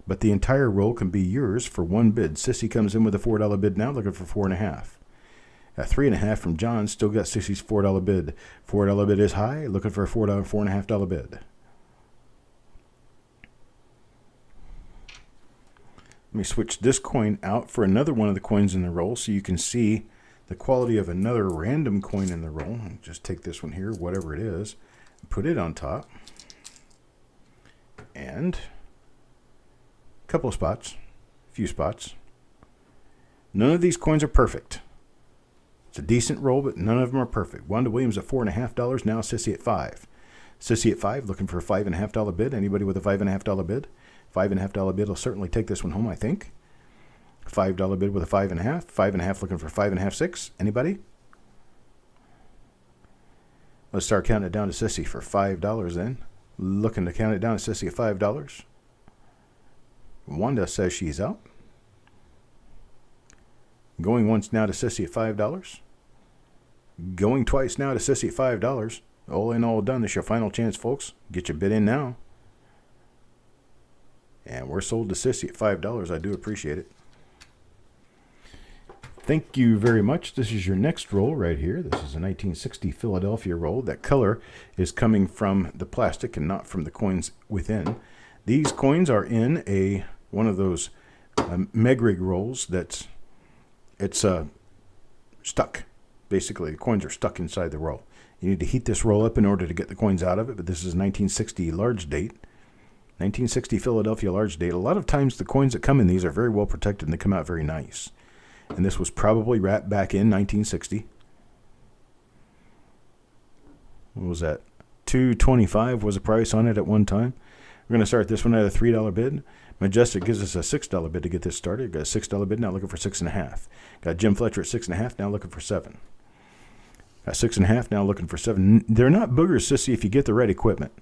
But the entire roll can be yours for one bid. Sissy comes in with a $4 bid now, looking for $4.50. At $3.50 from John, still got Sissy's $4 bid. $4 bid is high, looking for a $4.50 bid. Let me switch this coin out for another one of the coins in the roll so you can see the quality of another random coin in the roll. Just take this one here, whatever it is, put it on top. And a couple of spots, a few spots. None of these coins are perfect. It's a decent roll, but none of them are perfect. Wanda Williams at $4.50, now Sissy at $5. Sissy at $5, looking for a $5.50 bid. Anybody with a $5.50 bid? $5.50 bid will certainly take this one home, I think. $5 bid with a $5.50. $5.50 looking for $5.50, $6. Anybody? Let's start counting it down to Sissy for $5 then. Looking to count it down to Sissy at $5. Wanda says she's out. Going once now to Sissy at $5. Going twice now to Sissy at $5. All in, all done. This is your final chance, folks. Get your bid in now. And we're sold to Sissy at $5. I do appreciate it. Thank you very much. This is your next roll right here. This is a 1960 Philadelphia roll. That color is coming from the plastic and not from the coins within. These coins are in one of those Megrig rolls that's stuck. Basically, the coins are stuck inside the roll. You need to heat this roll up in order to get the coins out of it, but this is 1960 large date. 1960 Philadelphia large date. A lot of times the coins that come in these are very well protected and they come out very nice. And this was probably wrapped back in 1960. What was that? $2.25 was the price on it at one time. We're going to start this one at a $3 bid. Majestic gives us a $6 bid to get this started. Got a $6 bid, now looking for $6.50. Got Jim Fletcher at $6.50, now looking for $7. Got $6.50, now looking for $7. They're not boogers, Sissy, if you get the right equipment.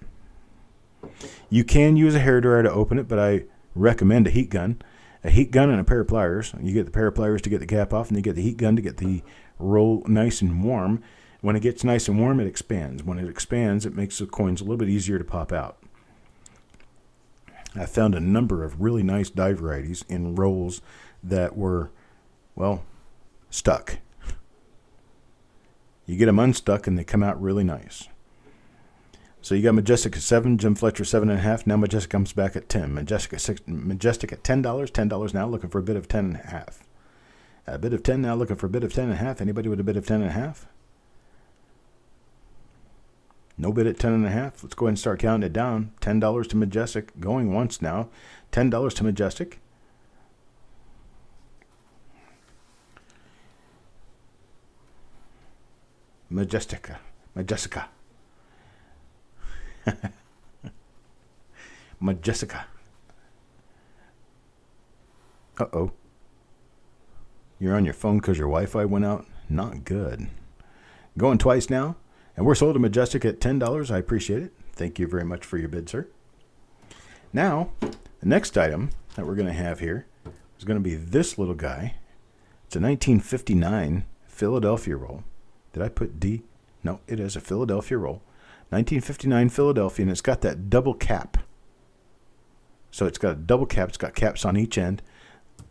You can use a hairdryer to open it, but I recommend a heat gun. A heat gun and a pair of pliers. You get the pair of pliers to get the cap off, and you get the heat gun to get the roll nice and warm. When it gets nice and warm, it expands. When it expands, it makes the coins a little bit easier to pop out. I found a number of really nice die varieties in rolls that were, well, stuck. You get them unstuck, and they come out really nice. So you got Majestic at 7, Jim Fletcher 7.5. Now Majestic comes back at 10. Majestic at $10. $10 now, looking for a bid of 10.5. A bid of 10 now, looking for a bid of 10.5. Anybody with a bid of 10.5? No bid at 10.5. Let's go ahead and start counting it down. $10 to Majestic. Going once now. $10 to Majestic. Majestica. Majestica. Uh-oh. You're on your phone because your Wi-Fi went out? Not good. Going twice now. And we're sold to Majestic at $10. I appreciate it. Thank you very much for your bid, sir. Now, the next item that we're going to have here is going to be this little guy. It's a 1959 Philadelphia roll. Did I put D? No, it is a Philadelphia roll. 1959 Philadelphia, and it's got that double cap. So it's got a double cap. It's got caps on each end.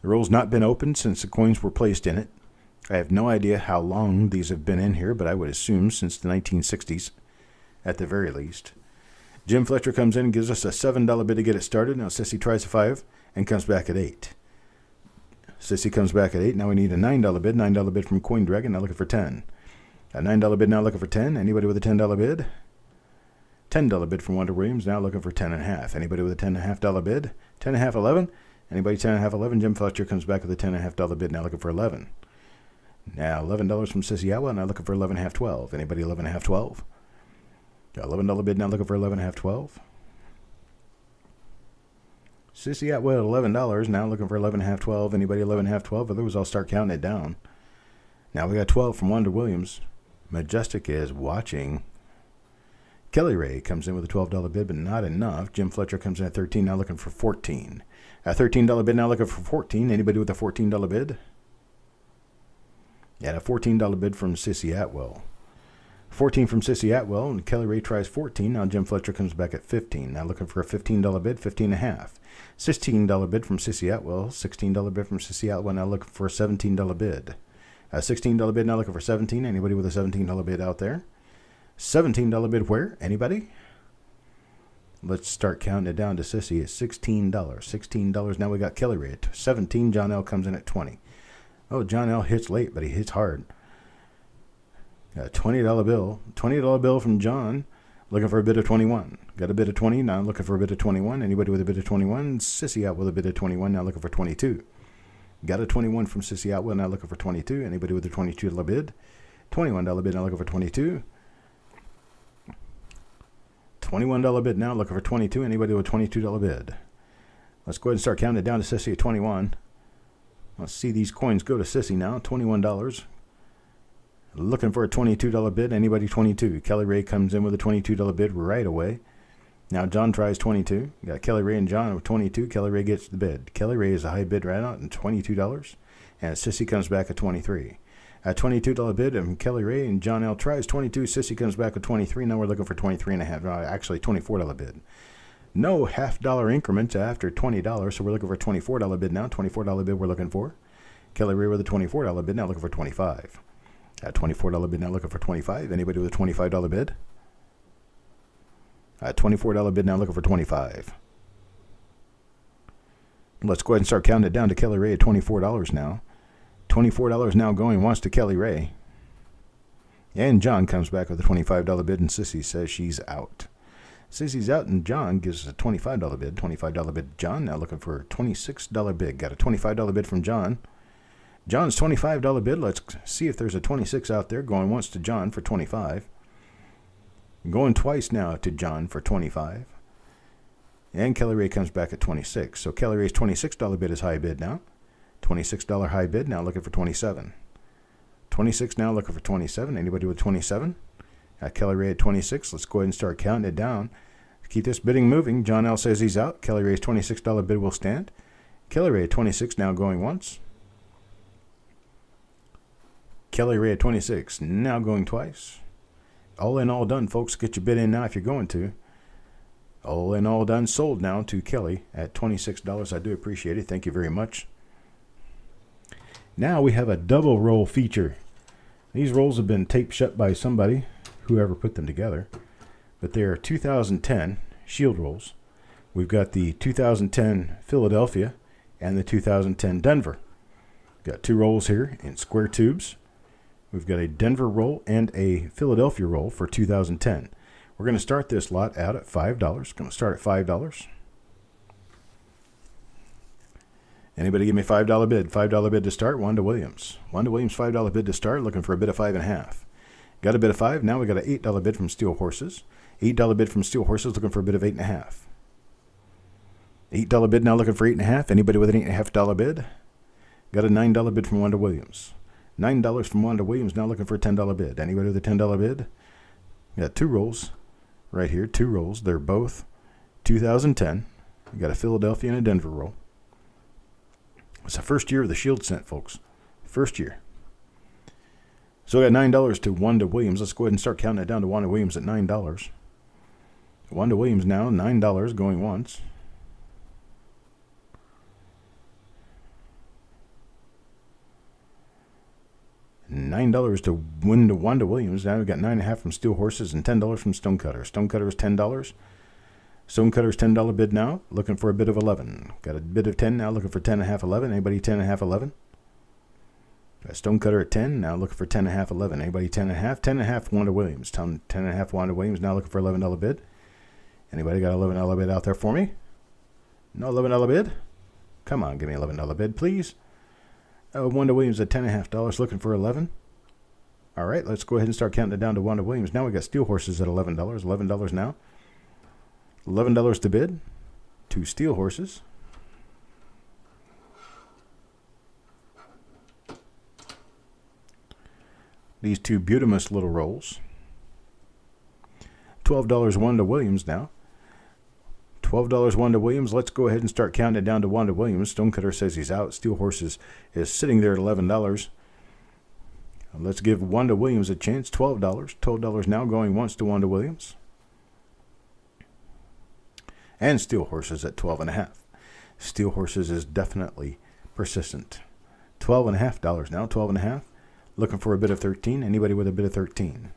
The roll's not been opened since the coins were placed in it. I have no idea how long these have been in here, but I would assume since the 1960s. at the very least. Jim Fletcher comes in and gives us a $7 bid to get it started. Now Sissy tries a 5 and comes back at 8. Sissy comes back at 8. Now we need a $9 bid. $9 bid from Coin Dragon. Now looking for 10. A $9 bid now looking for 10. Anybody with a $10 bid? $10 bid from Wonder Williams. Now looking for 10.5. Anybody with a $10.5 bid? 10.5, 11. Anybody 10.5, 11. Jim Fletcher comes back with a $10.5 bid. Now looking for 11. Now $11 from Sissy Atwell. Now looking for 11.5, 12. Anybody 11.5, 12? Got $11 bid now looking for 11.5, 12. Sissy Atwell at $11 now looking for 11.5, 12. Anybody 11.5, 12? Otherwise I'll start counting it down. Now we got 12 from Wonder Williams. Majestic is watching. Kelly Ray comes in with a $12 bid, but not enough. Jim Fletcher comes in at 13 now looking for 14. A $13 bid now looking for 14. Anybody with a $14 bid? Yeah, a $14 bid from Sissy Atwell. 14 from Sissy Atwell, and Kelly Ray tries 14. Now Jim Fletcher comes back at 15. Now looking for a $15 bid, 15.5. $16 bid from Sissy Atwell. $16 bid from Sissy Atwell. Now looking for a $17 bid. A $16 bid now looking for 17. Anybody with a $17 bid out there? $17 bid where? Anybody? Let's start counting it down to Sissy. It's $16. $16. Now we got Kelly Ray at 17. John L. comes in at 20. Oh, John L. hits late, but he hits hard. Got a $20 bill. $20 bill from John. Looking for a bid of 21. Got a bid of 20. Now looking for a bid of 21. Anybody with a bid of 21? Sissy out with a bid of 21. Now looking for 22. Got a 21 from Sissy Outwell. Now looking for 22. Anybody with a $22 bid? $21 bid. Now looking for 22. $21 bid. Now looking for 22. Anybody with a $22 bid? Let's go ahead and start counting it down to Sissy at 21. Let's see these coins go to Sissy now. $21. Looking for a $22 bid. Anybody 22? Kelly Ray comes in with a $22 bid right away. Now John tries 22. You got Kelly Ray and John with 22. Kelly Ray gets the bid. Kelly Ray is a high bid right out at $22. And Sissy comes back at 23. At $22 bid, and Kelly Ray and John L. tries 22. Sissy comes back with 23. Now we're looking for 23.5. Actually, $24 bid. No $half increments after $20, so we're looking for a $24 bid now. $24 bid we're looking for. Kelly Ray with a $24 bid now looking for 25. At $24 bid now looking for 25. Anybody with a $25 bid? At $24 bid now looking for 25. Let's go ahead and start counting it down to Kelly Ray at $24 now. $24 now going once to Kelly Ray. And John comes back with a $25 bid, and Sissy says she's out. Sissy's out, and John gives us a $25 bid. $25 bid to John. Now looking for a $26 bid. Got a $25 bid from John. John's $25 bid. Let's see if there's a 26 out there. Going once to John for 25. Going twice now to John for 25. And Kelly Ray comes back at 26. So Kelly Ray's $26 bid is high bid now. $26 high bid. Now looking for 27. 26 now looking for 27. Anybody with 27? Kelly Ray at 26. Let's go ahead and start counting it down. Keep this bidding moving. John L. says he's out. Kelly Ray's $26 bid will stand. Kelly Ray at 26 now going once. Kelly Ray at 26 now going twice. All in all done, folks. Get your bid in now if you're going to. All in all done, sold now to Kelly at $26. I do appreciate it. Thank you very much. Now we have a double roll feature. These rolls have been taped shut by somebody, whoever put them together. But they are 2010 shield rolls. We've got the 2010 Philadelphia and the 2010 Denver. Got two rolls here in square tubes. We've got a Denver roll and a Philadelphia roll for 2010. We're going to start this lot out at $5. Going to start at $5. Anybody give me a $5 bid? $5 bid to start. Wanda Williams. Wanda Williams, $5 bid to start. Looking for a bid of 5.5. Got a bid of 5. Now we got an $8 bid from Steel Horses. $8 bid from Steel Horses. Looking for a bid of 8.5. $8 bid now looking for 8.5. Anybody with an $8.5 bid? Got a $9 bid from Wanda Williams. $9 from Wanda Williams. Now looking for a $10 bid. Anybody with a $10 bid? Got two rolls right here. Two rolls. They're both 2010. We got a Philadelphia and a Denver roll. It's the first year of the Shield scent, folks. First year. So we got $9 to Wanda Williams. Let's go ahead and start counting it down to Wanda Williams at $9. Wanda Williams now, $9 going once. $9 $9 to win to Wanda Williams. Now we've got 9.5 from Steel Horses and $10 from Stonecutter. Stonecutter is $10. Stonecutter's $10 bid now, looking for a bid of 11. Got a bid of 10 now, looking for 10.5, 11. Anybody 10.5, 11? Got Stonecutter at 10, now looking for 10.5, 11. Anybody 10.5? 10.5 Wanda Williams. 10.5 Wanda Williams, now looking for $11 bid. Anybody got $11 bid out there for me? No $11 bid? Come on, give me $11 bid, please. Wanda Williams at $10.5, looking for 11. All right, let's go ahead and start counting it down to Wanda Williams. Now we got Steel Horses at $11. $11 now. $11 to bid. 2 Steel Horses. These 2 Butamus little rolls. $12 Wanda Williams now. $12 Wanda Williams. Let's go ahead and start counting it down to Wanda Williams. Stonecutter says he's out. Steel Horses is sitting there at $11. Let's give Wanda Williams a chance. $12. $12 now going once to Wanda Williams. And Steel Horses at 12.5. Steel Horses is definitely persistent. $12.5 now. 12.5. Looking for a bid of 13. Anybody with a bid of 13?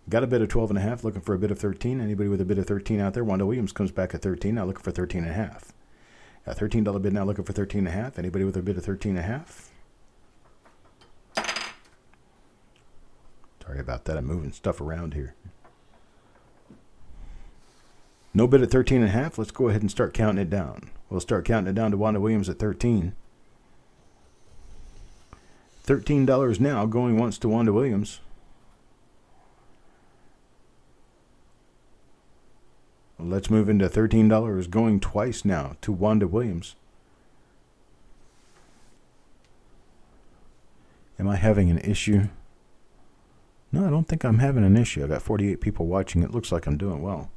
Got a bid of 12.5. Looking for a bid of 13. Anybody with a bid of 13 out there? Wanda Williams comes back at 13. Now looking for 13.5. Got a $13 bid now. Looking for 13.5. Anybody with a bid of 13.5? Sorry about that. I'm moving stuff around here. No bid at 13.5. Let's go ahead and start counting it down. We'll start counting it down to Wanda Williams at 13. $13 now, going once to Wanda Williams. Let's move into $13, going twice now to Wanda Williams. Am I having an issue? No, I don't think I'm having an issue. I got 48 people watching. It looks like I'm doing well.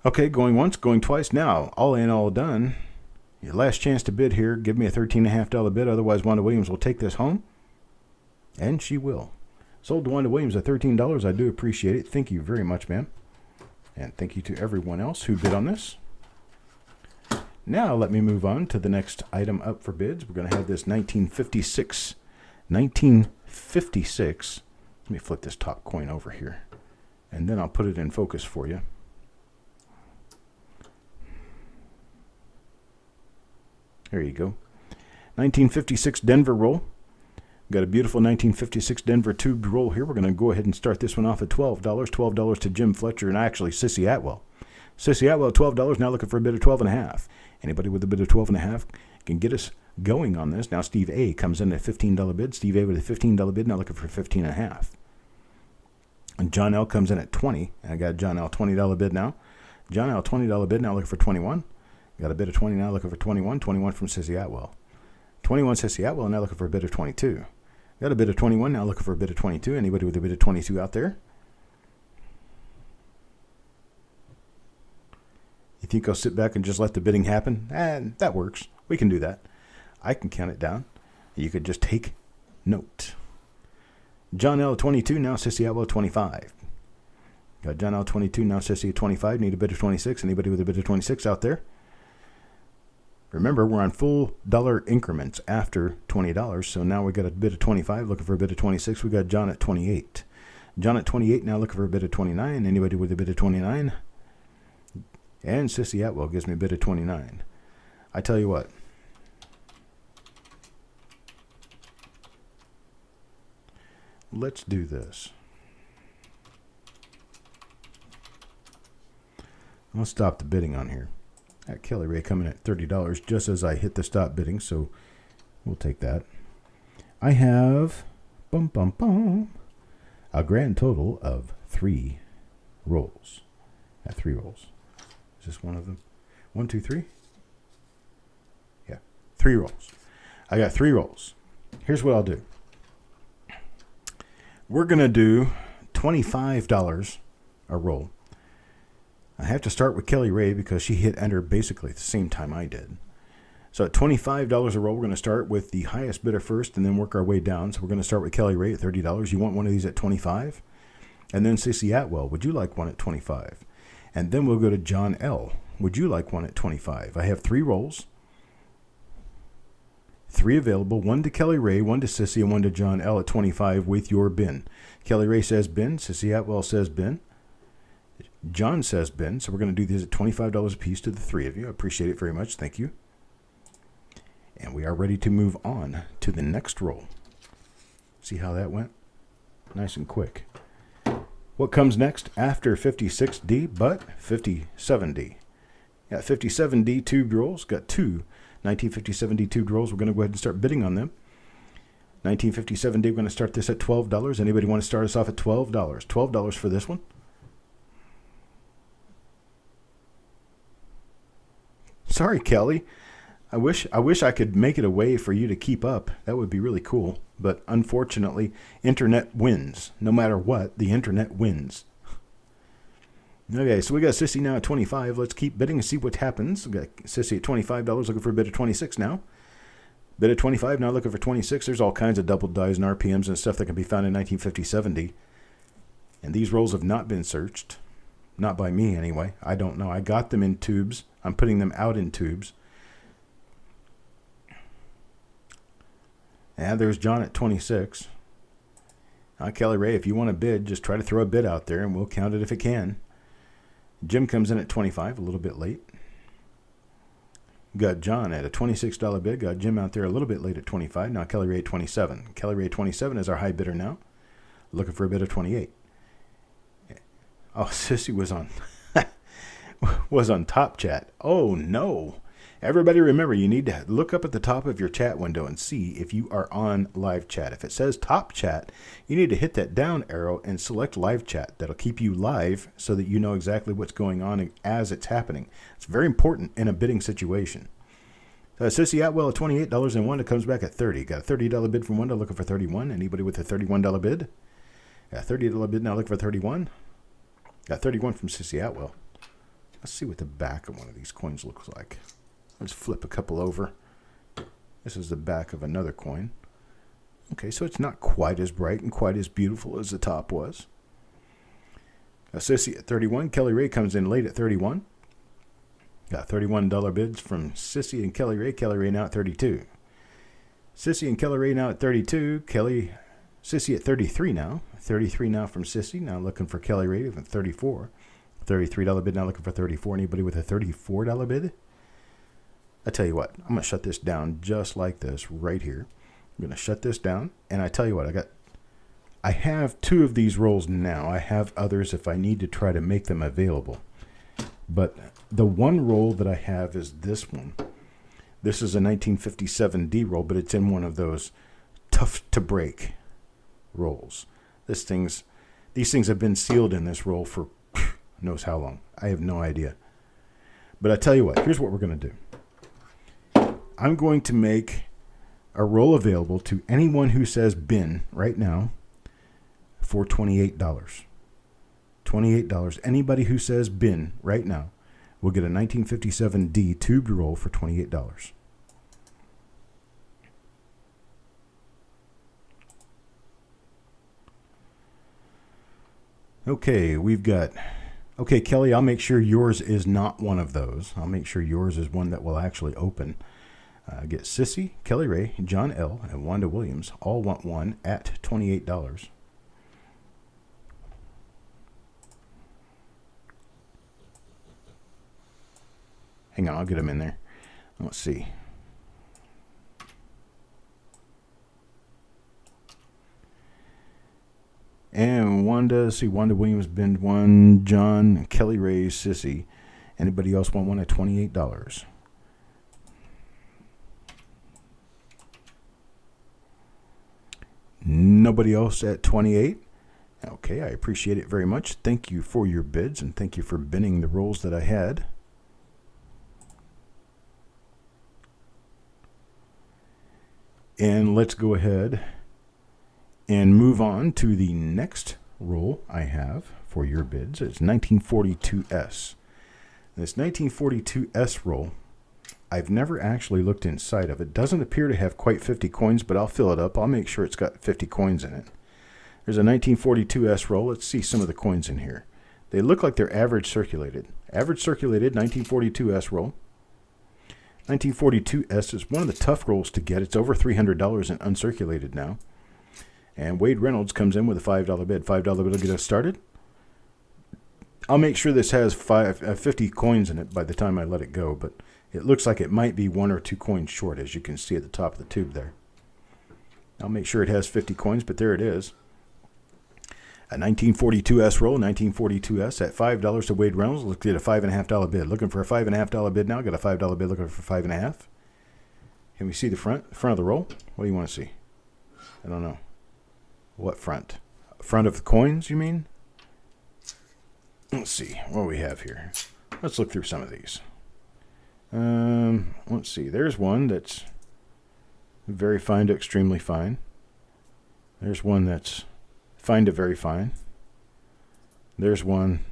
Okay, going once, going twice now. All in, all done. Your last chance to bid here. Give me a $13.5 bid. Otherwise, Wanda Williams will take this home. And she will. Sold to Wanda Williams at $13. I do appreciate it. Thank you very much, ma'am. And thank you to everyone else who bid on this. Now, let me move on to the next item up for bids. We're going to have this 1956. 1956. Let me flip this top coin over here. And then I'll put it in focus for you. There you go. 1956 Denver roll. We've got a beautiful 1956 Denver tube roll here. We're going to go ahead and start this one off at $12. $12 to Jim Fletcher and actually Sissy Atwell. Sissy Atwell, $12, now looking for a bid of 12.5. Anybody with a bid of 12.5 can get us going on this. Now Steve A comes in at a $15 bid. Steve A with a $15 bid, now looking for 15.5. And John L comes in at 20. I got John L $20 bid now. John L $20 bid, now looking for 21. Got a bid of 20 now, looking for 21. 21 from Sissy Atwell. 21 Sissy Atwell, now looking for a bid of 22. Got a bid of 21, now looking for a bid of 22. Anybody with a bid of 22 out there? You think I'll sit back and just let the bidding happen? That works. We can do that. I can count it down. You could just take note. John L 22, now Sissy Atwell 25. Got John L 22, now Sissy at 25. Need a bid of 26. Anybody with a bid of 26 out there? Remember, we're on full dollar increments after $20, so now we got a bid of 25, looking for a bid of 26. We got John at 28. John at 28, now looking for a bid of 29. Anybody with a bid of 29? And Sissy Atwell gives me a bid of 29. I tell you what. Let's do this. I'll stop the bidding on here. Got Kelly Ray coming at $30 just as I hit the stop bidding, so we'll take that. I have a grand total of 3 rolls. At 3 rolls. Is this one of them? 1, 2, 3? Yeah, 3 rolls. I got 3 rolls. Here's what I'll do. We're going to do $25 a roll. I have to start with Kelly Ray because she hit enter basically at the same time I did. So at $25 a roll, we're going to start with the highest bidder first and then work our way down. So we're going to start with Kelly Ray at $30. You want one of these at $25? And then Sissy Atwell, would you like one at $25? And then we'll go to John L. Would you like one at $25? I have 3 rolls. 3 available, 1 to Kelly Ray, 1 to Sissy, and 1 to John L at 25 with your bin. Kelly Ray says bin. Sissy Atwell says bin. John says bin. So we're going to do these at $25 a piece to the 3 of you. I appreciate it very much. Thank you. And we are ready to move on to the next roll. See how that went? Nice and quick. What comes next after 56D but 57D? Yeah, 57D tubed rolls. Got 2 1957D tubed rolls. We're going to go ahead and start bidding on them. 1957D, we're going to start this at $12. Anybody want to start us off at $12? $12 for this one. Sorry, Kelly. I wish I could make it a way for you to keep up. That would be really cool. But unfortunately, internet wins. No matter what, the internet wins. Okay, so we got Sissy now at 25. Let's keep bidding and see what happens. We got Sissy at $25, looking for a bid of 26 now. Bid of 25, now looking for 26. There's all kinds of double dies and RPMs and stuff that can be found in 1950-70. And these rolls have not been searched. Not by me, anyway. I don't know. I got them in tubes. I'm putting them out in tubes. And there's John at 26. Kelly Ray, if you want to bid, just try to throw a bid out there, and we'll count it if it can. Jim comes in at 25, a little bit late. Got John at a $26 bid. Got Jim out there a little bit late at 25. Now Kelly Ray at 27. Kelly Ray at 27 is our high bidder now. Looking for a bid of 28. Oh, Sissy was on was on top chat. Oh no. Everybody remember, you need to look up at the top of your chat window and see if you are on live chat. If it says top chat, you need to hit that down arrow and select live chat. That'll keep you live so that you know exactly what's going on as it's happening. It's very important in a bidding situation. Sissy Atwell at $28 and 1. It comes back at 30. Got a $30 bid from Wanda, looking for 31. Anybody with a $31 bid? Got a $30 bid now, looking for 31. Got 31 from Sissy Atwell. Let's see what the back of one of these coins looks like. Let's flip a couple over. This is the back of another coin. Okay, so it's not quite as bright and quite as beautiful as the top was. Sissy at 31. Kelly Ray comes in late at 31. Got $31 bids from Sissy and Kelly Ray. Kelly Ray now at 32. Sissy and Kelly Ray now at 32. Sissy at 33 now. 33 now from Sissy. Now looking for Kelly Ray at 34. $33 bid now, looking for 34. Anybody with a $34 bid? I tell you what, I'm going to shut this down just like this right here. I'm going to shut this down, and I tell you what, I have 2 of these rolls now. I have others if I need to try to make them available. But the one roll that I have is this one. This is a 1957D roll, but it's in one of those tough to break rolls. These things have been sealed in this roll for knows how long. I have no idea. But I tell you what, here's what we're going to do. I'm going to make a roll available to anyone who says bin right now for $28. $28. Anybody who says bin right now will get a 1957D tubed roll for $28. Okay, we've got... Okay, Kelly, I'll make sure yours is not one of those. I'll make sure yours is one that will actually open. Get Sissy, Kelly Ray, John L., and Wanda Williams. All want one at $28. Hang on, I'll get them in there. Let's see. And Wanda Williams binned 1. John, Kelly Ray, Sissy. Anybody else want one at $28? Nobody else at 28? Okay, I appreciate it very much. Thank you for your bids, and thank you for binning the rolls that I had. And let's go ahead and move on to the next roll I have for your bids. It's 1942S. This 1942S roll, I've never actually looked inside of it. Doesn't appear to have quite 50 coins, but I'll fill it up. I'll make sure it's got 50 coins in it. There's a 1942S roll. Let's see some of the coins in here. They look like they're average circulated. Average circulated 1942S roll. 1942S is one of the tough rolls to get. It's over $300 and uncirculated now. And Wade Reynolds comes in with a $5 bid. $5 bid will get us started. I'll make sure this has 50 coins in it by the time I let it go, but it looks like it might be 1 or 2 coins short, as you can see at the top of the tube there. I'll make sure it has 50 coins, but there it is. A 1942S roll, 1942S at $5 to Wade Reynolds. Let's get a $5.50 bid. Looking for a $5.50 bid now. Got a $5 bid looking for $5.50. Can we see the front of the roll? What do you want to see? I don't know. What front? Front of the coins, you mean? Let's see what we have here. Let's look through some of these. Let's see. There's one that's very fine to extremely fine. There's one that's fine to very fine. There's one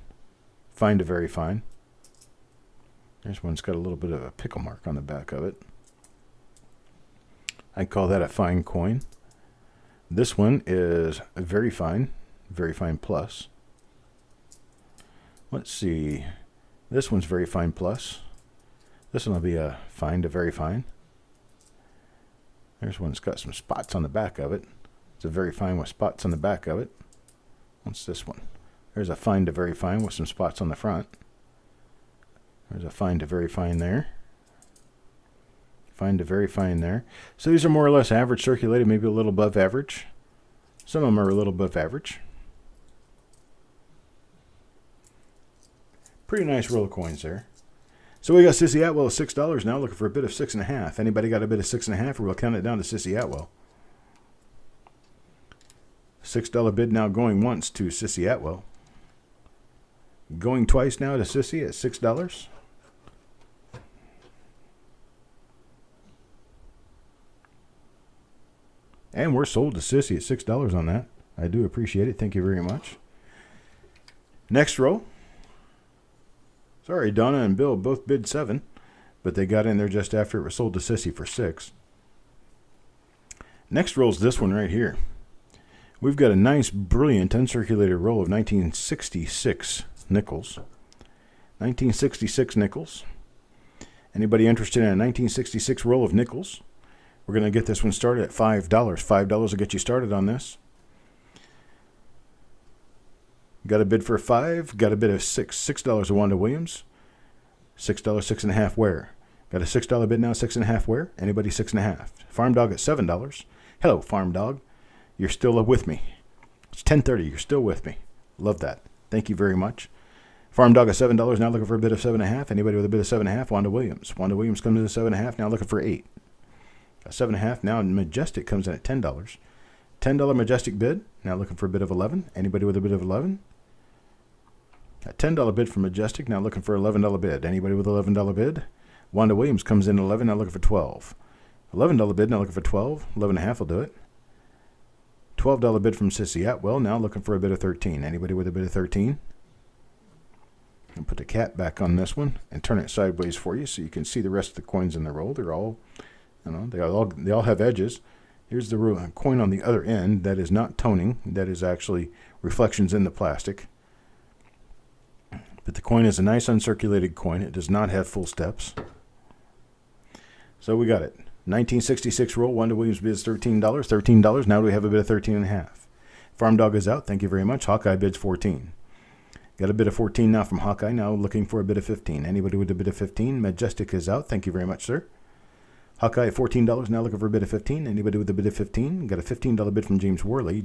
fine to very fine. There's one's got a little bit of a pickle mark on the back of it. I call that a fine coin. This one is very fine plus. Let's see. This one's very fine plus. This one will be a fine to very fine. There's one that's got some spots on the back of it. It's a very fine with spots on the back of it. What's this one? There's a fine to very fine with some spots on the front. There's a fine to very fine there. Fine to very fine there. So these are more or less average circulated, maybe a little above average. Some of them are a little above average. Pretty nice roll of coins there. So we got Sissy Atwell at $6 now, looking for a bid of 6.5. Anybody got a bid of 6.5, or we'll count it down to Sissy Atwell. $6 bid now going once to Sissy Atwell. Going twice now to Sissy at $6. And we're sold to Sissy at $6 on that. I do appreciate it. Thank you very much. Next row. Sorry, Donna and Bill both bid 7, but they got in there just after it was sold to Sissy for 6. Next roll is this one right here. We've got a nice, brilliant, uncirculated roll of 1966 nickels. 1966 nickels. Anybody interested in a 1966 roll of nickels? We're going to get this one started at $5. $5 will get you started on this. Got a bid for 5. Got a bid of 6. $6 to Wanda Williams. $6, 6.5 where? Got a $6 bid now, 6.5 where? Anybody 6.5? Farm Dog at $7. Hello, Farm Dog. You're still with me. It's 10:30. You're still with me. Love that. Thank you very much. Farm Dog at $7 now, looking for a bid of 7.5. Anybody with a bid of 7.5? Wanda Williams. Wanda Williams comes in at 7.5 now, looking for 8. 7.5 now. Majestic comes in at $10. $10 Majestic bid. Now looking for a bid of 11. Anybody with a bid of 11? A $10 bid for Majestic. Now looking for $11 bid. Anybody with $11 bid? Wanda Williams comes in at 11. Now looking for 12. $11 bid. Now looking for 12. 11.5 will do it. $12 bid from Sissy Atwell. Now looking for a bid of 13. Anybody with a bid of 13? I'll put the cap back on this one and turn it sideways for you so you can see the rest of the coins in the roll. They're all, they all have edges. Here's the coin on the other end that is not toning. That is actually reflections in the plastic. But the coin is a nice uncirculated coin. It does not have full steps. So we got it. 1966 roll. Wanda Williams bids $13. $13. Now we have a bid of 13.5. Farm Dog is out. Thank you very much. Hawkeye bids 14. Got a bid of 14 now from Hawkeye. Now looking for a bid of 15. Anybody with a bid of 15? Majestic is out. Thank you very much, sir. Hawkeye at $14. Now looking for a bid of 15. Anybody with a bid of 15? Got a $15 bid from James Worley. Hey,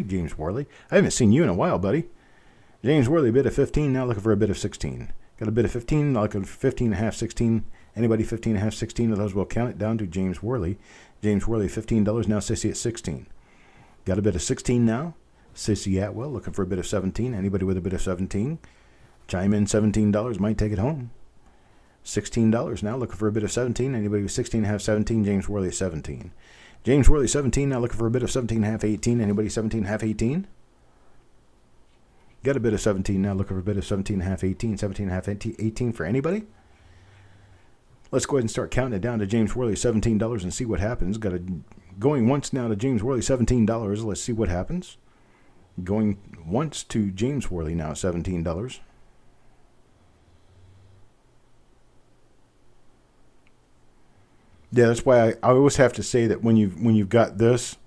James Worley. I haven't seen you in a while, buddy. James Worley bid of 15. Now looking for a bid of 16. Got a bid of 15. Now looking for 15.5, 16. Anybody 15.5, 16 of those, will count it down to James Worley. James Worley, $15. Now Sissy at 16. Got a bid of 16 now. Sissy Atwell looking for a bid of 17. Anybody with a bid of 17? Chime in. $17. Might take it home. $16 now looking for a bid of 17. Anybody with 16.5, 17? James Worley at 17. James Worley 17 now looking for a bid of 17.5, 18. Anybody 17.5, 18? Got a bid of 17 now looking for a bid of 17.5, 18. 17.5, 18 for anybody? Let's go ahead and start counting it down to James Worley $17 and see what happens. Got a going once now to James Worley $17. Let's see what happens. Going once to James Worley now $17. Yeah, that's why I always have to say that when you've got this,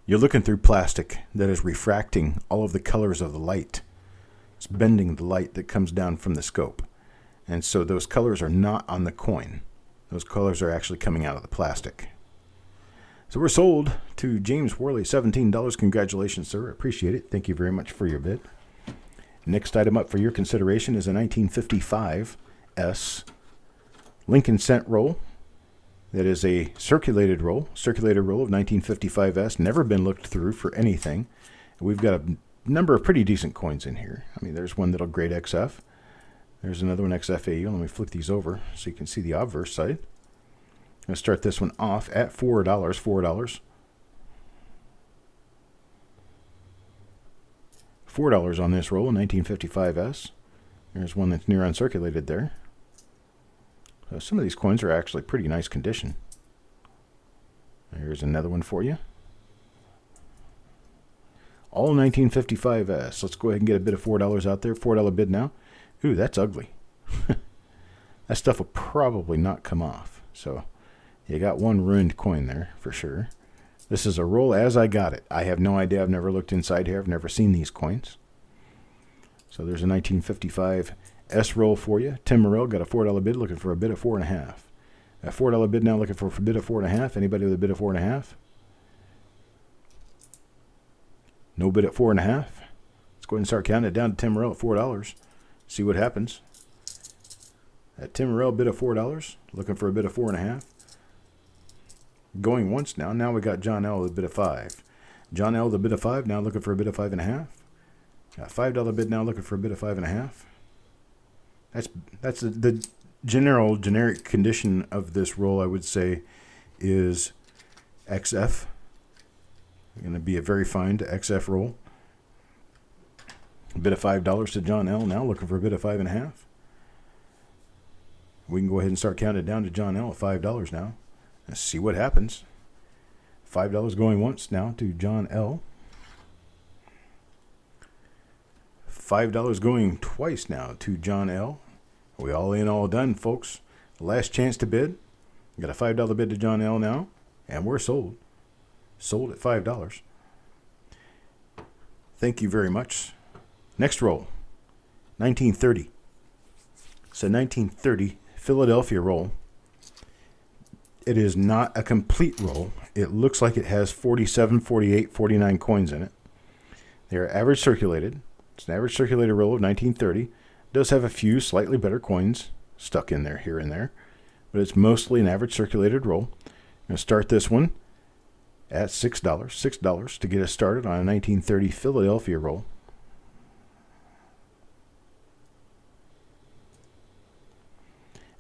you're looking through plastic that is refracting all of the colors of the light. It's bending the light that comes down from the scope. And so those colors are not on the coin. Those colors are actually coming out of the plastic. So we're sold to James Worley, $17. Congratulations, sir. Appreciate it. Thank you very much for your bid. Next item up for your consideration is a 1955 S Lincoln cent roll. That is a circulated roll of 1955 S. Never been looked through for anything. We've got a number of pretty decent coins in here. I mean, there's one that'll grade XF. There's another one XFAU. Let me flip these over so you can see the obverse side. I'm going to start this one off at $4. $4 on this roll, a 1955S. There's one that's near uncirculated there. So some of these coins are actually pretty nice condition. Here's another one for you. All 1955S. Let's go ahead and get a bid of $4 out there. $4 bid now. Ooh, that's ugly. That stuff will probably not come off. So you got one ruined coin there for sure. This is a roll as I got it. I have no idea. I've never looked inside here. I've never seen these coins. So there's a 1955 S roll for you. Tim Morrell got a $4 bid, looking for a bid of $4.50. A $4 bid now, looking for a bid of $4.50. Anybody with a bid of $4.50? No bid at $4.50. Let's go ahead and start counting it down to Tim Morrell at $4. See what happens. At Tim Morrell bid of $4, looking for a bid of $4.50. Going once now. Now we got John L with a bid of $5. John L with a bid of $5, now looking for a bid of $5.50. Got a $5 bid now, looking for a bid of $5.50. That's the generic condition of this roll, I would say, is XF. Going to be a very fine XF roll. A bid of $5 to John L. Now looking for a bid of $5.50. We can go ahead and start counting it down to John L. at $5 now. Let's see what happens. $5 going once now to John L. $5 going twice now to John L. We all in, all done, folks. Last chance to bid. Got a $5 bid to John L. now, and we're sold. Sold at $5. Thank you very much. Next roll, 1930. It's a 1930 Philadelphia roll. It is not a complete roll. It looks like it has 47, 48, 49 coins in it. They are average circulated. It's an average circulated roll of 1930. It does have a few slightly better coins stuck in there here and there, but it's mostly an average circulated roll. I'm going to start this one at $6. $6 to get us started on a 1930 Philadelphia roll.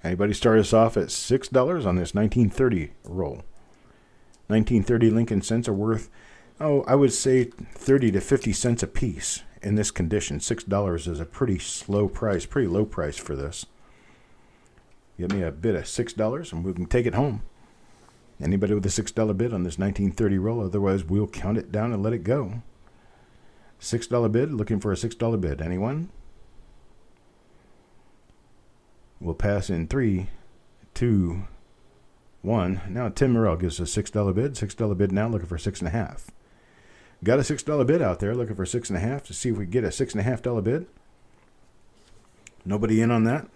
Anybody start us off at $6 on this 1930 roll? 1930 Lincoln cents are worth, I would say 30 to 50 cents a piece in this condition. $6 is a pretty low price for this. Give me a bid of $6 and we can take it home. Anybody with a $6 bid on this 1930 roll? Otherwise, we'll count it down and let it go. $6 bid, looking for a $6 bid. Anyone? We'll pass in 3, 2, 1. Now Tim Morrell gives us a $6 bid. $6 bid now, looking for 6.50. Got a $6 bid out there, looking for 6.50 to see if we can get a $6.50 bid. Nobody in on that?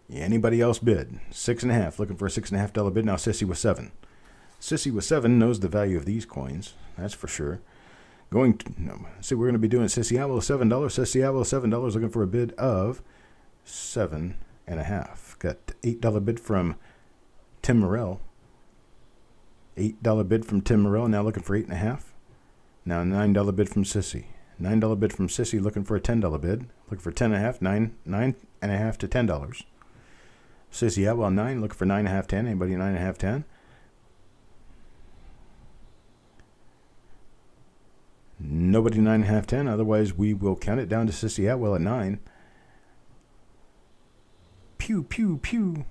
Yeah, anybody else bid? 6.50, looking for a $6.50 bid. Now Sissy with 7. Sissy with 7 knows the value of these coins, that's for sure. We're going to be doing Sissy Owl $7. Sissy Owl $7, looking for a bid of 7.5. Got $8 bid from Tim Morrell. $8 bid from Tim Morrell, now looking for 8.5. Now $9 bid from Sissy. $9 bid from Sissy, looking for a $10 bid. Looking for 10.5, $9.5 to $10. Sissy Owl 9, looking for 9.5, 10. Anybody 9.5, 10? Nobody 9.5, 10. Otherwise, we will count it down to Sissy Atwell at 9. Pew, pew, pew.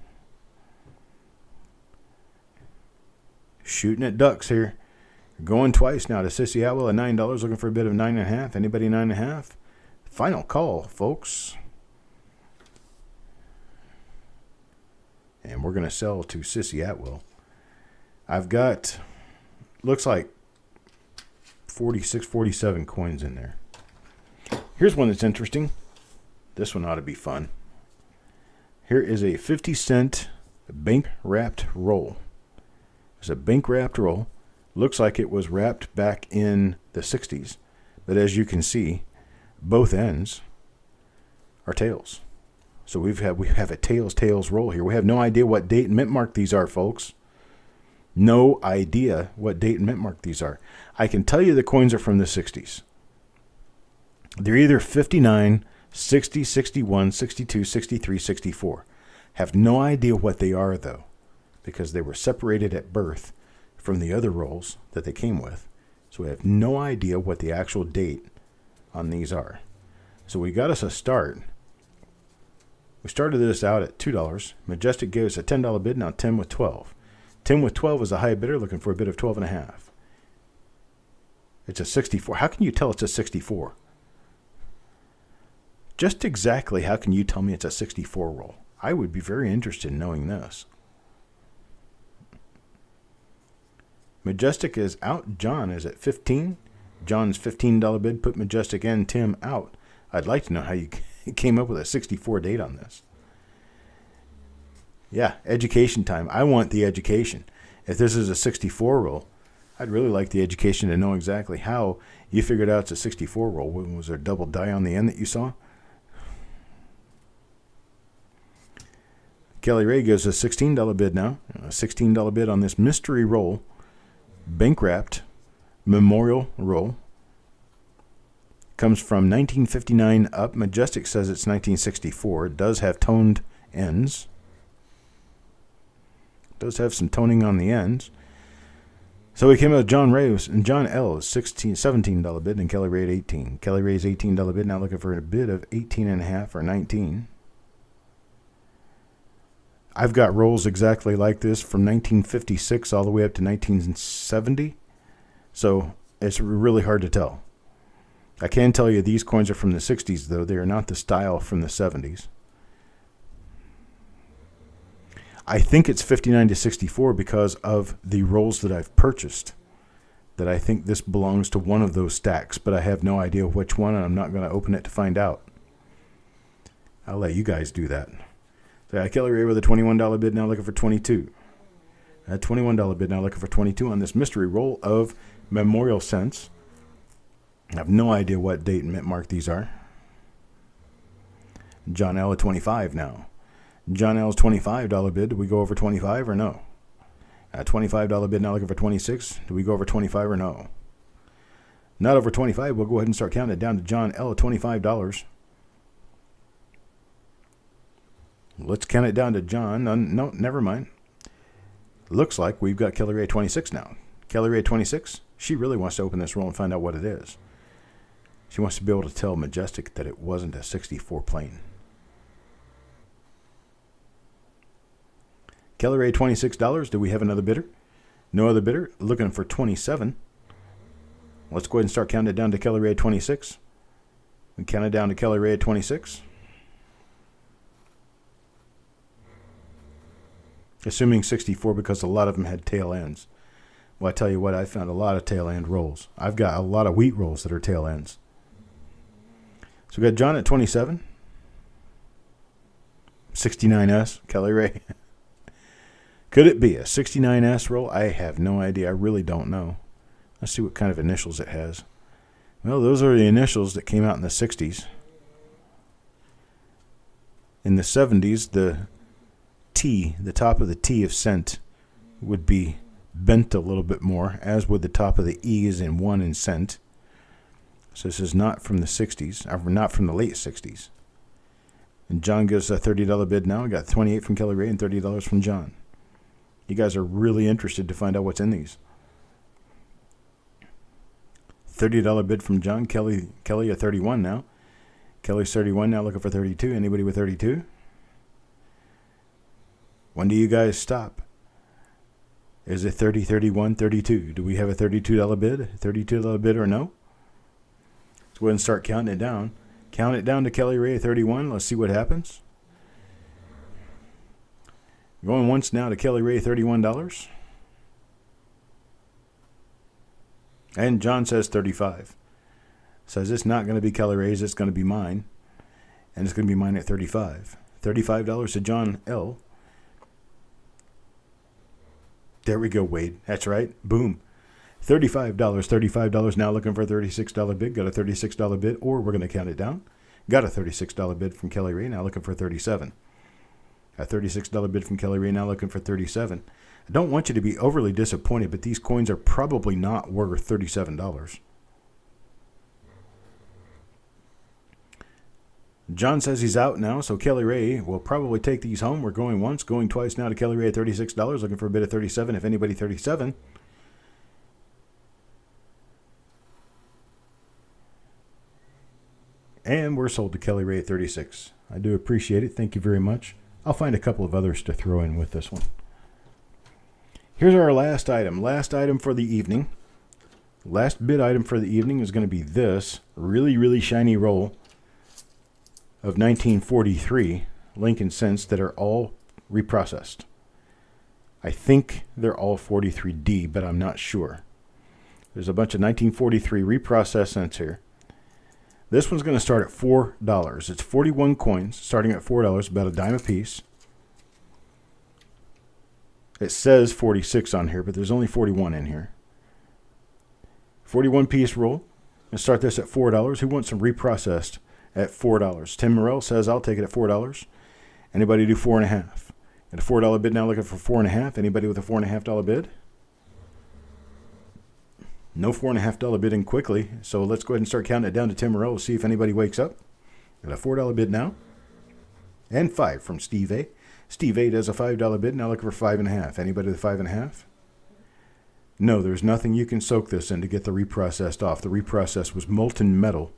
Shooting at ducks here. Going twice now to Sissy Atwell at $9. Looking for a bid of 9.5. Anybody 9.5? Final call, folks. and we're going to sell to Sissy Atwill. I've got, looks like 46, 47 coins in there. Here's one that's interesting. This one ought to be fun. Here is a 50-cent bank-wrapped roll. It's a bank-wrapped roll. Looks like it was wrapped back in the 60s. But as you can see, both ends are tails. So we have a tails roll here. We have no idea what date and mint mark these are, folks. No idea what date and mint mark these are. I can tell you the coins are from the 60s. They're either 59, 60, 61, 62, 63, 64. Have no idea what they are, though, because they were separated at birth from the other rolls that they came with. So we have no idea what the actual date on these are. So we got us a start. We started this out at $2. Majestic gave us a $10 bid, now 10 with 12. 10 with 12 is a high bidder looking for a bid of 12.5. It's a 64. How can you tell it's a 64? Just exactly how can you tell me it's a 64 roll? I would be very interested in knowing this. Majestic is out. John is at 15. John's $15 bid put Majestic and Tim out. I'd like to know how you came up with a 64 date on this. Yeah, education time. I want the education. If this is a 64 roll, I'd really like the education to know exactly how you figured out it's a 64 roll. Was there a double die on the end that you saw? Kelly Ray gives a $16 bid now. A $16 bid on this mystery roll. Bank-wrapped memorial roll. Comes from 1959 up. Majestic says it's 1964. It does have toned ends. Does have some toning on the ends. So we came out with John Ray and John L. is $17 bid and Kelly Ray at 18. Kelly Ray's $18 bid, now looking for a bid of 18.5 or 19. I've got rolls exactly like this from 1956 all the way up to 1970. So it's really hard to tell. I can tell you these coins are from the 60s, though. They are not the style from the 70s. I think it's 59 to 64 because of the rolls that I've purchased. That I think this belongs to one of those stacks, but I have no idea which one, and I'm not going to open it to find out. I'll let you guys do that. So I Kelly Ray with a $21 bid, now looking for 22. A $21 bid, now looking for 22 on this mystery roll of memorial cents. I have no idea what date and mint mark these are. John L. at 25 now. John L's $25 bid. Do we go over 25 or no? A $25 bid, now looking for 26. Do we go over 25 or no? Not over 25. We'll go ahead and start counting it down to John L. at $25. Let's count it down to John. No, never mind. Looks like we've got Kelly Ray at 26 now. Kelly Ray at 26. She really wants to open this roll and find out what it is. She wants to be able to tell Majestic that it wasn't a 64 plane. Kelly Ray, $26. Do we have another bidder? No other bidder. Looking for 27. Let's go ahead and start counting it down to Kelly Ray at 26. We count it down to Kelly Ray at 26. Assuming 64 because a lot of them had tail ends. Well, I tell you what, I found a lot of tail end rolls. I've got a lot of wheat rolls that are tail ends. So we got John at 27. 69S, Kelly Ray. Could it be a 69S roll? I have no idea. I really don't know. Let's see what kind of initials it has. Well, those are the initials that came out in the 60s. In the 70s, the T, the top of the T of cent, would be bent a little bit more, as would the top of the E's in one in cent. So this is not from the 60s, or not from the late 60s. And John gives a $30 bid now. We got 28 from Kelly Ray and $30 from John. You guys are really interested to find out what's in these. $30 bid from John. Kelly at 31 now. Kelly's 31 now, looking for 32. Anybody with 32? When do you guys stop? Is it 30, 31, 32? Do we have a $32 bid? $32 bid or no? Let's go ahead and start counting it down. Count it down to Kelly Ray at 31. Let's see what happens. Going once now to Kelly Ray, $31. And John says 35. Says it's not going to be Kelly Ray's, it's going to be mine. And it's going to be mine at 35. $35 to John L. There we go, Wade. That's right. Boom. $35. $35 now looking for a $36 bid. Got a $36 bid, or we're going to count it down. Got a $36 bid from Kelly Ray, now looking for 37. A $36 bid from Kelly Ray, now looking for 37. I don't want you to be overly disappointed, but these coins are probably not worth $37. John says he's out now, so Kelly Ray will probably take these home. We're going once, going twice now to Kelly Ray at $36, looking for a bid of 37. If anybody, 37. And we're sold to Kelly Ray at 36. I do appreciate it. Thank you very much. I'll find a couple of others to throw in with this one. Here's our last item. Last item for the evening. Last bid item for the evening is going to be this really, really shiny roll of 1943 Lincoln cents that are all reprocessed. I think they're all 43D, but I'm not sure. There's a bunch of 1943 reprocessed cents here. This one's going to start at $4. It's 41 coins starting at $4, about a dime a piece. It says 46 on here, but there's only 41 in here. 41 piece roll. Let's start this at $4. Who wants some reprocessed at $4? Tim Morrell says I'll take it at $4. Anybody do 4.5? Got a $4 bid now looking for 4.5. Anybody with a $4.5 bid? No $4.5 bidding quickly, so let's go ahead and start counting it down to Tim Morrell to see if anybody wakes up. Got a $4 bid now. And 5 from Steve A. Steve A does a $5 bid, now looking for 5.5. Anybody with 5.5? No, there's nothing you can soak this in to get the reprocessed off. The reprocess was molten metal,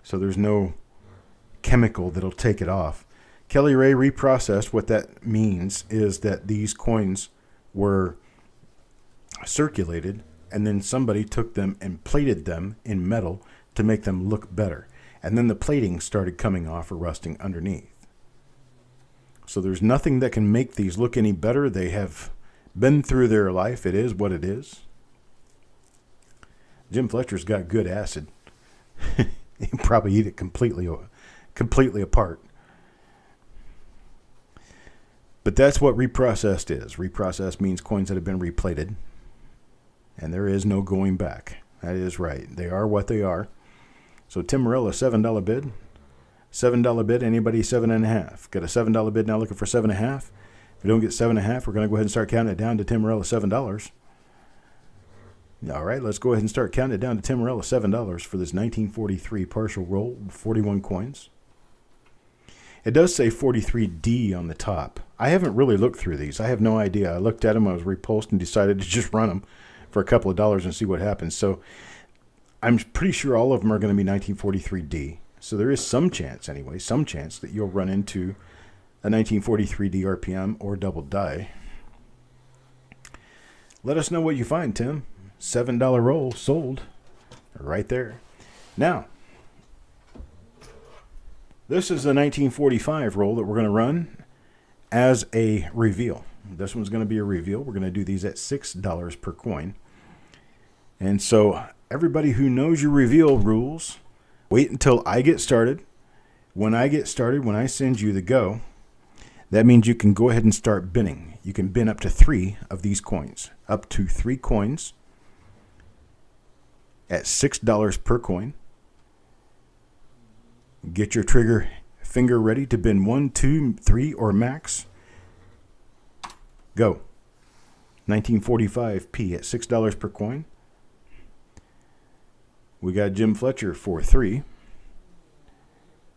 so there's no chemical that'll take it off. Kelly Ray reprocessed, what that means is that these coins were circulated, and then somebody took them and plated them in metal to make them look better. And then the plating started coming off or rusting underneath. So there's nothing that can make these look any better. They have been through their life. It is what it is. Jim Fletcher's got good acid. He'll probably eat it completely apart. But that's what reprocessed is. Reprocessed means coins that have been replated. And there is no going back. That is right. They are what they are. So Tim Morrell, a $7 bid. $7 bid. Anybody 7.5? Got a $7 bid now looking for 7.5. If we don't get 7.5, we're going to go ahead and start counting it down to Tim Morrell, $7. All right, let's go ahead and start counting it down to Tim Morrell, $7 for this 1943 partial roll, 41 coins. It does say 43D on the top. I haven't really looked through these. I have no idea. I looked at them, I was repulsed, and decided to just run them for a couple of dollars and see what happens. So I'm pretty sure all of them are going to be 1943D. So there is some chance, anyway, some chance that you'll run into a 1943D RPM or double die. Let us know what you find, Tim. $7 roll sold right there. Now, this is the 1945 roll that we're going to run as a reveal. This one's going to be a reveal. We're going to do these at $6 per coin. And so everybody who knows your reveal rules, wait until I get started. When I get started, when I send you the go, that means you can go ahead and start binning. You can bin up to 3 of these coins. Up to 3 coins at $6 per coin. Get your trigger finger ready to bin 1, 2, 3, or max. Go. 1945p at $6 per coin. We got Jim Fletcher for 3.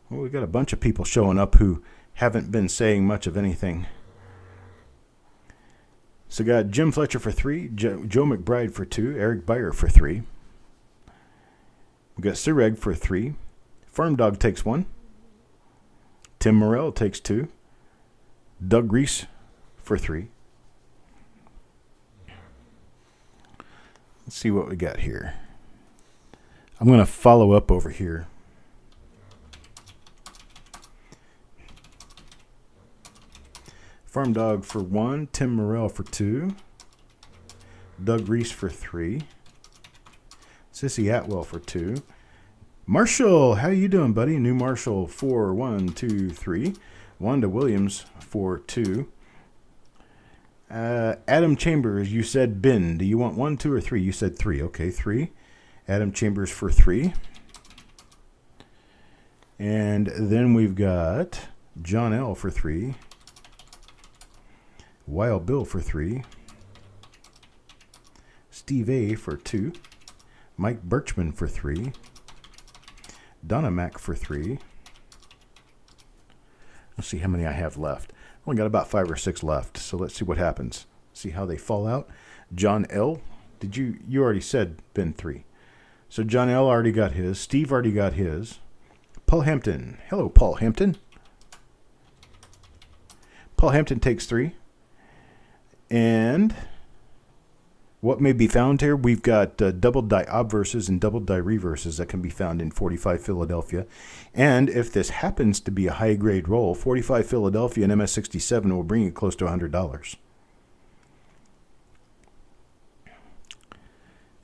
Well, we got a bunch of people showing up who haven't been saying much of anything. So got Jim Fletcher for 3, Joe McBride for 2, Eric Beyer for 3. We got Sireg for 3. Farm Dog takes 1. Tim Morrell takes 2. Doug Reese for 3. Let's see what we got here. I'm going to follow up over here. Farm Dog for 1. Tim Morrell for 2. Doug Reese for 3. Sissy Atwell for 2. Marshall, how you doing, buddy? New Marshall for 1, 2, 3. Wanda Williams for 2. Adam Chambers, you said bin. Do you want 1, 2, or 3? You said 3. Okay, 3. Adam Chambers for 3. And then we've got John L. for 3. Wild Bill for 3. Steve A. for 2. Mike Birchman for 3. Donna Mac for 3. Let's see how many I have left. Only got about 5 or 6 left, so let's see what happens. See how they fall out. John L. Did you already said bin 3. So John L. already got his. Steve already got his. Paul Hampton. Hello, Paul Hampton. Paul Hampton takes 3. And what may be found here? We've got double die obverses and double die reverses that can be found in 45 Philadelphia. And if this happens to be a high grade roll, 45 Philadelphia and MS67 will bring you close to $100.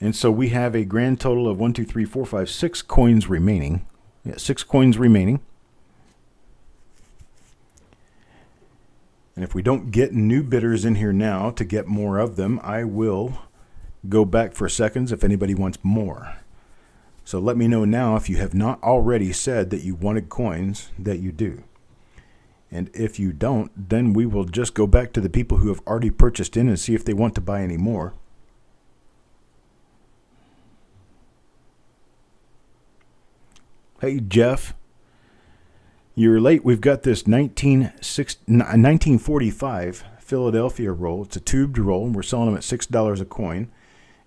And so we have a grand total of 1, 2, 3, 4, 5, 6 coins remaining. Yeah, 6 coins remaining. And if we don't get new bidders in here now to get more of them, I will go back for seconds if anybody wants more. So let me know now if you have not already said that you wanted coins, that you do. And if you don't, then we will just go back to the people who have already purchased in and see if they want to buy any more. Hey, Jeff. You're late. We've got this 1945 Philadelphia roll. It's a tubed roll, and we're selling them at $6 a coin.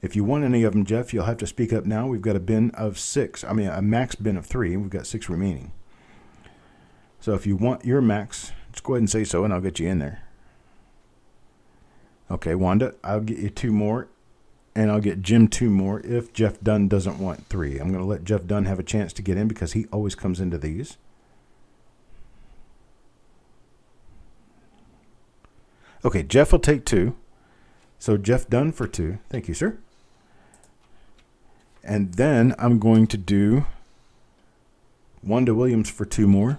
If you want any of them, Jeff, you'll have to speak up now. We've got a bin of 6. I mean, a max bin of 3. We've got 6 remaining. So if you want your max, just go ahead and say so, and I'll get you in there. Okay, Wanda, I'll get you 2 more, and I'll get Jim 2 more if Jeff Dunn doesn't want 3. I'm going to let Jeff Dunn have a chance to get in because he always comes into these. Okay, Jeff will take 2. So Jeff Dunn for 2. Thank you, sir. And then I'm going to do Wanda Williams for 2 more.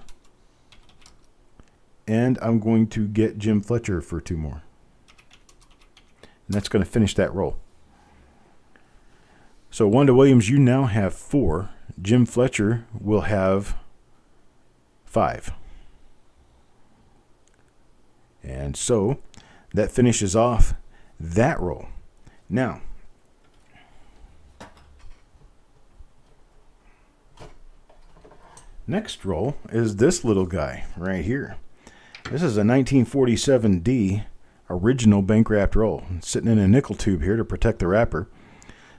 And I'm going to get Jim Fletcher for 2 more. And that's going to finish that roll. So Wanda Williams, you now have 4. Jim Fletcher will have 5. And so that finishes off that roll. Now, next roll is this little guy right here. This is a 1947D original bank wrapped roll. It's sitting in a nickel tube here to protect the wrapper.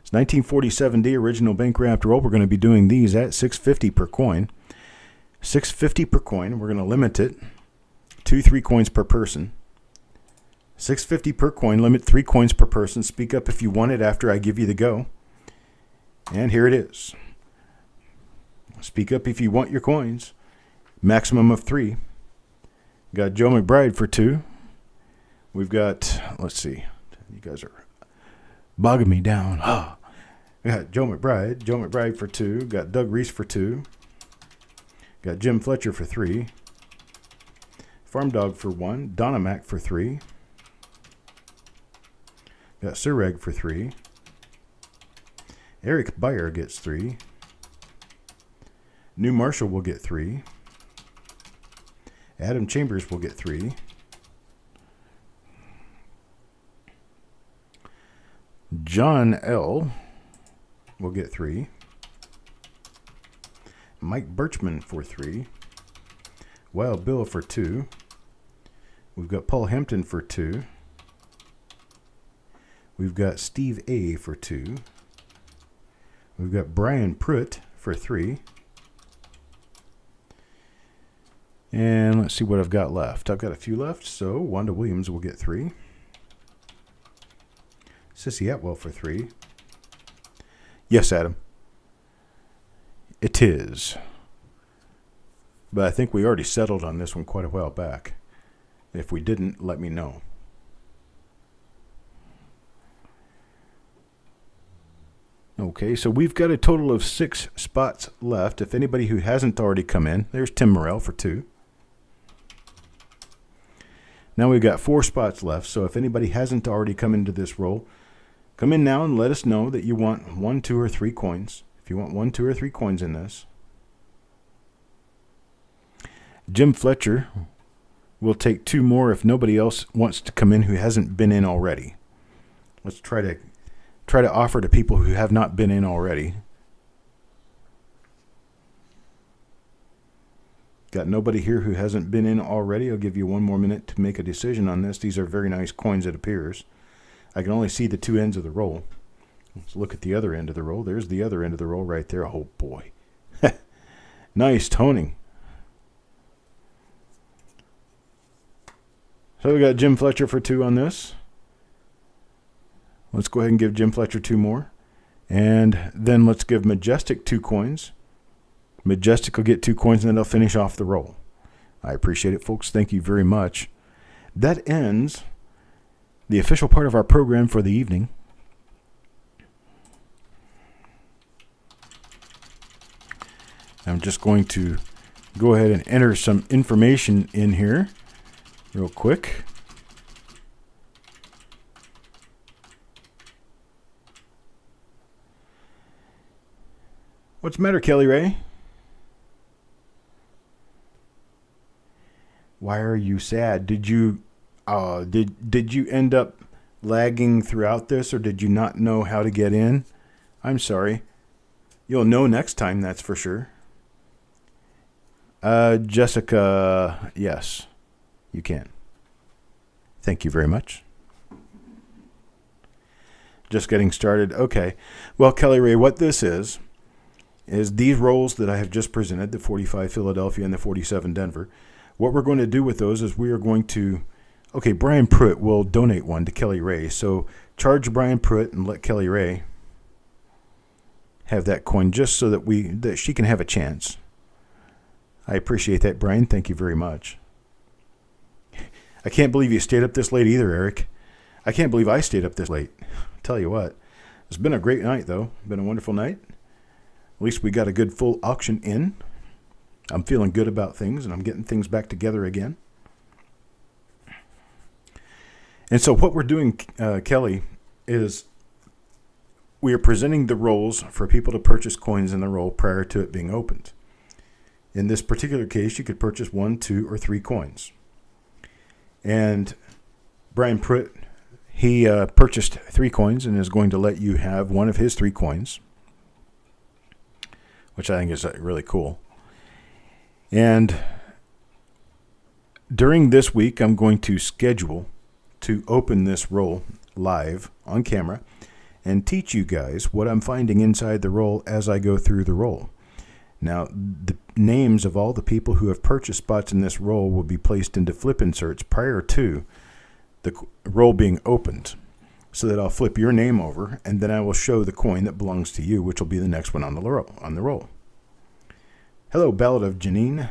It's 1947D original bank wrapped roll. We're going to be doing these at $6.50 per coin. $6.50 per coin. We're going to limit it to 3 coins per person. $6.50 per coin, limit 3 coins per person. Speak up if you want it after I give you the go. And here it is. Speak up if you want your coins. Maximum of 3. Got Joe McBride for 2. We've got, let's see, you guys are bogging me down. We got Joe McBride for 2. Got Doug Reese for 2. Got Jim Fletcher for 3. Farm Dog for 1. Donna Mac for 3. Got Sir Reg for 3. Eric Beyer gets 3. New Marshall will get 3. Adam Chambers will get 3. John L. will get 3. Mike Birchman for 3. Wild Bill for 2. We've got Paul Hampton for 2. We've got Steve A. for 2. We've got Brian Pruitt for 3. And let's see what I've got left. I've got a few left, so Wanda Williams will get 3. Sissy Atwell for 3. Yes, Adam. It is. But I think we already settled on this one quite a while back. If we didn't, let me know. Okay, so we've got a total of 6 spots left. If anybody who hasn't already come in, there's Tim Morrell for 2. Now we've got 4 spots left, so if anybody hasn't already come into this roll, come in now and let us know that you want 1, 2, or 3 coins. If you want 1, 2, or 3 coins in this. Jim Fletcher will take 2 more if nobody else wants to come in who hasn't been in already. Let's try to offer to people who have not been in already. Got nobody here who hasn't been in already. I'll give you 1 more minute to make a decision on this. These are very nice coins, it appears. I can only see the 2 ends of the roll. Let's look at the other end of the roll. There's the other end of the roll right there. Oh boy. Nice toning. So we got Jim Fletcher for 2 on this. Let's go ahead and give Jim Fletcher 2 more. And then let's give Majestic 2 coins. Majestic will get 2 coins and then they'll finish off the roll. I appreciate it, folks. Thank you very much. That ends the official part of our program for the evening. I'm just going to go ahead and enter some information in here real quick. What's the matter, Kelly Ray? Why are you sad? Did you end up lagging throughout this, or did you not know how to get in? I'm sorry. You'll know next time, that's for sure. Jessica, yes, you can. Thank you very much. Just getting started. Okay. Well, Kelly Ray, what this is these rolls that I have just presented, the 45 Philadelphia and the 47 Denver. What we're going to do with those is we are going to, okay, Brian Pruitt will donate 1 to Kelly Ray. So charge Brian Pruitt and let Kelly Ray have that coin just so that she can have a chance. I appreciate that, Brian. Thank you very much. I can't believe you stayed up this late either, Eric. I can't believe I stayed up this late. Tell you what, it's been a great night, though. Been a wonderful night. At least we got a good full auction in. I'm feeling good about things, and I'm getting things back together again. And so what we're doing, Kelly, is we are presenting the rolls for people to purchase coins in the roll prior to it being opened. In this particular case, you could purchase 1, 2, or 3 coins. And Brian Pruitt, he purchased 3 coins and is going to let you have 1 of his 3 coins, which I think is really cool. And during this week, I'm going to schedule to open this roll live on camera and teach you guys what I'm finding inside the roll as I go through the roll. Now, the names of all the people who have purchased spots in this roll will be placed into flip inserts prior to the roll being opened, so that I'll flip your name over, and then I will show the coin that belongs to you, which will be the next one on the roll. Hello, Ballad of Janine.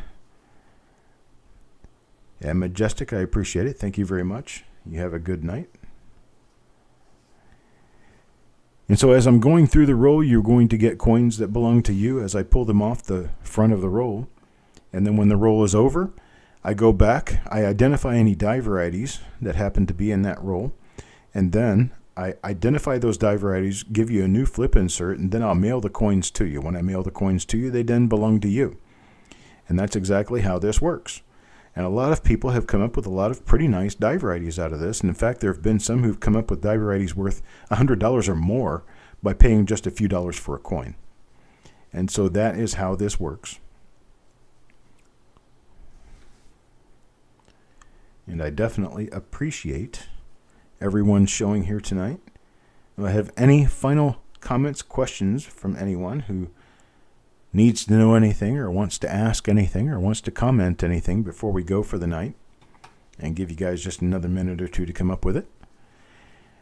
Yeah, Majestic, I appreciate it. Thank you very much. You have a good night. And so as I'm going through the roll, you're going to get coins that belong to you as I pull them off the front of the roll. And then when the roll is over, I go back, I identify any die varieties that happen to be in that roll, and then I identify those die varieties, give you a new flip insert, and then I'll mail the coins to you. When I mail the coins to you, they then belong to you. And that's exactly how this works. And a lot of people have come up with a lot of pretty nice die varieties out of this. And in fact, there have been some who've come up with die varieties worth $100 or more by paying just a few dollars for a coin. And so that is how this works. And I definitely appreciate everyone showing here tonight. Do I have any final comments, questions from anyone who needs to know anything or wants to ask anything or wants to comment anything before we go for the night, and give you guys just another minute or two to come up with it?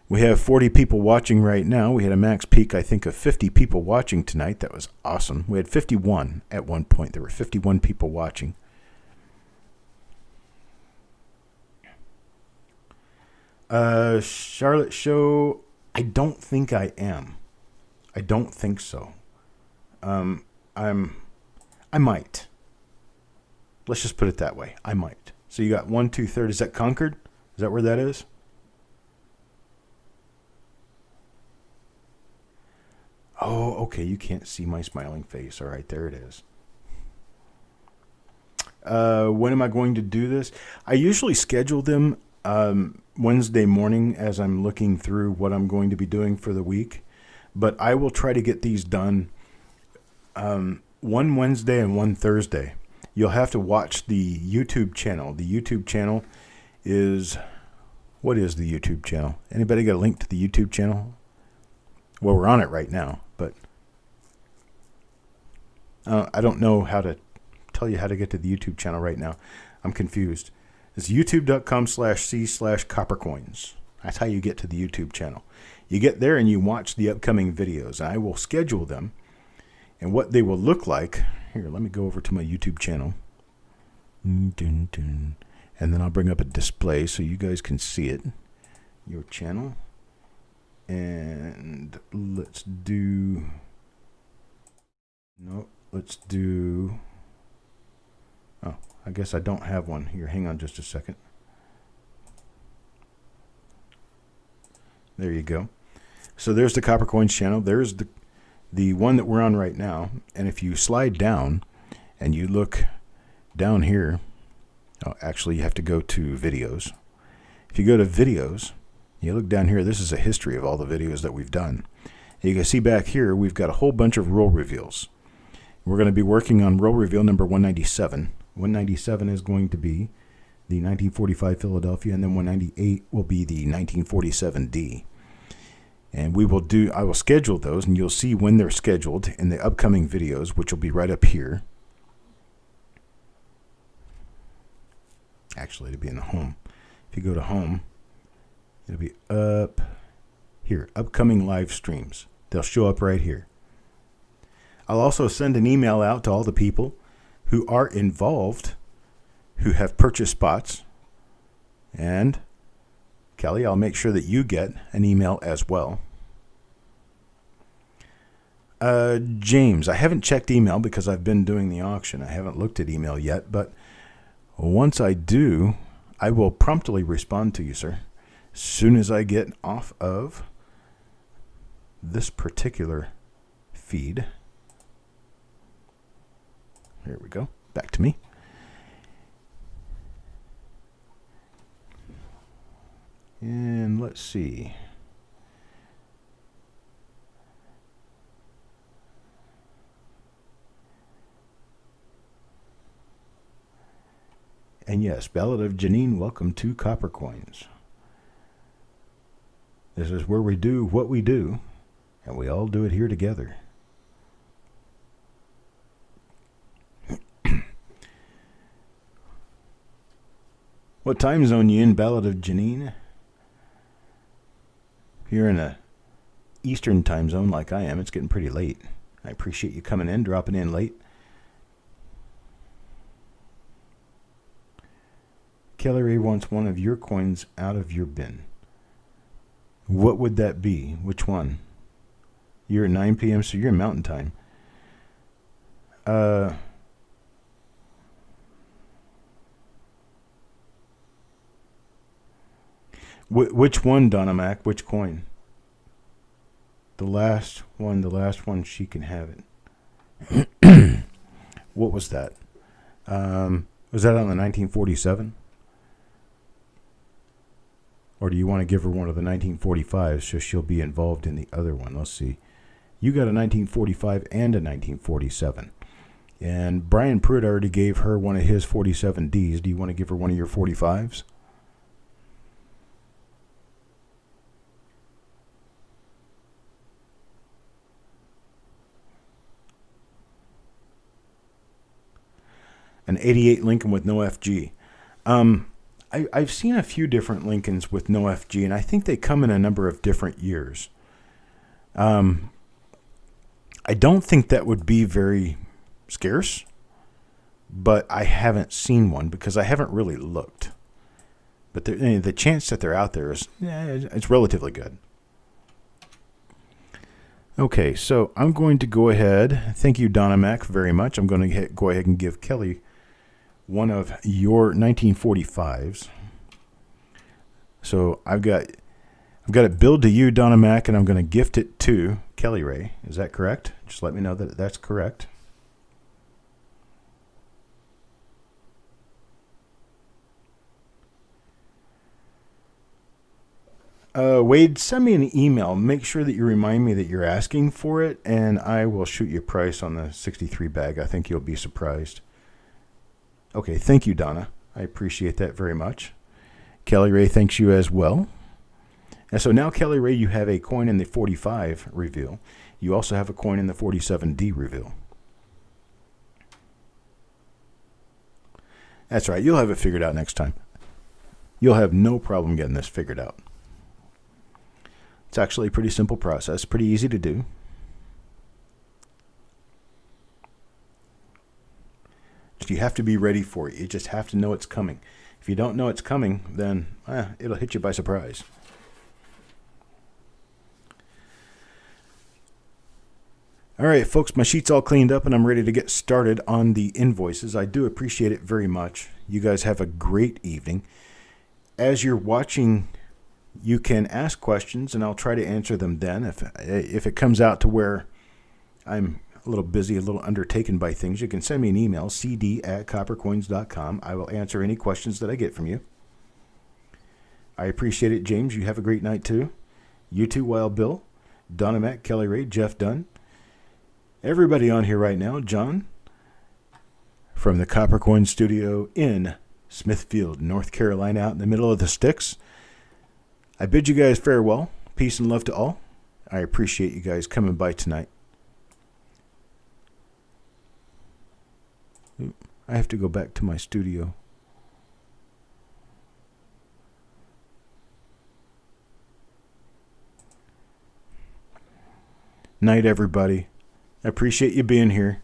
We have 40 people watching right now. We had a max peak, I think, of 50 people watching tonight. That was awesome. We had 51 at one point. There were 51 people watching. Charlotte Show, I don't think I am. I don't think so. I might. Let's just put it that way. I might. So you got 1, 2, 3rd. Is that Concord? Is that where that is? Oh, okay. You can't see my smiling face. All right, there it is. When am I going to do this? I usually schedule them Wednesday morning as I'm looking through what I'm going to be doing for the week. But I will try to get these done one Wednesday and one Thursday. You'll have to watch the YouTube channel. The YouTube channel is... What is the YouTube channel? Anybody got a link to the YouTube channel? Well, we're on it right now, but I don't know how to tell you how to get to the YouTube channel right now. I'm confused. It's youtube.com/c/Coppercoins. That's how you get to the YouTube channel. You get there and you watch the upcoming videos. I will schedule them and what they will look like. Here, let me go over to my YouTube channel. And then I'll bring up a display so you guys can see it. Your channel. And let's do... No, let's do... Oh, I guess I don't have one. Here, hang on just a second. There you go. So there's the Coppercoins channel. There's the one that we're on right now. And if you slide down and you look down here... Oh, actually, you have to go to videos. If you go to videos, you look down here, this is a history of all the videos that we've done. You can see back here, we've got a whole bunch of roll reveals. We're going to be working on roll reveal number 197. 197 is going to be the 1945 Philadelphia, and then 198 will be the 1947D. And I will schedule those, and you'll see when they're scheduled in the upcoming videos, which will be right up here. Actually, it'll be in the home. If you go to home, it'll be up here. Upcoming live streams. They'll show up right here. I'll also send an email out to all the people who are involved, who have purchased spots. And, Kelly, I'll make sure that you get an email as well. James, I haven't checked email because I've been doing the auction. I haven't looked at email yet, but once I do, I will promptly respond to you, sir, as soon as I get off of this particular feed. There we go. Back to me. And let's see. And yes, Ballad of Janine, welcome to Coppercoins. This is where we do what we do, and we all do it here together. What time zone you in, Ballad of Janine? If you're in a Eastern time zone like I am, it's getting pretty late. I appreciate you coming in, dropping in late. Kelly Ray wants one of your coins out of your bin. What would that be? Which one? You're at 9 p.m., so you're in Mountain Time. Which one, Donna Mac? Which coin? The last one, she can have it. What was that? Was that on the 1947? Or do you want to give her one of the 1945s so she'll be involved in the other one? Let's see. You got a 1945 and a 1947. And Brian Pruitt already gave her one of his 47Ds. Do you want to give her one of your 45s? An 88 Lincoln with no FG. I've seen a few different Lincolns with no FG, and I think they come in a number of different years. I don't think that would be very scarce, but I haven't seen one because I haven't really looked. But the chance that they're out there is it's relatively good. Okay, so I'm going to go ahead. Thank you, Donna Mac, very much. I'm going to go ahead and give Kelly one of your 1945s. So I've got it billed to you, Donna Mac, and I'm going to gift it to Kelly Ray. Is that correct? Just let me know that that's correct. Wade, send me an email. Make sure that you remind me that you're asking for it, and I will shoot you a price on the 63 bag. I think you'll be surprised. Okay, thank you, Donna. I appreciate that very much. Kelly Ray thanks you as well. And so now, Kelly Ray, you have a coin in the 45 reveal. You also have a coin in the 47D reveal. That's right. You'll have it figured out next time. You'll have no problem getting this figured out. It's actually a pretty simple process, pretty easy to do. You have to be ready for it. You just have to know it's coming. If you don't know it's coming, then it'll hit you by surprise. All right, folks, my sheet's all cleaned up and I'm ready to get started on the invoices. I do appreciate it very much. You guys have a great evening. As you're watching, you can ask questions and I'll try to answer them then. If it comes out to where I'm a little busy, a little undertaken by things, you can send me an email, cd@coppercoins.com. I will answer any questions that I get from you. I appreciate it, James. You have a great night, too. You too, Wild Bill, Donna Mac, Kelly Ray, Jeff Dunn. Everybody on here right now, John, from the Coppercoin studio in Smithfield, North Carolina, out in the middle of the sticks. I bid you guys farewell. Peace and love to all. I appreciate you guys coming by tonight. I have to go back to my studio. Night, everybody. I appreciate you being here.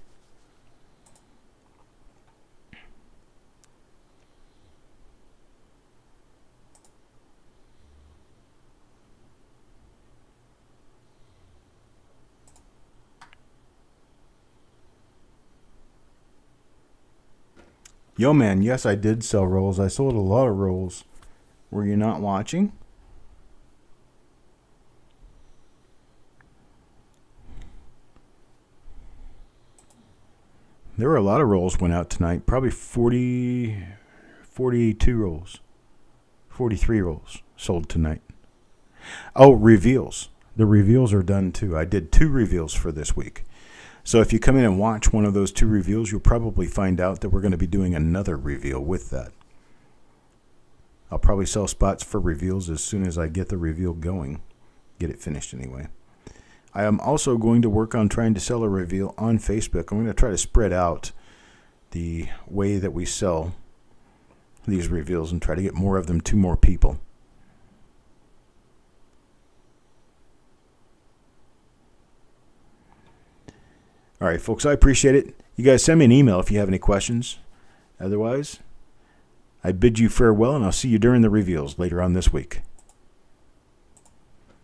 Yo, man, yes, I did sell rolls. I sold a lot of rolls. Were you not watching? There were a lot of rolls went out tonight. Probably 42 rolls. 43 rolls sold tonight. Oh, reveals. The reveals are done too. I did 2 reveals for this week. So if you come in and watch one of those 2 reveals, you'll probably find out that we're going to be doing another reveal with that. I'll probably sell spots for reveals as soon as I get the reveal going. Get it finished anyway. I am also going to work on trying to sell a reveal on Facebook. I'm going to try to spread out the way that we sell these reveals and try to get more of them to more people. All right, folks, I appreciate it. You guys send me an email if you have any questions. Otherwise, I bid you farewell, and I'll see you during the reveals later on this week.